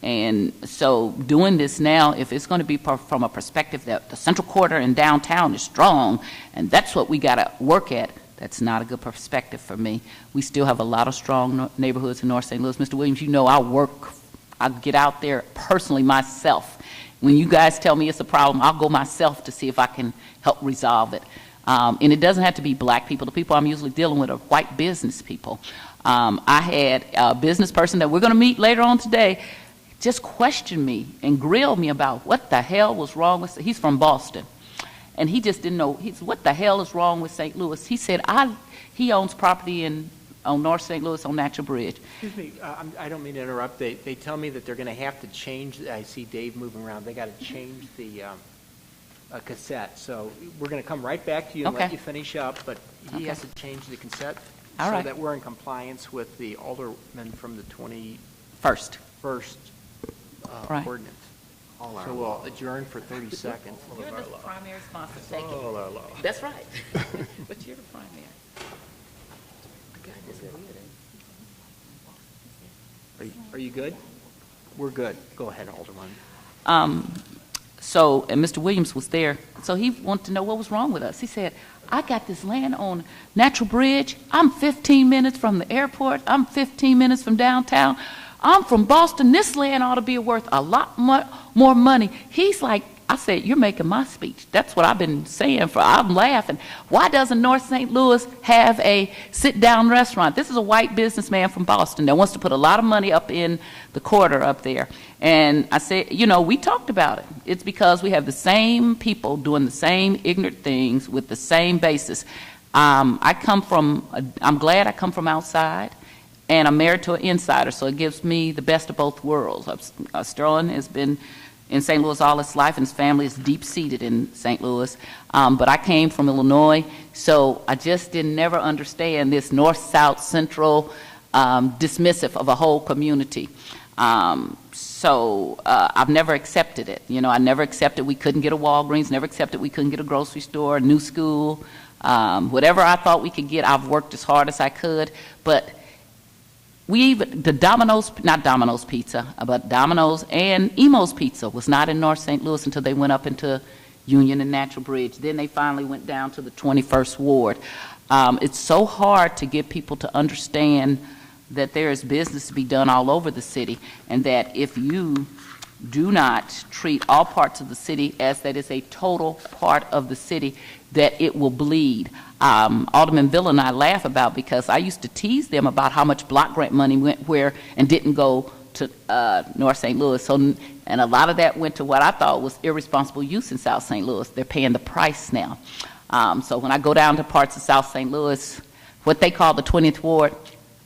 And so doing this now, if it's going to be from a perspective that the Central Quarter and downtown is strong, and that's what we got to work at, that's not a good perspective for me. We still have a lot of strong neighborhoods in North St. Louis. Mr. Williams, you know I get out there personally myself. When you guys tell me it's a problem, I'll go myself to see if I can help resolve it. And it doesn't have to be black people. The people I'm usually dealing with are white business people. I had a business person that we're going to meet later on today just question me and grill me about what the hell was wrong with, he's from Boston. And he just didn't know, what the hell is wrong with St. Louis? He said, he owns property on North St. Louis on Natural Bridge. Excuse me, I don't mean to interrupt. They tell me that they're going to have to change, I see Dave moving around, they got to change the cassette. So we're going to come right back to you and let you finish up, but he has to change the cassette so that we're in compliance with the alderman from the 21st ordinance. So we'll adjourn for 30 seconds. You're the primary sponsor. Take it. That's right. But you're the primary. Are you good? We're good. Go ahead, Alderman. So, and Mr. Williams was there, so he wanted to know what was wrong with us. He said, I got this land on Natural Bridge. I'm 15 minutes from the airport. I'm 15 minutes from downtown. I'm from Boston. This land ought to be worth a lot more money. He's like, I said, you're making my speech. That's what I've been saying I'm laughing. Why doesn't North St. Louis have a sit-down restaurant? This is a white businessman from Boston that wants to put a lot of money up in the quarter up there. And I said, we talked about it. It's because we have the same people doing the same ignorant things with the same basis. I'm glad I come from outside. And I'm married to an insider, so it gives me the best of both worlds. Sterling has been in St. Louis all his life, and his family is deep-seated in St. Louis. But I came from Illinois, so I just never understand this north-south central dismissive of a whole community. So I've never accepted it. I never accepted we couldn't get a Walgreens, never accepted we couldn't get a grocery store, a new school. Whatever I thought we could get, I've worked as hard as I could. But not Domino's Pizza, but Domino's and Emo's Pizza was not in North St. Louis until they went up into Union and Natural Bridge. Then they finally went down to the 21st Ward. It's so hard to get people to understand that there is business to be done all over the city, and that if you do not treat all parts of the city as that is a total part of the city that it will bleed. Alderman Bill and I laugh about, because I used to tease them about how much block grant money went where and didn't go to North St. Louis. So, and a lot of that went to what I thought was irresponsible use in South St. Louis. They're paying the price now. So when I go down to parts of South St. Louis, what they call the 20th Ward,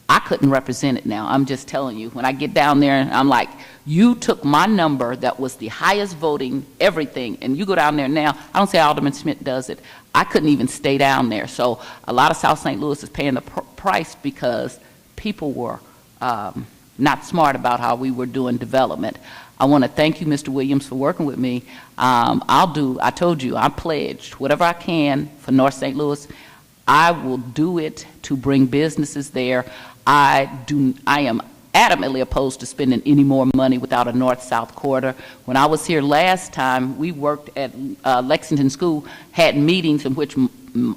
I couldn't represent it now. I'm just telling you. When I get down there, I'm like, you took my number that was the highest voting everything, and you go down there now. I don't say Alderman Smith does it. I couldn't even stay down there. So a lot of South St. Louis is paying the price because people were not smart about how we were doing development. I want to thank you, Mr. Williams, for working with me. I told you, I pledged whatever I can for North St. Louis. I will do it to bring businesses there. I am adamantly opposed to spending any more money without a north-south corridor. When I was here last time, we worked at Lexington School, had meetings in which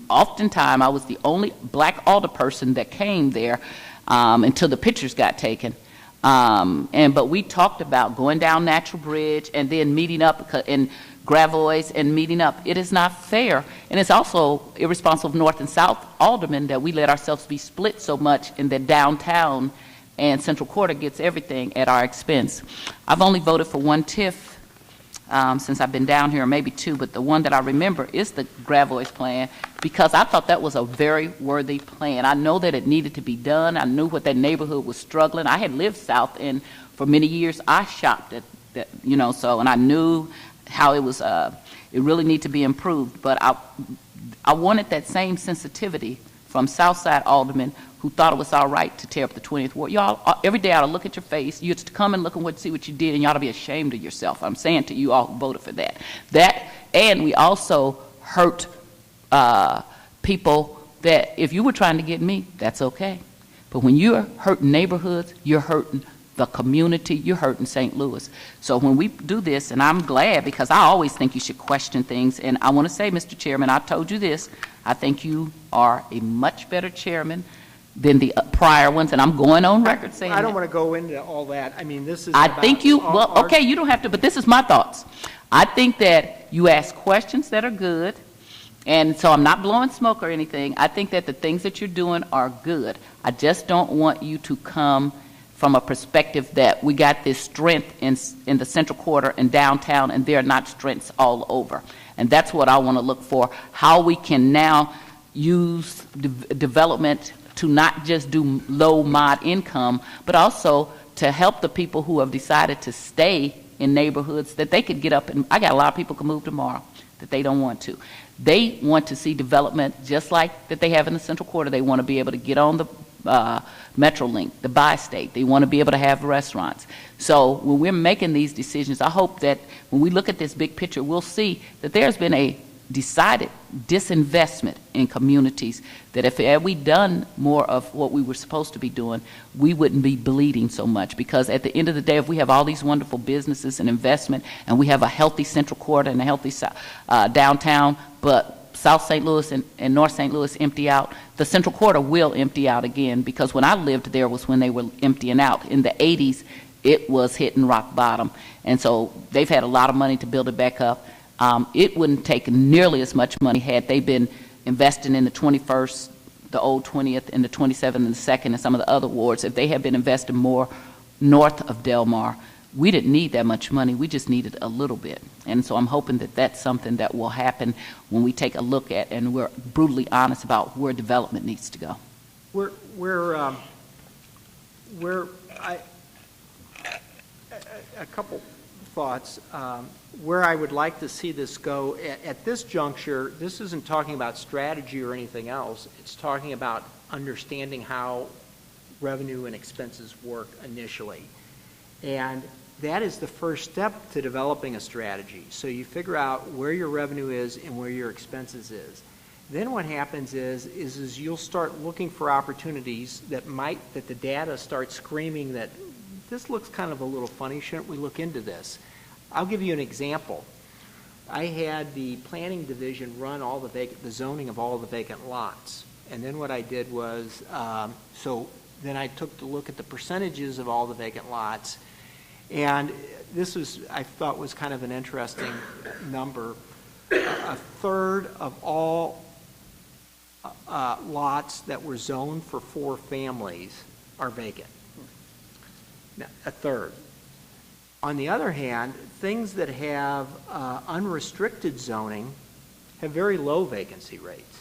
oftentimes I was the only black alderperson that came there until the pictures got taken. But we talked about going down Natural Bridge and then meeting up in Gravois and meeting up. It is not fair, and it's also irresponsible of North and South aldermen that we let ourselves be split so much in that downtown and Central Quarter gets everything at our expense. I've only voted for one TIF since I've been down here, or maybe two, but the one that I remember is the Gravois plan, because I thought that was a very worthy plan. I know that it needed to be done. I knew what that neighborhood was struggling. I had lived south, and for many years I shopped at that, and I knew how it was, it really needed to be improved. But I wanted that same sensitivity from Southside aldermen who thought it was all right to tear up the 20th Ward. Y'all, every day I ought to look at your face. You used to come and look and see what you did, and you ought to be ashamed of yourself. I'm saying to you all who voted for that. And we also hurt people that if you were trying to get me, that's okay. But when you're hurting neighborhoods, you're hurting the community, you're hurting St. Louis. So when we do this, and I'm glad, because I always think you should question things, and I want to say, Mr. Chairman, I told you this, I think you are a much better chairman than the prior ones, and I'm going on record saying I don't that. want to go into all that. I mean, this is I about think you, our- well, okay, you don't have to, but this is my thoughts. I think that you ask questions that are good, and so I'm not blowing smoke or anything. I think that the things that you're doing are good. I just don't want you to come from a perspective that we got this strength in the Central Quarter and downtown, and there are not strengths all over. And that's what I want to look for, how we can now use development to not just do low mod income, but also to help the people who have decided to stay in neighborhoods that they could get up, and I got a lot of people can move tomorrow that they don't want to. They want to see development just like that they have in the Central Quarter. They want to be able to get on the Metrolink, the bi-state. They want to be able to have restaurants. So when we're making these decisions, I hope that when we look at this big picture, we'll see that there's been a decided disinvestment in communities, that if had we done more of what we were supposed to be doing, we wouldn't be bleeding so much. Because at the end of the day, if we have all these wonderful businesses and investment, and we have a healthy Central Quarter and a healthy downtown, but South St. Louis and North St. Louis empty out, the Central Quarter will empty out again, because when I lived there was when they were emptying out. In the 80s, it was hitting rock bottom. And so they've had a lot of money to build it back up. It wouldn't take nearly as much money had they been investing in the 21st, the old 20th, and the 27th and the 2nd, and some of the other wards. If they had been investing more north of Del Mar, we didn't need that much money. We just needed a little bit. And so I'm hoping that that's something that will happen when we take a look at and we're brutally honest about where development needs to go. A couple thoughts. Where I would like to see this go at this juncture, this isn't talking about strategy or anything else. It's talking about understanding how revenue and expenses work initially. And that is the first step to developing a strategy. So you figure out where your revenue is and where your expenses is. Then what happens is you'll start looking for opportunities that the data starts screaming that this looks kind of a little funny, shouldn't we look into this? I'll give you an example. I had the planning division run all the zoning of all the vacant lots. And then what I did was, then I took a look at the percentages of all the vacant lots, And this was, I thought, was kind of an interesting number. A third of all lots that were zoned for 4 families are vacant. Now, a third. On the other hand, things that have unrestricted zoning have very low vacancy rates.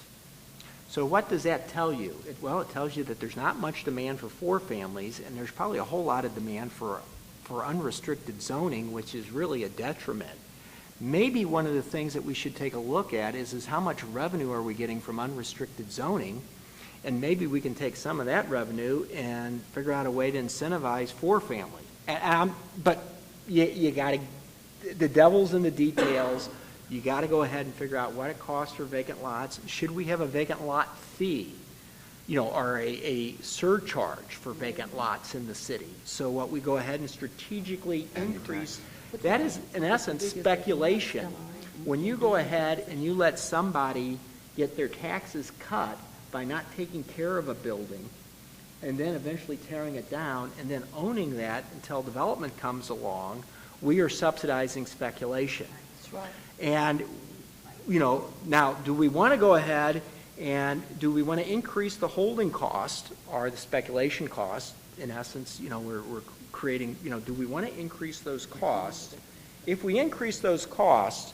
So what does that tell you? Well, it tells you that there's not much demand for 4 families, and there's probably a whole lot of demand for unrestricted zoning, which is really a detriment. Maybe one of the things that we should take a look at is how much revenue are we getting from unrestricted zoning, and maybe we can take some of that revenue and figure out a way to incentivize 4 family. But you got to, the devil's in the details. You got to go ahead and figure out what it costs for vacant lots. Should we have a vacant lot fee, or a surcharge for vacant lots in the city? So what we go ahead and strategically increase, that is in essence speculation. When you go ahead and you let somebody get their taxes cut by not taking care of a building and then eventually tearing it down and then owning that until development comes along, we are subsidizing speculation. That's right. And, now, do we want to go ahead and do we want to increase the holding cost or the speculation cost? In essence, we're creating, do we want to increase those costs? If we increase those costs,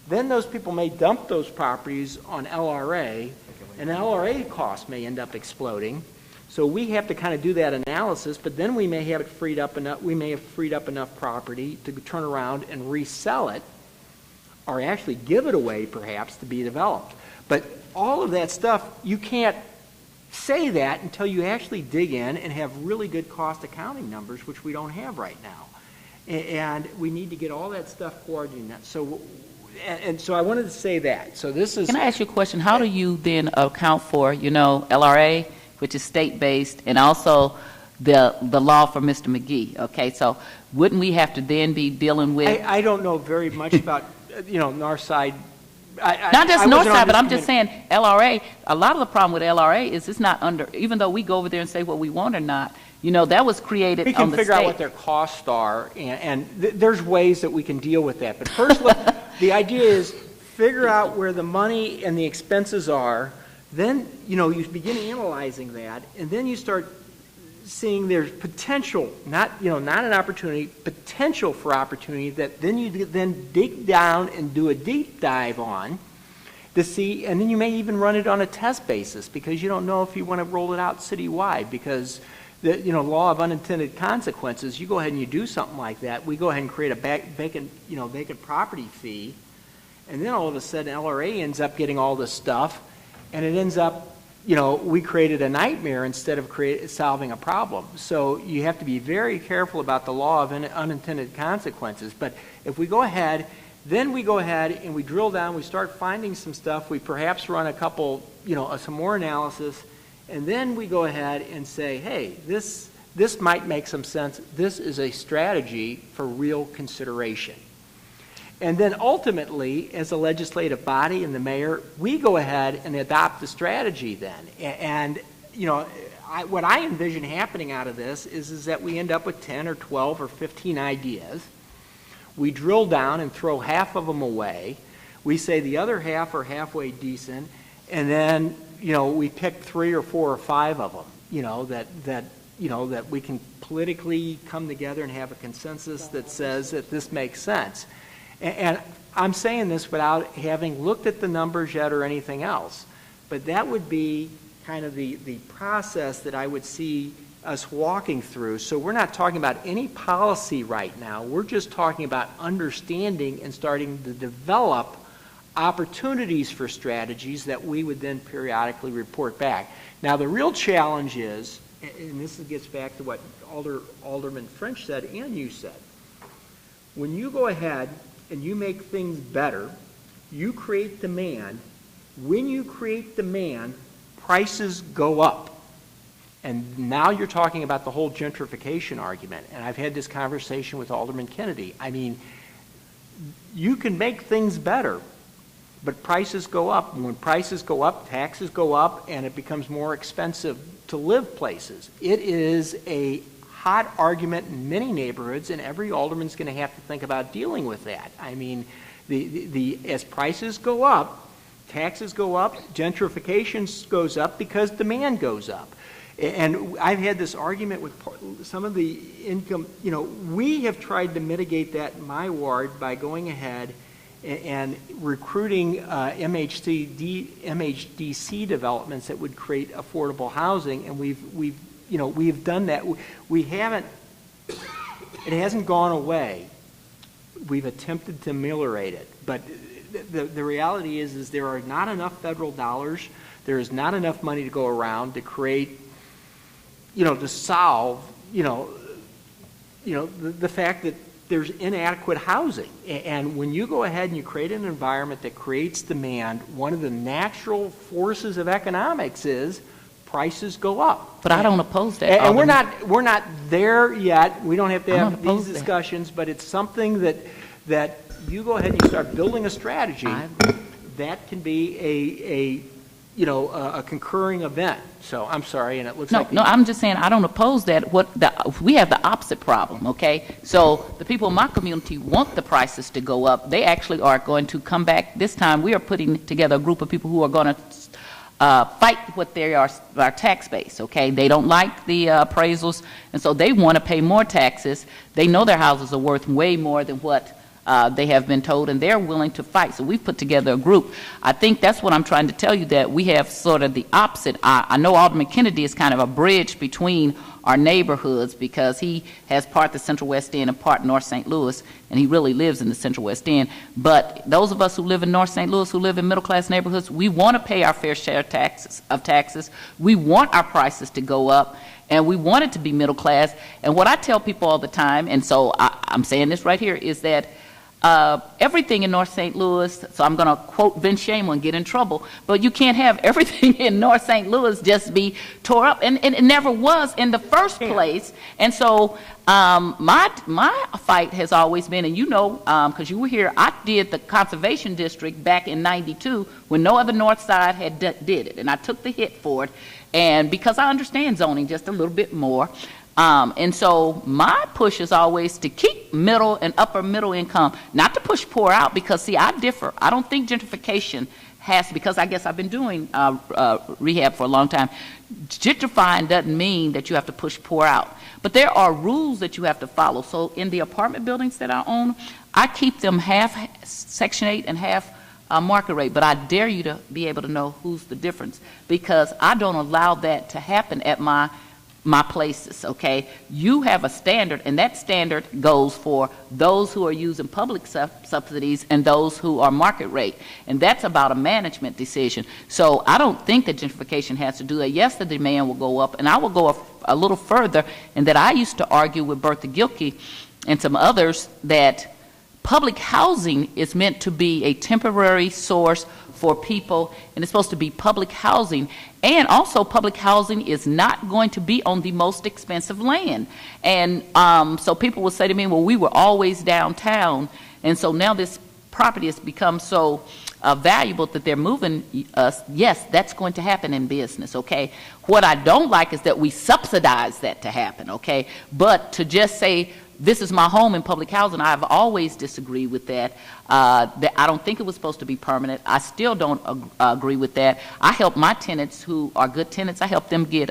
then those people may dump those properties on LRA, and LRA costs may end up exploding. So we have to kind of do that analysis, but then we may have freed up enough property to turn around and resell it, or actually give it away perhaps to be developed. But all of that stuff, you can't say that until you actually dig in and have really good cost accounting numbers, which we don't have right now. And we need to get all that stuff coordinated. So I wanted to say that. So this is... Can I ask you a question? How do you then account for, LRA, which is state-based, and also the law for Mr. McGee? Okay, so wouldn't we have to then be dealing with... I don't know very much about, Northside. Not just Northside, but I'm just saying LRA, a lot of the problem with LRA is it's not under, even though we go over there and say what we want or not, that was created on the state. We can figure out what their costs are, and there's ways that we can deal with that. But first, the idea is figure out where the money and the expenses are, then, you begin analyzing that, and then you start seeing there's potential, not an opportunity, potential for opportunity that then you then dig down and do a deep dive on to see, and then you may even run it on a test basis because you don't know if you want to roll it out citywide because the law of unintended consequences. You go ahead and you do something like that. We go ahead and create a vacant property fee, and then all of a sudden LRA ends up getting all this stuff, and it ends up we created a nightmare instead of solving a problem. So you have to be very careful about the law of unintended consequences. But if we go ahead, then we go ahead and we drill down, we start finding some stuff, we perhaps run a couple, some more analysis, and then we go ahead and say, hey, this might make some sense. This is a strategy for real consideration. And then ultimately, as a legislative body and the mayor, we go ahead and adopt the strategy then. And what I envision happening out of this is that we end up with 10 or 12 or 15 ideas. We drill down and throw half of them away. We say the other half are halfway decent, and then we pick 3 or 4 or 5 of them. That we can politically come together and have a consensus that says that this makes sense. And I'm saying this without having looked at the numbers yet or anything else, but that would be kind of the process that I would see us walking through. So we're not talking about any policy right now. We're just talking about understanding and starting to develop opportunities for strategies that we would then periodically report back. Now the real challenge is, and this gets back to what Alderman French said and you said, when you go ahead and you make things better, you create demand. When you create demand, prices go up. And now you're talking about the whole gentrification argument. And I've had this conversation with Alderman Kennedy. I mean, you can make things better, but prices go up. And when prices go up, taxes go up, and it becomes more expensive to live places. It is a hot argument in many neighborhoods, and every alderman's going to have to think about dealing with that. I mean, as prices go up, taxes go up, gentrification goes up because demand goes up. And I've had this argument with some of the income, we have tried to mitigate that in my ward by going ahead and recruiting MHDC developments that would create affordable housing, and we've done that. We haven't, it hasn't gone away. We've attempted to ameliorate it, but the reality is there are not enough federal dollars. There is not enough money to go around to create, to solve, the fact that there's inadequate housing. And when you go ahead and you create an environment that creates demand, one of the natural forces of economics is prices go up. But I don't oppose that. And we're not there yet. We don't have to have these discussions, but it's something that you go ahead and you start building a strategy that can be a concurring event. So I'm sorry, and it looks like... No, I'm just saying I don't oppose that. We have the opposite problem, okay? So the people in my community want the prices to go up. They actually are going to come back. This time we are putting together a group of people who are going to fight what they are, our tax base, okay? They don't like the appraisals, and so they want to pay more taxes. They know their houses are worth way more than what they have been told, and they're willing to fight. So we've put together a group. I think that's what I'm trying to tell you, that we have sort of the opposite. I know Alderman Kennedy is kind of a bridge between our neighborhoods because he has part the Central West End and part North St. Louis, and he really lives in the Central West End. But those of us who live in North St. Louis, who live in middle-class neighborhoods, we want to pay our fair share of taxes. We want our prices to go up, and we want it to be middle class. And what I tell people all the time, and so I'm saying this right here, is that everything in North St. Louis, so I'm going to quote Vince Shamo and get in trouble, but you can't have everything in North St. Louis just be tore up, and it never was in the first place. And so my fight has always been, and because you were here, I did the Conservation District back in '92 when no other North Side had did it, and I took the hit for it, and because I understand zoning just a little bit more. And so my push is always to keep middle and upper middle income, not to push poor out, because, see, I differ. I don't think gentrification has, because I guess I've been doing rehab for a long time. Gentrifying doesn't mean that you have to push poor out. But there are rules that you have to follow. So in the apartment buildings that I own, I keep them half Section 8 and half market rate. But I dare you to be able to know who's the difference, because I don't allow that to happen at my places, okay? You have a standard, and that standard goes for those who are using public subsidies and those who are market rate, and that's about a management decision. So I don't think that gentrification has to do that. Yes, the demand will go up, and I will go a little further in that I used to argue with Bertha Gilkey and some others that public housing is meant to be a temporary source for people, and it's supposed to be public housing. And also, public housing is not going to be on the most expensive land. And so people will say to me, well, we were always downtown, and so now this property has become so valuable that they're moving us. Yes, that's going to happen in business, okay? What I don't like is that we subsidize that to happen, okay? But to just say, this is my home in public housing, I've always disagreed with that. That I don't think it was supposed to be permanent. I still don't agree with that. I help my tenants who are good tenants, I help them get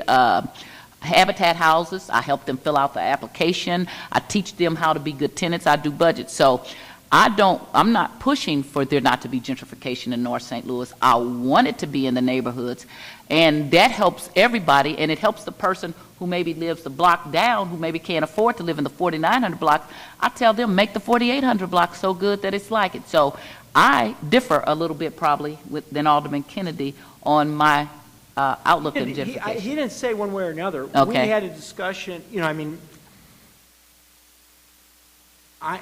habitat houses. I help them fill out the application. I teach them how to be good tenants. I do budgets. So I'm not pushing for there not to be gentrification in North St. Louis. I want it to be in the neighborhoods, and that helps everybody, and it helps the person who maybe lives the block down, who maybe can't afford to live in the 4900 block. I tell them, make the 4800 block so good that it's like it. So I differ a little bit probably than Alderman Kennedy on my outlook on gentrification. He didn't say one way or another. Okay. We had a discussion, I mean, I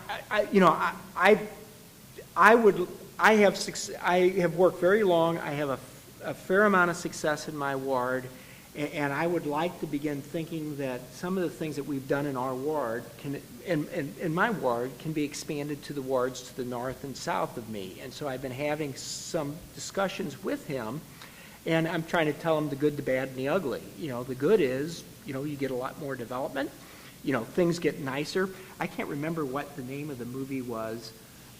have worked very long. I have a fair amount of success in my ward, and I would like to begin thinking that some of the things that we've done in our ward in my ward can be expanded to the wards to the north and south of me. And so I've been having some discussions with him, and I'm trying to tell him the good, the bad, and the ugly. The good is, you get a lot more development. things get nicer. I can't remember what the name of the movie was,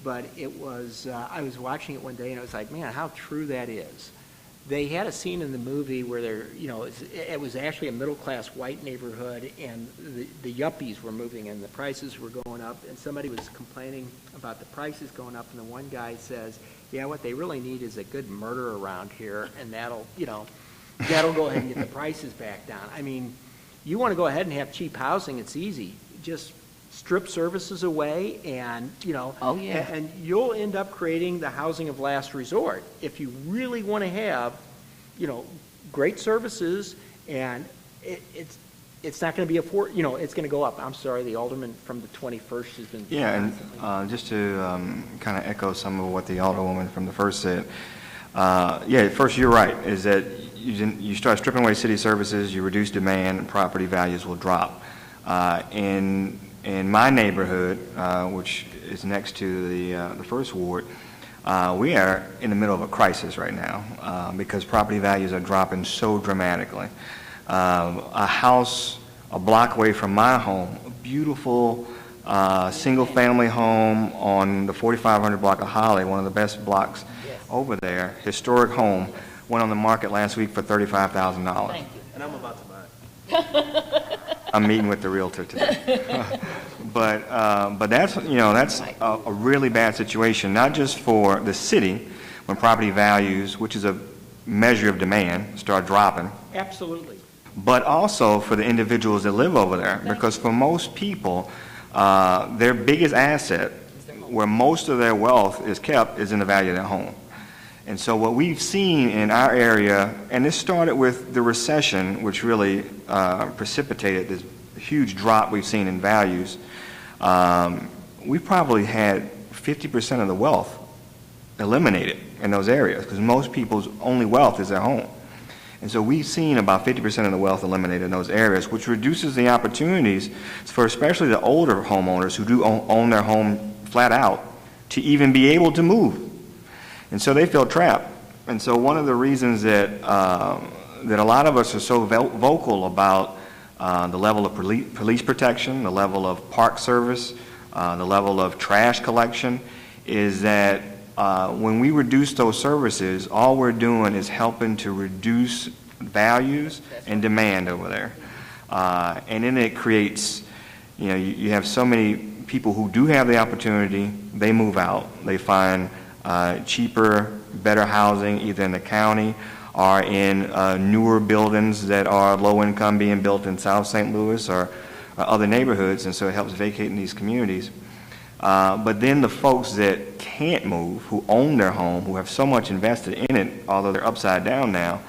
but it was, I was watching it one day and I was like, man, how true that is. They had a scene in the movie where it was actually a middle-class white neighborhood, and the yuppies were moving and the prices were going up, and somebody was complaining about the prices going up, and the one guy says, yeah, what they really need is a good murder around here, and that'll go ahead and get the prices back down. I mean, you want to go ahead and have cheap housing, it's easy. Just strip services away, and Oh, yeah. and you'll end up creating the housing of last resort. If you really want to have great services, and it's not going to be it's going to go up. I'm sorry, the alderman from the 21st has been Just to kind of echo some of what the alderwoman from the first said. First, you're right, is that you start stripping away city services, you reduce demand, and property values will drop. In my neighborhood, which is next to the first ward, we are in the middle of a crisis right now because property values are dropping so dramatically. A house a block away from my home, a beautiful single-family home on the 4500 block of Holly, one of the best blocks over there, historic home, went on the market last week for $35,000. Thank you. And I'm about to buy it. I'm meeting with the realtor today. But that's a really bad situation, not just for the city when property values, which is a measure of demand, start dropping. Absolutely. But also for the individuals that live over there, because for most people, their biggest asset, where most of their wealth is kept, is in the value of their home. And so what we've seen in our area, and this started with the recession, which really precipitated this huge drop we've seen in values, we probably had 50% of the wealth eliminated in those areas, because most people's only wealth is their home. And so we've seen about 50% of the wealth eliminated in those areas, which reduces the opportunities for especially the older homeowners who do own their home flat out to even be able to move. And so they feel trapped. And so one of the reasons that that a lot of us are so vocal about the level of police protection, the level of park service, the level of trash collection, is that when we reduce those services, all we're doing is helping to reduce values and demand over there. And then it creates, you have so many people who do have the opportunity, they move out, they find cheaper, better housing either in the county or in newer buildings that are low income being built in South St. Louis or other neighborhoods, and so it helps vacate in these communities. But then the folks that can't move, who own their home, who have so much invested in it, although they're upside down now,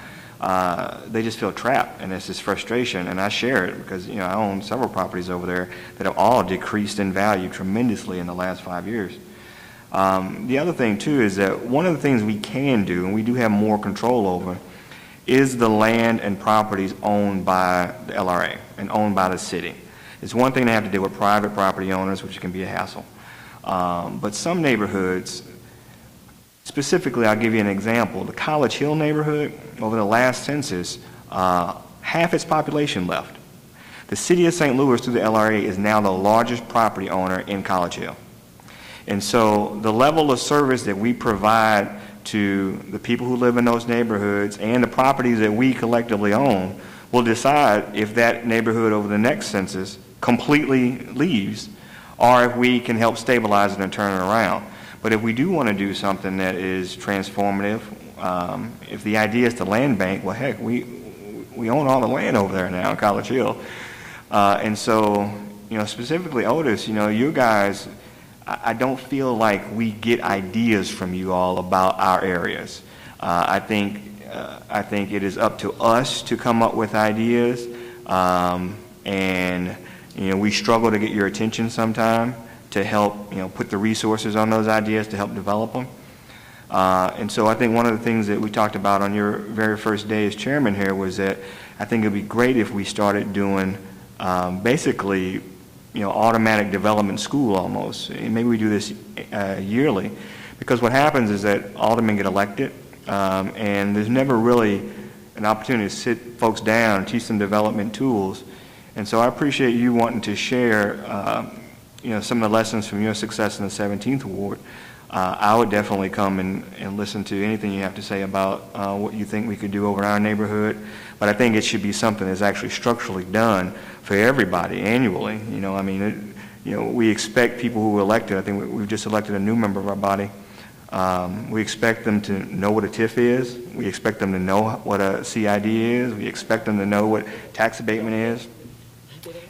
they just feel trapped, and it's this frustration, and I share it because I own several properties over there that have all decreased in value tremendously in the last 5 years. The other thing, too, is that one of the things we can do, and we do have more control over, is the land and properties owned by the LRA and owned by the city. It's one thing to have to deal with private property owners, which can be a hassle. But some neighborhoods, specifically, I'll give you an example. The College Hill neighborhood, over the last census, half its population left. The city of St. Louis, through the LRA, is now the largest property owner in College Hill. And so the level of service that we provide to the people who live in those neighborhoods and the properties that we collectively own will decide if that neighborhood over the next census completely leaves, or if we can help stabilize it and turn it around. But if we do want to do something that is transformative, if the idea is to land bank, well, heck, we own all the land over there now in College Hill. And so, specifically Otis, you guys, I don't feel like we get ideas from you all about our areas. I think it is up to us to come up with ideas, and we struggle to get your attention sometime to help put the resources on those ideas to help develop them. And so I think one of the things that we talked about on your very first day as chairman here was that I think it would be great if we started doing basically automatic development school almost. And maybe we do this yearly, because what happens is that aldermen get elected, and there's never really an opportunity to sit folks down and teach them development tools. And so I appreciate you wanting to share, some of the lessons from your success in the 17th Ward. I would definitely come and listen to anything you have to say about what you think we could do over our neighborhood. But I think it should be something that's actually structurally done for everybody annually. We expect people who are elected. I think we've just elected a new member of our body. We expect them to know what a TIF is. We expect them to know what a CID is. We expect them to know what tax abatement is.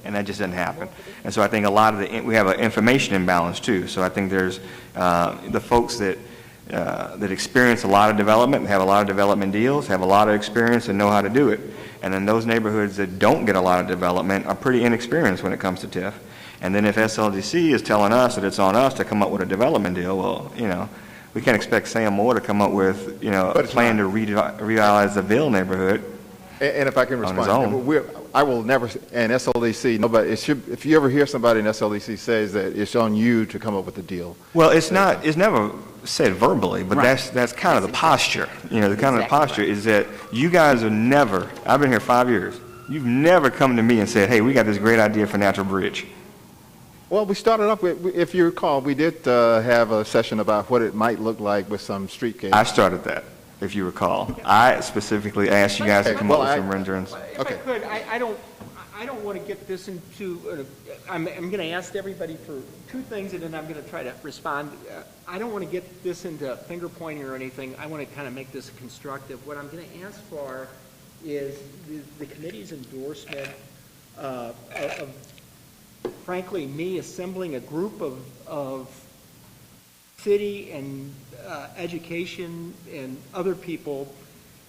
And that just doesn't happen. And so I think we have an information imbalance too. So I think there's the folks that experience a lot of development, have a lot of development deals, have a lot of experience and know how to do it. And then those neighborhoods that don't get a lot of development are pretty inexperienced when it comes to TIF. And then if SLDC is telling us that it's on us to come up with a development deal, well, we can't expect Sam Moore to come up with, a plan to revitalize the Ville neighborhood. And if I can respond, I will never, and SLDC, nobody, if you ever hear somebody in SLDC says that it's on you to come up with a deal. Well, it's never said verbally, but that's kind of the posture. The posture is that you guys are never, I've been here 5 years, you've never come to me and said, hey, we got this great idea for Natural Bridge. Well, we started off with, if you recall, we did have a session about what it might look like with some streetcapes. I started that, if you recall. I specifically asked you guys to come up with some renderings. If I could, I don't want to get this into, I'm going to ask everybody for two things, and then I'm going to try to respond. I don't want to get this into finger pointing or anything. I want to kind of make this constructive. What I'm going to ask for is the committee's endorsement of frankly, me assembling a group of city and education and other people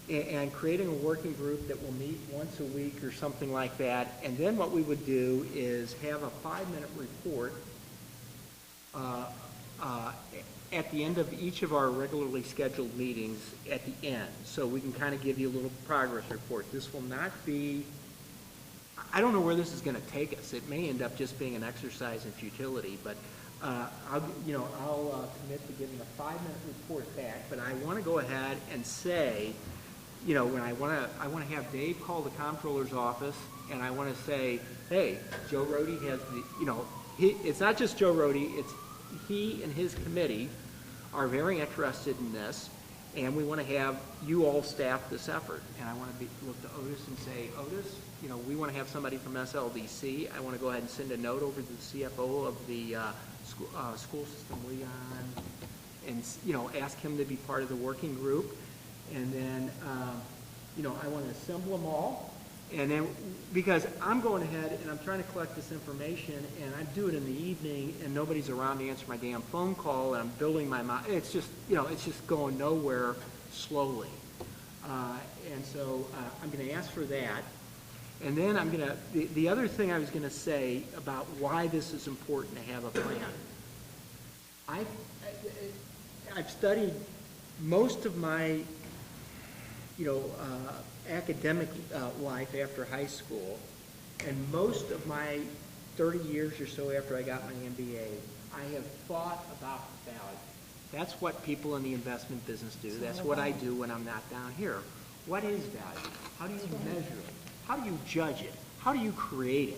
and creating a working group that will meet once a week or something like that. And then what we would do is have a 5-minute report at the end of each of our regularly scheduled meetings at the end. So we can kind of give you a little progress report. This will not be, I don't know where this is going to take us. It may end up just being an exercise in futility, but I'll commit to giving a 5-minute report back. But I want to go ahead and say, when I want to have Dave call the Comptroller's office, and I want to say, hey, Joe Rohde has it's not just Joe Rohde, it's he and his committee are very interested in this, and we want to have you all staff this effort. And I want to look to Otis and say, Otis, we want to have somebody from SLDC. I want to go ahead and send a note over to the CFO of the school system, Leon, and ask him to be part of the working group. And then I want to assemble them all. And then, because I'm going ahead and I'm trying to collect this information, and I do it in the evening, and nobody's around to answer my damn phone call, and I'm building my mind. It's just, it's just going nowhere slowly. And so I'm going to ask for that. And then I'm going to, the other thing I was going to say about why this is important to have a plan. I've studied most of my, academic life after high school, and most of my 30 years or so after I got my MBA, I have thought about value. That's what people in the investment business do. That's what I do when I'm not down here. What is value? How do you measure it? How do you judge it? How do you create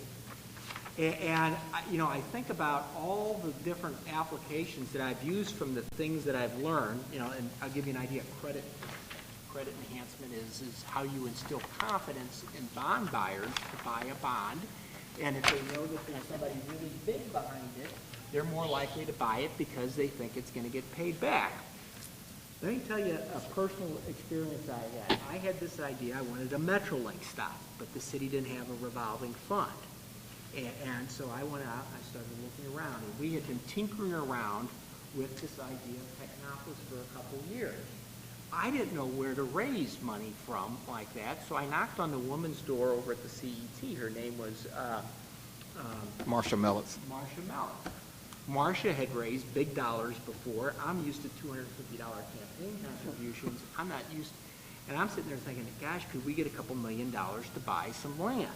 it? And I think about all the different applications that I've used from the things that I've learned, and I'll give you an idea. Credit enhancement is how you instill confidence in bond buyers to buy a bond. And if they know that there's somebody really big behind it, they're more likely to buy it because they think it's going to get paid back. Let me tell you a personal experience I had. I had this idea. I wanted a Metrolink stop, but the city didn't have a revolving fund. And so I went out and I started looking around. And we had been tinkering around with this idea of Technopolis for a couple of years. I didn't know where to raise money from like that, so I knocked on the woman's door over at the CET. Her name was Marcia Mellitz. Marcia Mellitz. Marcia had raised big dollars before. I'm used to $250 campaign contributions. I'm not used, and I'm sitting there thinking, gosh, could we get a couple $1 million to buy some land?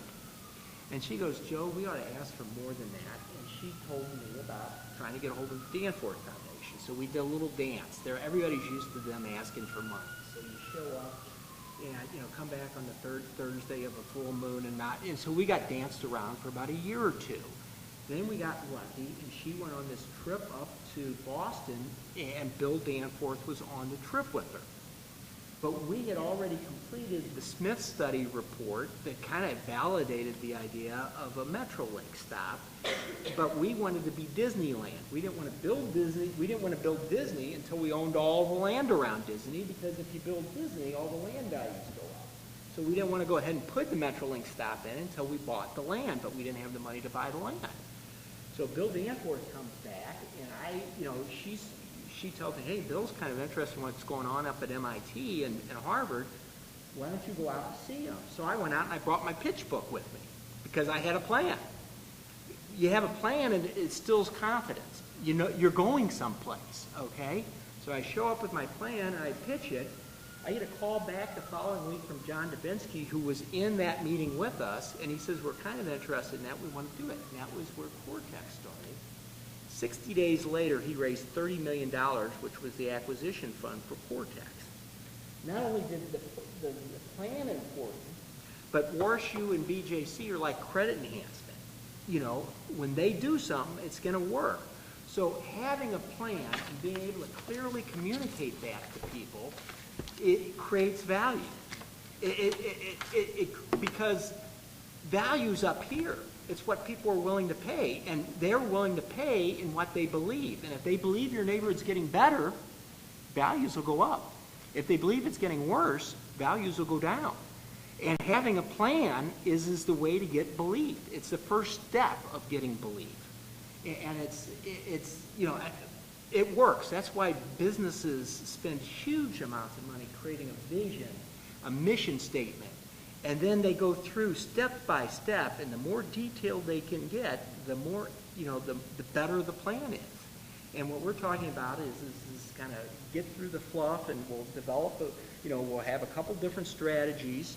And she goes, Joe, we ought to ask for more than that. And she told me about trying to get a hold of the Danforth Foundation. So we did a little dance. Everybody's used to them asking for money. So you show up, and, you know, come back on the third Thursday of a full moon and so we got danced around for about a year or two. Then we got lucky, and she went on this trip up to Boston, and Bill Danforth was on the trip with her. But we had already completed the Smith study report that kind of validated the idea of a Metrolink stop, but we wanted to be Disneyland. We didn't want to build Disney. We didn't want to build Disney until we owned all the land around Disney, because if you build Disney, all the land values go up. So we didn't want to go ahead and put the Metrolink stop in until we bought the land, but we didn't have the money to buy the land. So Bill Danforth comes back, and she tells me, hey, Bill's kind of interested in what's going on up at MIT and Harvard. Why don't you go out and see him? So I went out and I brought my pitch book with me because I had a plan. You have a plan and it instills confidence. You know, you're going someplace, okay? So I show up with my plan and I pitch it. I get a call back the following week from John Dubinsky, who was in that meeting with us, and he says, we're kind of interested in that. We want to do it. And that was where Cortex started. 60 days later, he raised $30 million, which was the acquisition fund for Cortex. Not only did the plan important, but Warshoe and BJC are like credit enhancement. You know, when they do something, it's going to work. So having a plan and being able to clearly communicate that to people, it creates value. Because value's up here. It's what people are willing to pay, and they're willing to pay in what they believe. And if they believe your neighborhood's getting better, values will go up. If they believe it's getting worse, values will go down. And having a plan is the way to get believed. It's the first step of getting believed. And it's you know, it works. That's why businesses spend huge amounts of money creating a vision, a mission statement, and then they go through step by step, and the more detailed they can get, the more, you know, the better the plan is. And what we're talking about is kind of get through the fluff, and we'll develop we'll have a couple different strategies,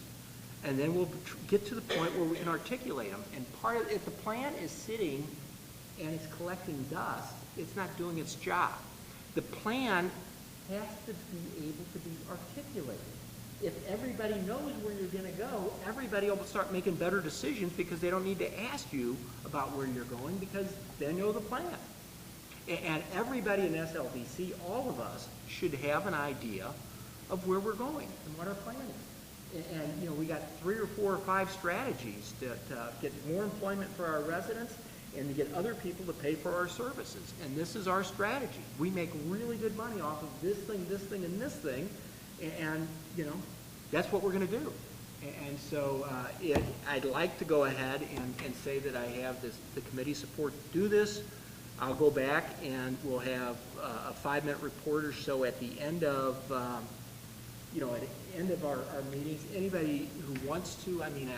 and then we'll get to the point where we can articulate them. And if the plan is sitting and it's collecting dust, it's not doing its job. The plan has to be able to be articulated. If everybody knows where you're going to go, everybody will start making better decisions because they don't need to ask you about where you're going because they know the plan. And everybody in SLDC, all of us, should have an idea of where we're going and what our plan is. And you know, we got 3 or 4 or 5 strategies to get more employment for our residents and to get other people to pay for our services. And this is our strategy. We make really good money off of this thing, and this thing. And, you know, that's what we're going to do. And so I'd like to go ahead and say that I have the committee support to do this. I'll go back and we'll have a 5-minute report or so at the end of, at the end of our meetings. Anybody who wants to, I mean,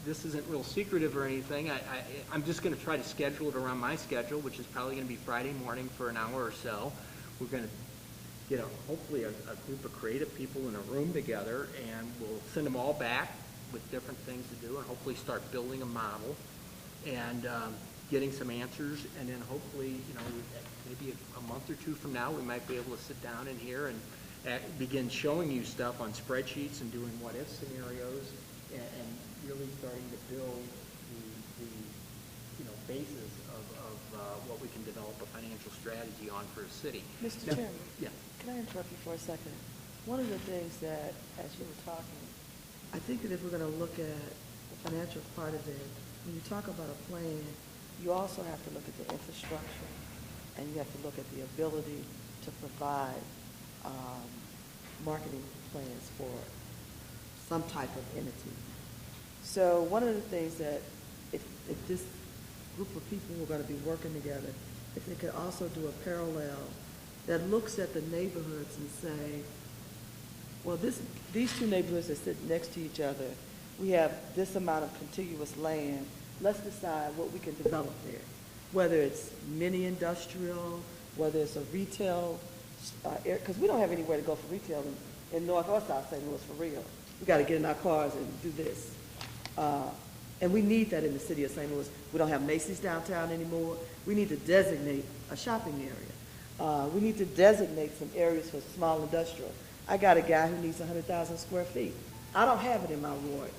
this isn't real secretive or anything. I'm just going to try to schedule it around my schedule, which is probably going to be Friday morning for an hour or so. We're going to get hopefully a group of creative people in a room together, and we'll send them all back with different things to do, and hopefully start building a model and getting some answers, and then hopefully, maybe a month or 2 from now, we might be able to sit down in here and begin showing you stuff on spreadsheets and doing what-if scenarios, and really starting to build the basis of what we can develop a financial strategy on for a city. Mr. Now, Chairman, yeah. Can I interrupt you for a second? One of the things that, as you were talking, I think that if we're going to look at the financial part of it, when you talk about a plan, you also have to look at the infrastructure, and you have to look at the ability to provide marketing plans for some type of entity. So one of the things that if this group of people who are going to be working together, if they could also do a parallel that looks at the neighborhoods and say, well, these 2 neighborhoods that sit next to each other, we have this amount of contiguous land. Let's decide what we can develop there, whether it's mini industrial, whether it's a retail, because we don't have anywhere to go for retail in North or South St. Louis for real. We got to get in our cars and do this. And we need that in the city of St. Louis. We don't have Macy's downtown anymore. We need to designate a shopping area. We need to designate some areas for small industrial. I got a guy who needs 100,000 square feet. I don't have it in my ward,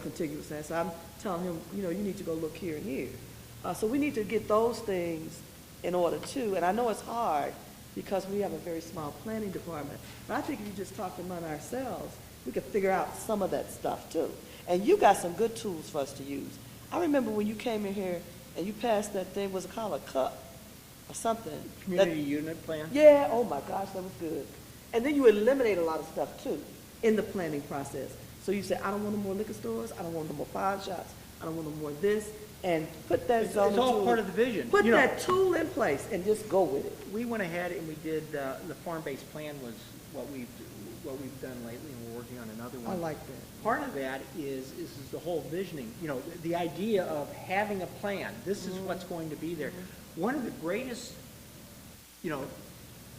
contiguous land. So I'm telling him, you need to go look here and here. So we need to get those things in order too. And I know it's hard because we have a very small planning department. But I think if you just talk among ourselves, we could figure out some of that stuff too. And you got some good tools for us to use. I remember when you came in here and you passed that thing, was it called a cup or something? Community unit plan? Yeah, oh my gosh, that was good. And then you eliminate a lot of stuff too in the planning process. So you say, I don't want no more liquor stores, I don't want no more pawn shops, I don't want no more this, and put that zoning tool. It's all part of the vision. Put that tool in place and just go with it. We went ahead and we did, the farm-based plan was what we've done lately, and we're working on another one. I like that. Part of that is the whole visioning, the idea of having a plan. This is what's going to be there. One of the greatest,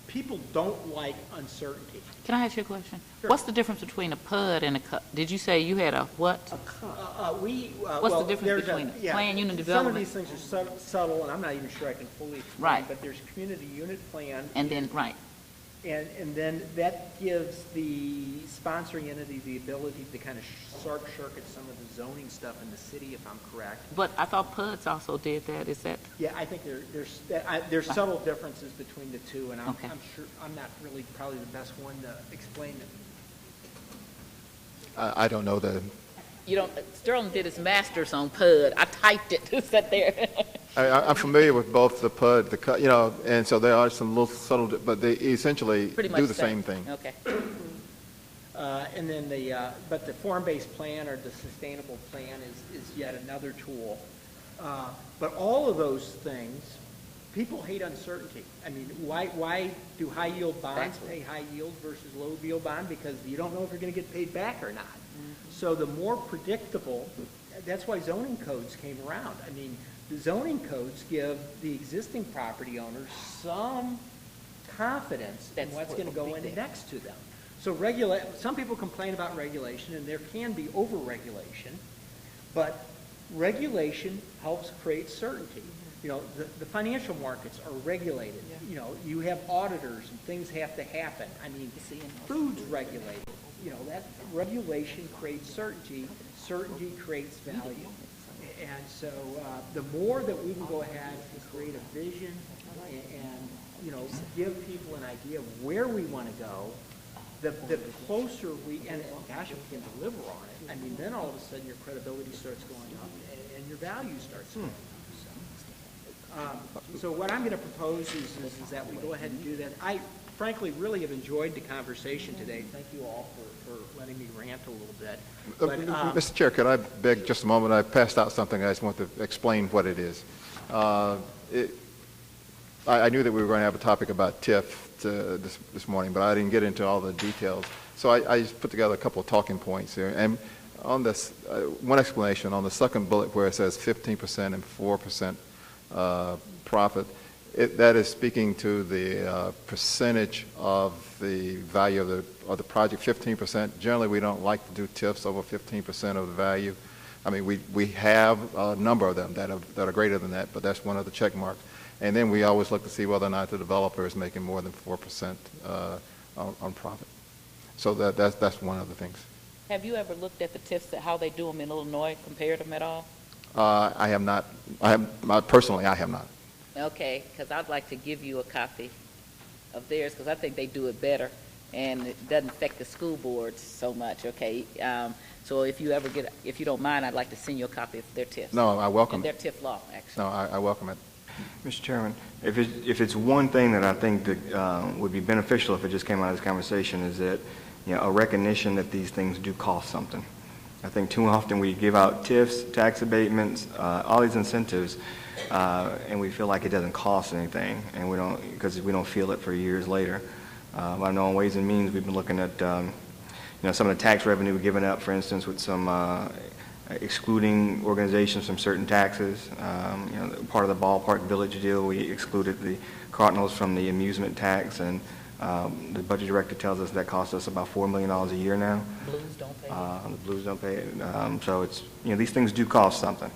people don't like uncertainty. Can I ask you a question? Sure. What's the difference between a PUD and a cup? Did you say you had a what? A cup. What's the difference between plan unit development? Some of these things are subtle, and I'm not even sure I can fully explain. Right. But there's community unit plan. And then, right. And then that gives the sponsoring entity the ability to kind of short circuit some of the zoning stuff in the city, if I'm correct. But I thought PUDs also did that. Is that? Yeah, I think there's subtle differences between the two, and I'm sure I'm not really probably the best one to explain it. I don't know the. Sterling did his master's on PUD. I typed it to sit there. I'm familiar with both the PUD, the cut, and so there are some little subtle, but they essentially do the same thing. Okay. And then but the form-based plan or the sustainable plan is yet another tool. But all of those things, people hate uncertainty. I mean, why do high-yield bonds pay high yield versus low-yield bond? Because you don't know if you're going to get paid back or not. So the more predictable, that's why zoning codes came around. I mean, the zoning codes give the existing property owners some confidence in what's going to go in next to them. So some people complain about regulation, and there can be over-regulation, but regulation helps create certainty. The financial markets are regulated. You have auditors and things have to happen. I mean, food's regulated. That regulation creates certainty. Certainty creates value. And so the more that we can go ahead and create a vision and give people an idea of where we want to go, the closer and gosh, if we can deliver on it, I mean, then all of a sudden your credibility starts going up and your value starts going up. So what I'm going to propose is that we go ahead and do that. I frankly really have enjoyed the conversation today. Thank you all for letting me rant a little bit. But, Mr. Chair, could I beg just a moment? I passed out something. I just want to explain what it is. I knew that we were going to have a topic about TIF this morning, but I didn't get into all the details. So I just put together a couple of talking points here. And on this, one explanation on the second bullet where it says 15% and 4% profit, that is speaking to the percentage of the value of the project, 15%. Generally, we don't like to do TIFs over 15% of the value. I mean, we have a number of them that are greater than that, but that's one of the check marks. And then we always look to see whether or not the developer is making more than 4% on profit. So that's one of the things. Have you ever looked at the TIFs, how they do them in Illinois, compared them at all? I have not. Personally, I have not. Okay, because I'd like to give you a copy of theirs, because I think they do it better, and it doesn't affect the school boards so much. Okay, so if you don't mind, I'd like to send you a copy of their TIFs. No, I welcome and their TIF law, actually. No, I welcome it. Mr. Chairman, if it's one thing that I think that would be beneficial if it just came out of this conversation is that a recognition that these things do cost something. I think too often we give out TIFs, tax abatements, all these incentives, and we feel like it doesn't cost anything, and because we don't feel it for years later. I know in Ways and Means we've been looking at some of the tax revenue we're giving up, for instance, with some excluding organizations from certain taxes. Part of the ballpark village deal, we excluded the Cardinals from the amusement tax, and the budget director tells us that costs us about $4 million a year now. Blues don't pay. The Blues don't pay it. So it's these things do cost something,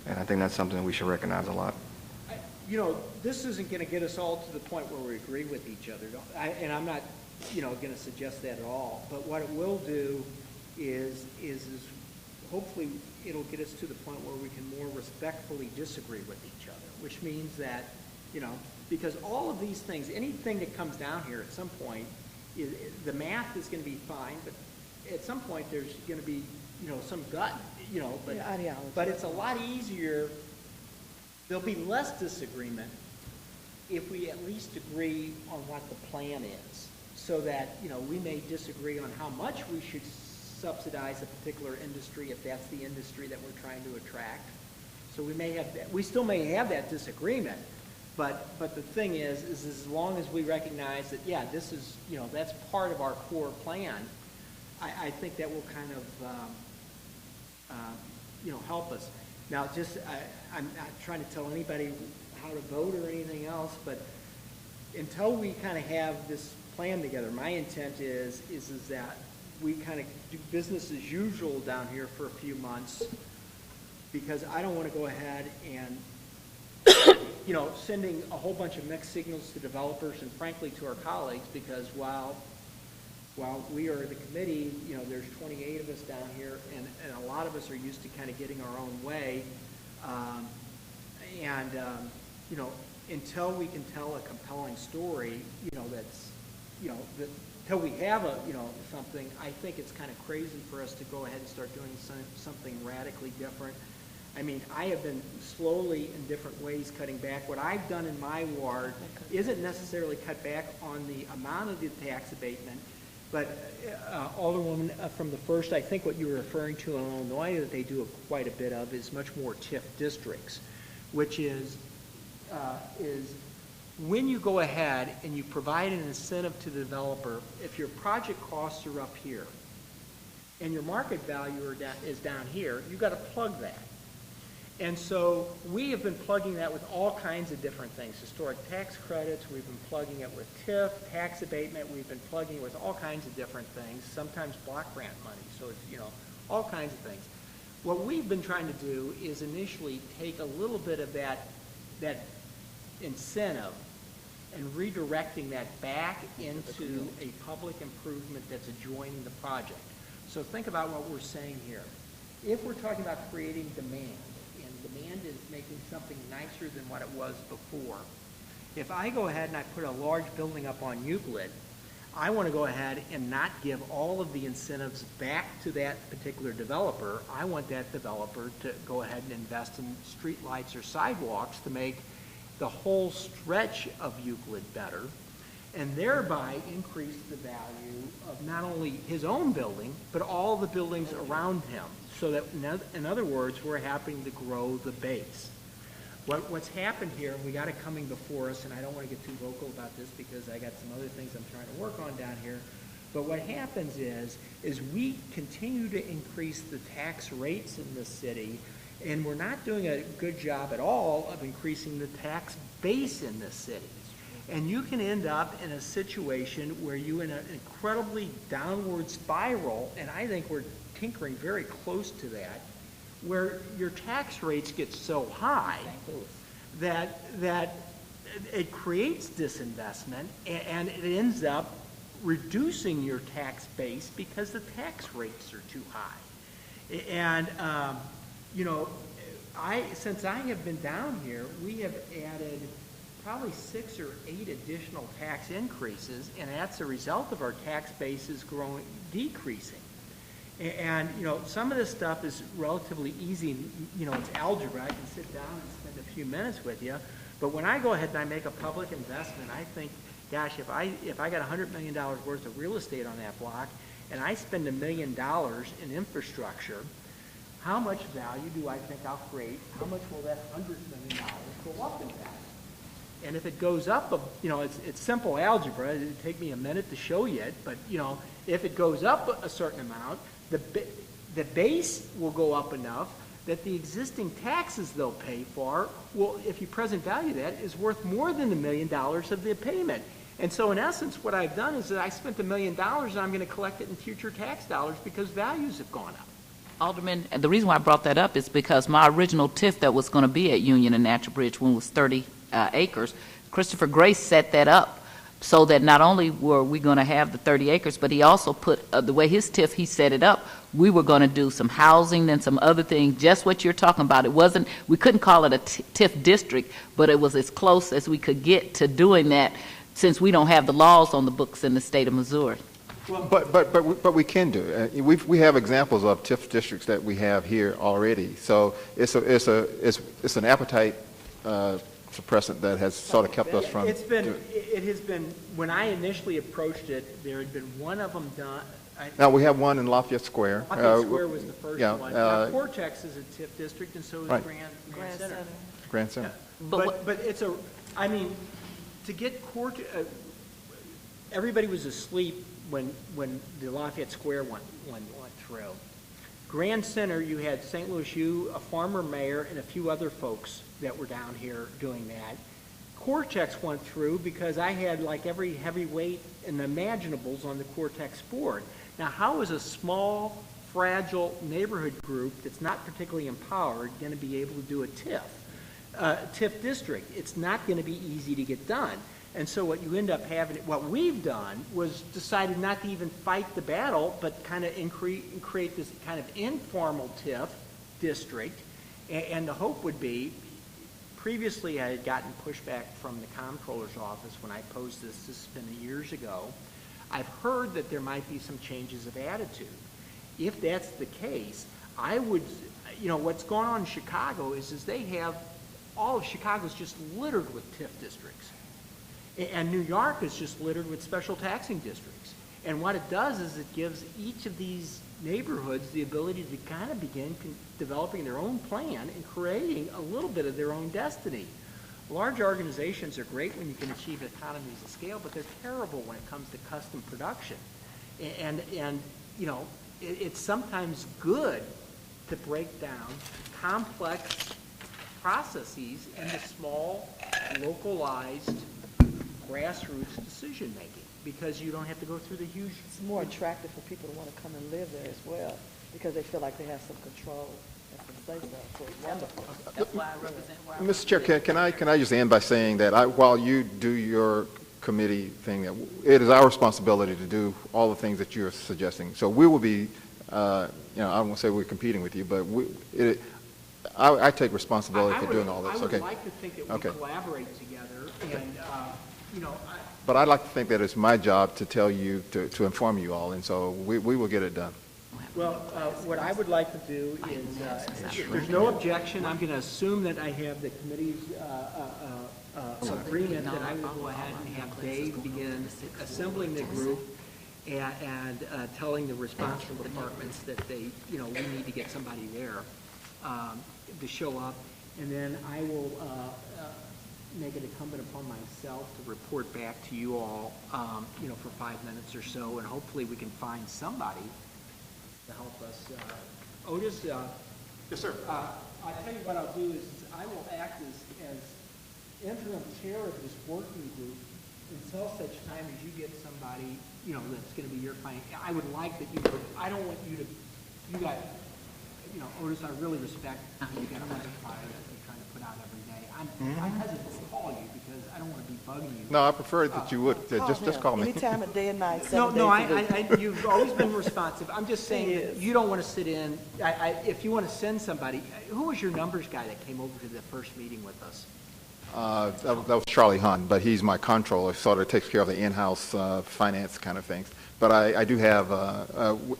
and I think that's something that we should recognize a lot. This isn't going to get us all to the point where we agree with each other, and I'm not, going to suggest that at all. But what it will do is hopefully it'll get us to the point where we can more respectfully disagree with each other, which means that, because all of these things, anything that comes down here at some point, the math is going to be fine, but at some point there's going to be, some gut, but it's a lot easier. There'll be less disagreement if we at least agree on what the plan is, so that, we may disagree on how much we should subsidize a particular industry if that's the industry that we're trying to attract. So we still may have that disagreement, but the thing is as long as we recognize that, this is, that's part of our core plan, I think that will kind of, help us. Now, I'm not trying to tell anybody how to vote or anything else, but until we kind of have this plan together, my intent is that we kind of do business as usual down here for a few months, because I don't want to go ahead and, sending a whole bunch of mixed signals to developers and frankly to our colleagues, because while we are the committee, there's 28 of us down here, and a lot of us are used to kind of getting our own way, until we can tell a compelling story, that's, until we have something, I think it's kind of crazy for us to go ahead and start doing something radically different. I mean, I have been slowly in different ways cutting back. What I've done in my ward isn't necessarily cut back on the amount of the tax abatement, but Alderwoman, from the first, I think what you were referring to in Illinois that they do quite a bit of is much more TIF districts, which is when you go ahead and you provide an incentive to the developer, if your project costs are up here and your market value is down here, you've got to plug that. And so we have been plugging that with all kinds of different things. Historic tax credits, we've been plugging it with TIF, tax abatement, we've been plugging it with all kinds of different things, sometimes block grant money, so it's, all kinds of things. What we've been trying to do is initially take a little bit of that incentive and redirecting that back into a public improvement that's adjoining the project. So think about what we're saying here. If we're talking about creating demand, and demand is making something nicer than what it was before, if I go ahead and I put a large building up on Euclid, I want to go ahead and not give all of the incentives back to that particular developer. I want that developer to go ahead and invest in street lights or sidewalks to make the whole stretch of Euclid better, and thereby increase the value of not only his own building, but all the buildings around him. So that, in other words, we're having to grow the base. What's happened here, and we got it coming before us, and I don't want to get too vocal about this because I got some other things I'm trying to work on down here, but what happens is we continue to increase the tax rates in this city, and we're not doing a good job at all of increasing the tax base in this city. And you can end up in a situation where you're in an incredibly downward spiral, and I think we're tinkering very close to that, where your tax rates get so high that it creates disinvestment, and it ends up reducing your tax base because the tax rates are too high. And since I have been down here, we have added probably 6 or 8 additional tax increases, and that's a result of our tax bases decreasing. And some of this stuff is relatively easy. It's algebra. I can sit down and spend a few minutes with you. But when I go ahead and I make a public investment, I think, gosh, if I got $100 million worth of real estate on that block, and I spend $1 million in infrastructure, how much value do I think I'll create? How much will that $100 million go up in value? And if it goes up, it's simple algebra. It'd take me a minute to show you it, but if it goes up a certain amount, the base will go up enough that the existing taxes they'll pay for will, if you present value that, is worth more than $1 million of the payment. And so in essence, what I've done is that I spent $1 million and I'm going to collect it in future tax dollars because values have gone up. Alderman, and the reason why I brought that up is because my original TIF that was going to be at Union and Natural Bridge when it was 30 acres, Christopher Grace set that up so that not only were we going to have the 30 acres, but he also put, the way his TIF, he set it up, we were going to do some housing and some other things, just what you're talking about. It wasn't, we couldn't call it a TIF district, but it was as close as we could get to doing that, since we don't have the laws on the books in the state of Missouri. But we can do it. We have examples of TIF districts that we have here already. So it's an appetite suppressant that has sort of kept us from. It has been, when I initially approached it, there had been one of them done. Now, we have one in Lafayette Square. Lafayette Square was the first yeah, one. Now, Cortex is a TIF district, and so is right. Grand Center. Grand Center. But it's a, I mean, to get everybody was asleep when the Lafayette Square went through. Grand Center, you had St. Louis U, a former mayor, and a few other folks that were down here doing that. Cortex went through because I had like every heavyweight and imaginables on the Cortex board. Now, how is a small, fragile neighborhood group that's not particularly empowered going to be able to do a TIF district? It's not going to be easy to get done. And so what you end up having, what we've done was decided not to even fight the battle, but kind of create this kind of informal TIF district. And the hope would be, previously I had gotten pushback from the Comptroller's office when I posed this has been years ago. I've heard that there might be some changes of attitude. If that's the case, I would, you know, what's going on in Chicago is they have, all of Chicago's just littered with TIF districts. And New York is just littered with special taxing districts. And what it does is it gives each of these neighborhoods the ability to kind of begin developing their own plan and creating a little bit of their own destiny. Large organizations are great when you can achieve economies of scale, but they're terrible when it comes to custom production. And you know, it's sometimes good to break down complex processes into small, localized, grassroots decision making, because you don't have to go through the huge. It's more attractive for people to want to come and live there as well, because they feel like they have some control and some say so. So it's wonderful. That's why I represent where I Mr. Chair, can I just end by saying that while you do your committee thing, it is our responsibility to do all the things that you're suggesting. So we will be, you know, I don't want to say we're competing with you, but I take responsibility for doing all this. I would okay. like to think that we collaborate together, and you know. But I'd like to think that it's my job to tell you, to inform you all, and so we will get it done. Well, what I would like to do is, if there's no objection, I'm going to assume that I have the committee's agreement that I will go ahead and have Dave begin assembling the group and telling the responsible departments that they, you know, we need to get somebody there to show up, and then I will make it incumbent upon myself to report back to you all, you know, for 5 minutes or so, and hopefully we can find somebody to help us. Otis? Yes, sir. I'll tell you what I'll do is I will act as interim chair of this working group until such time as you get somebody, you know, that's going to be your client. I would like that you, I don't want you to, you got, you know, Otis, I really respect you got a budget fire that you're trying to put out every day. I'm hesitant to call you because I don't want to be bugging you. No, I prefer that you would. Just call me. Anytime of day and night, 7 No, days a week. you've always been responsive. I'm just saying that you don't want to sit in. If you want to send somebody, who was your numbers guy that came over to the first meeting with us? That was Charlie Hunt, but he's my controller, sort of takes care of the in-house finance kind of things. But I do have,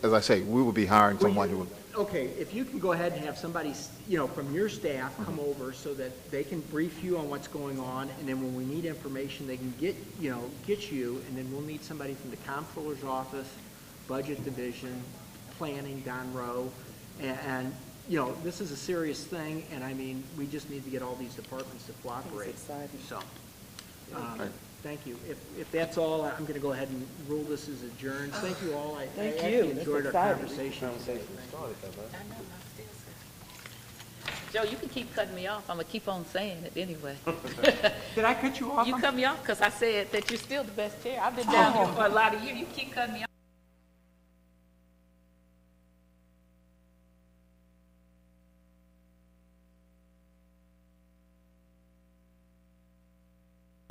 as I say, we will be hiring someone who will. Okay, if you can go ahead and have somebody, you know, from your staff come over so that they can brief you on what's going on, and then when we need information, they can get you, and then we'll need somebody from the Comptroller's office, Budget Division, Planning, Don Rowe, and you know, this is a serious thing, and I mean, we just need to get all these departments to cooperate. It's exciting. So, thank you. If that's all, I'm going to go ahead and rule this as adjourned. Thank you all. I actually enjoyed our conversation. Joe, you can keep cutting me off. I'm going to keep on saying it anyway. Did I cut you off? You cut me off because I said that you're still the best chair. I've been down here for a lot of years. You keep cutting me off.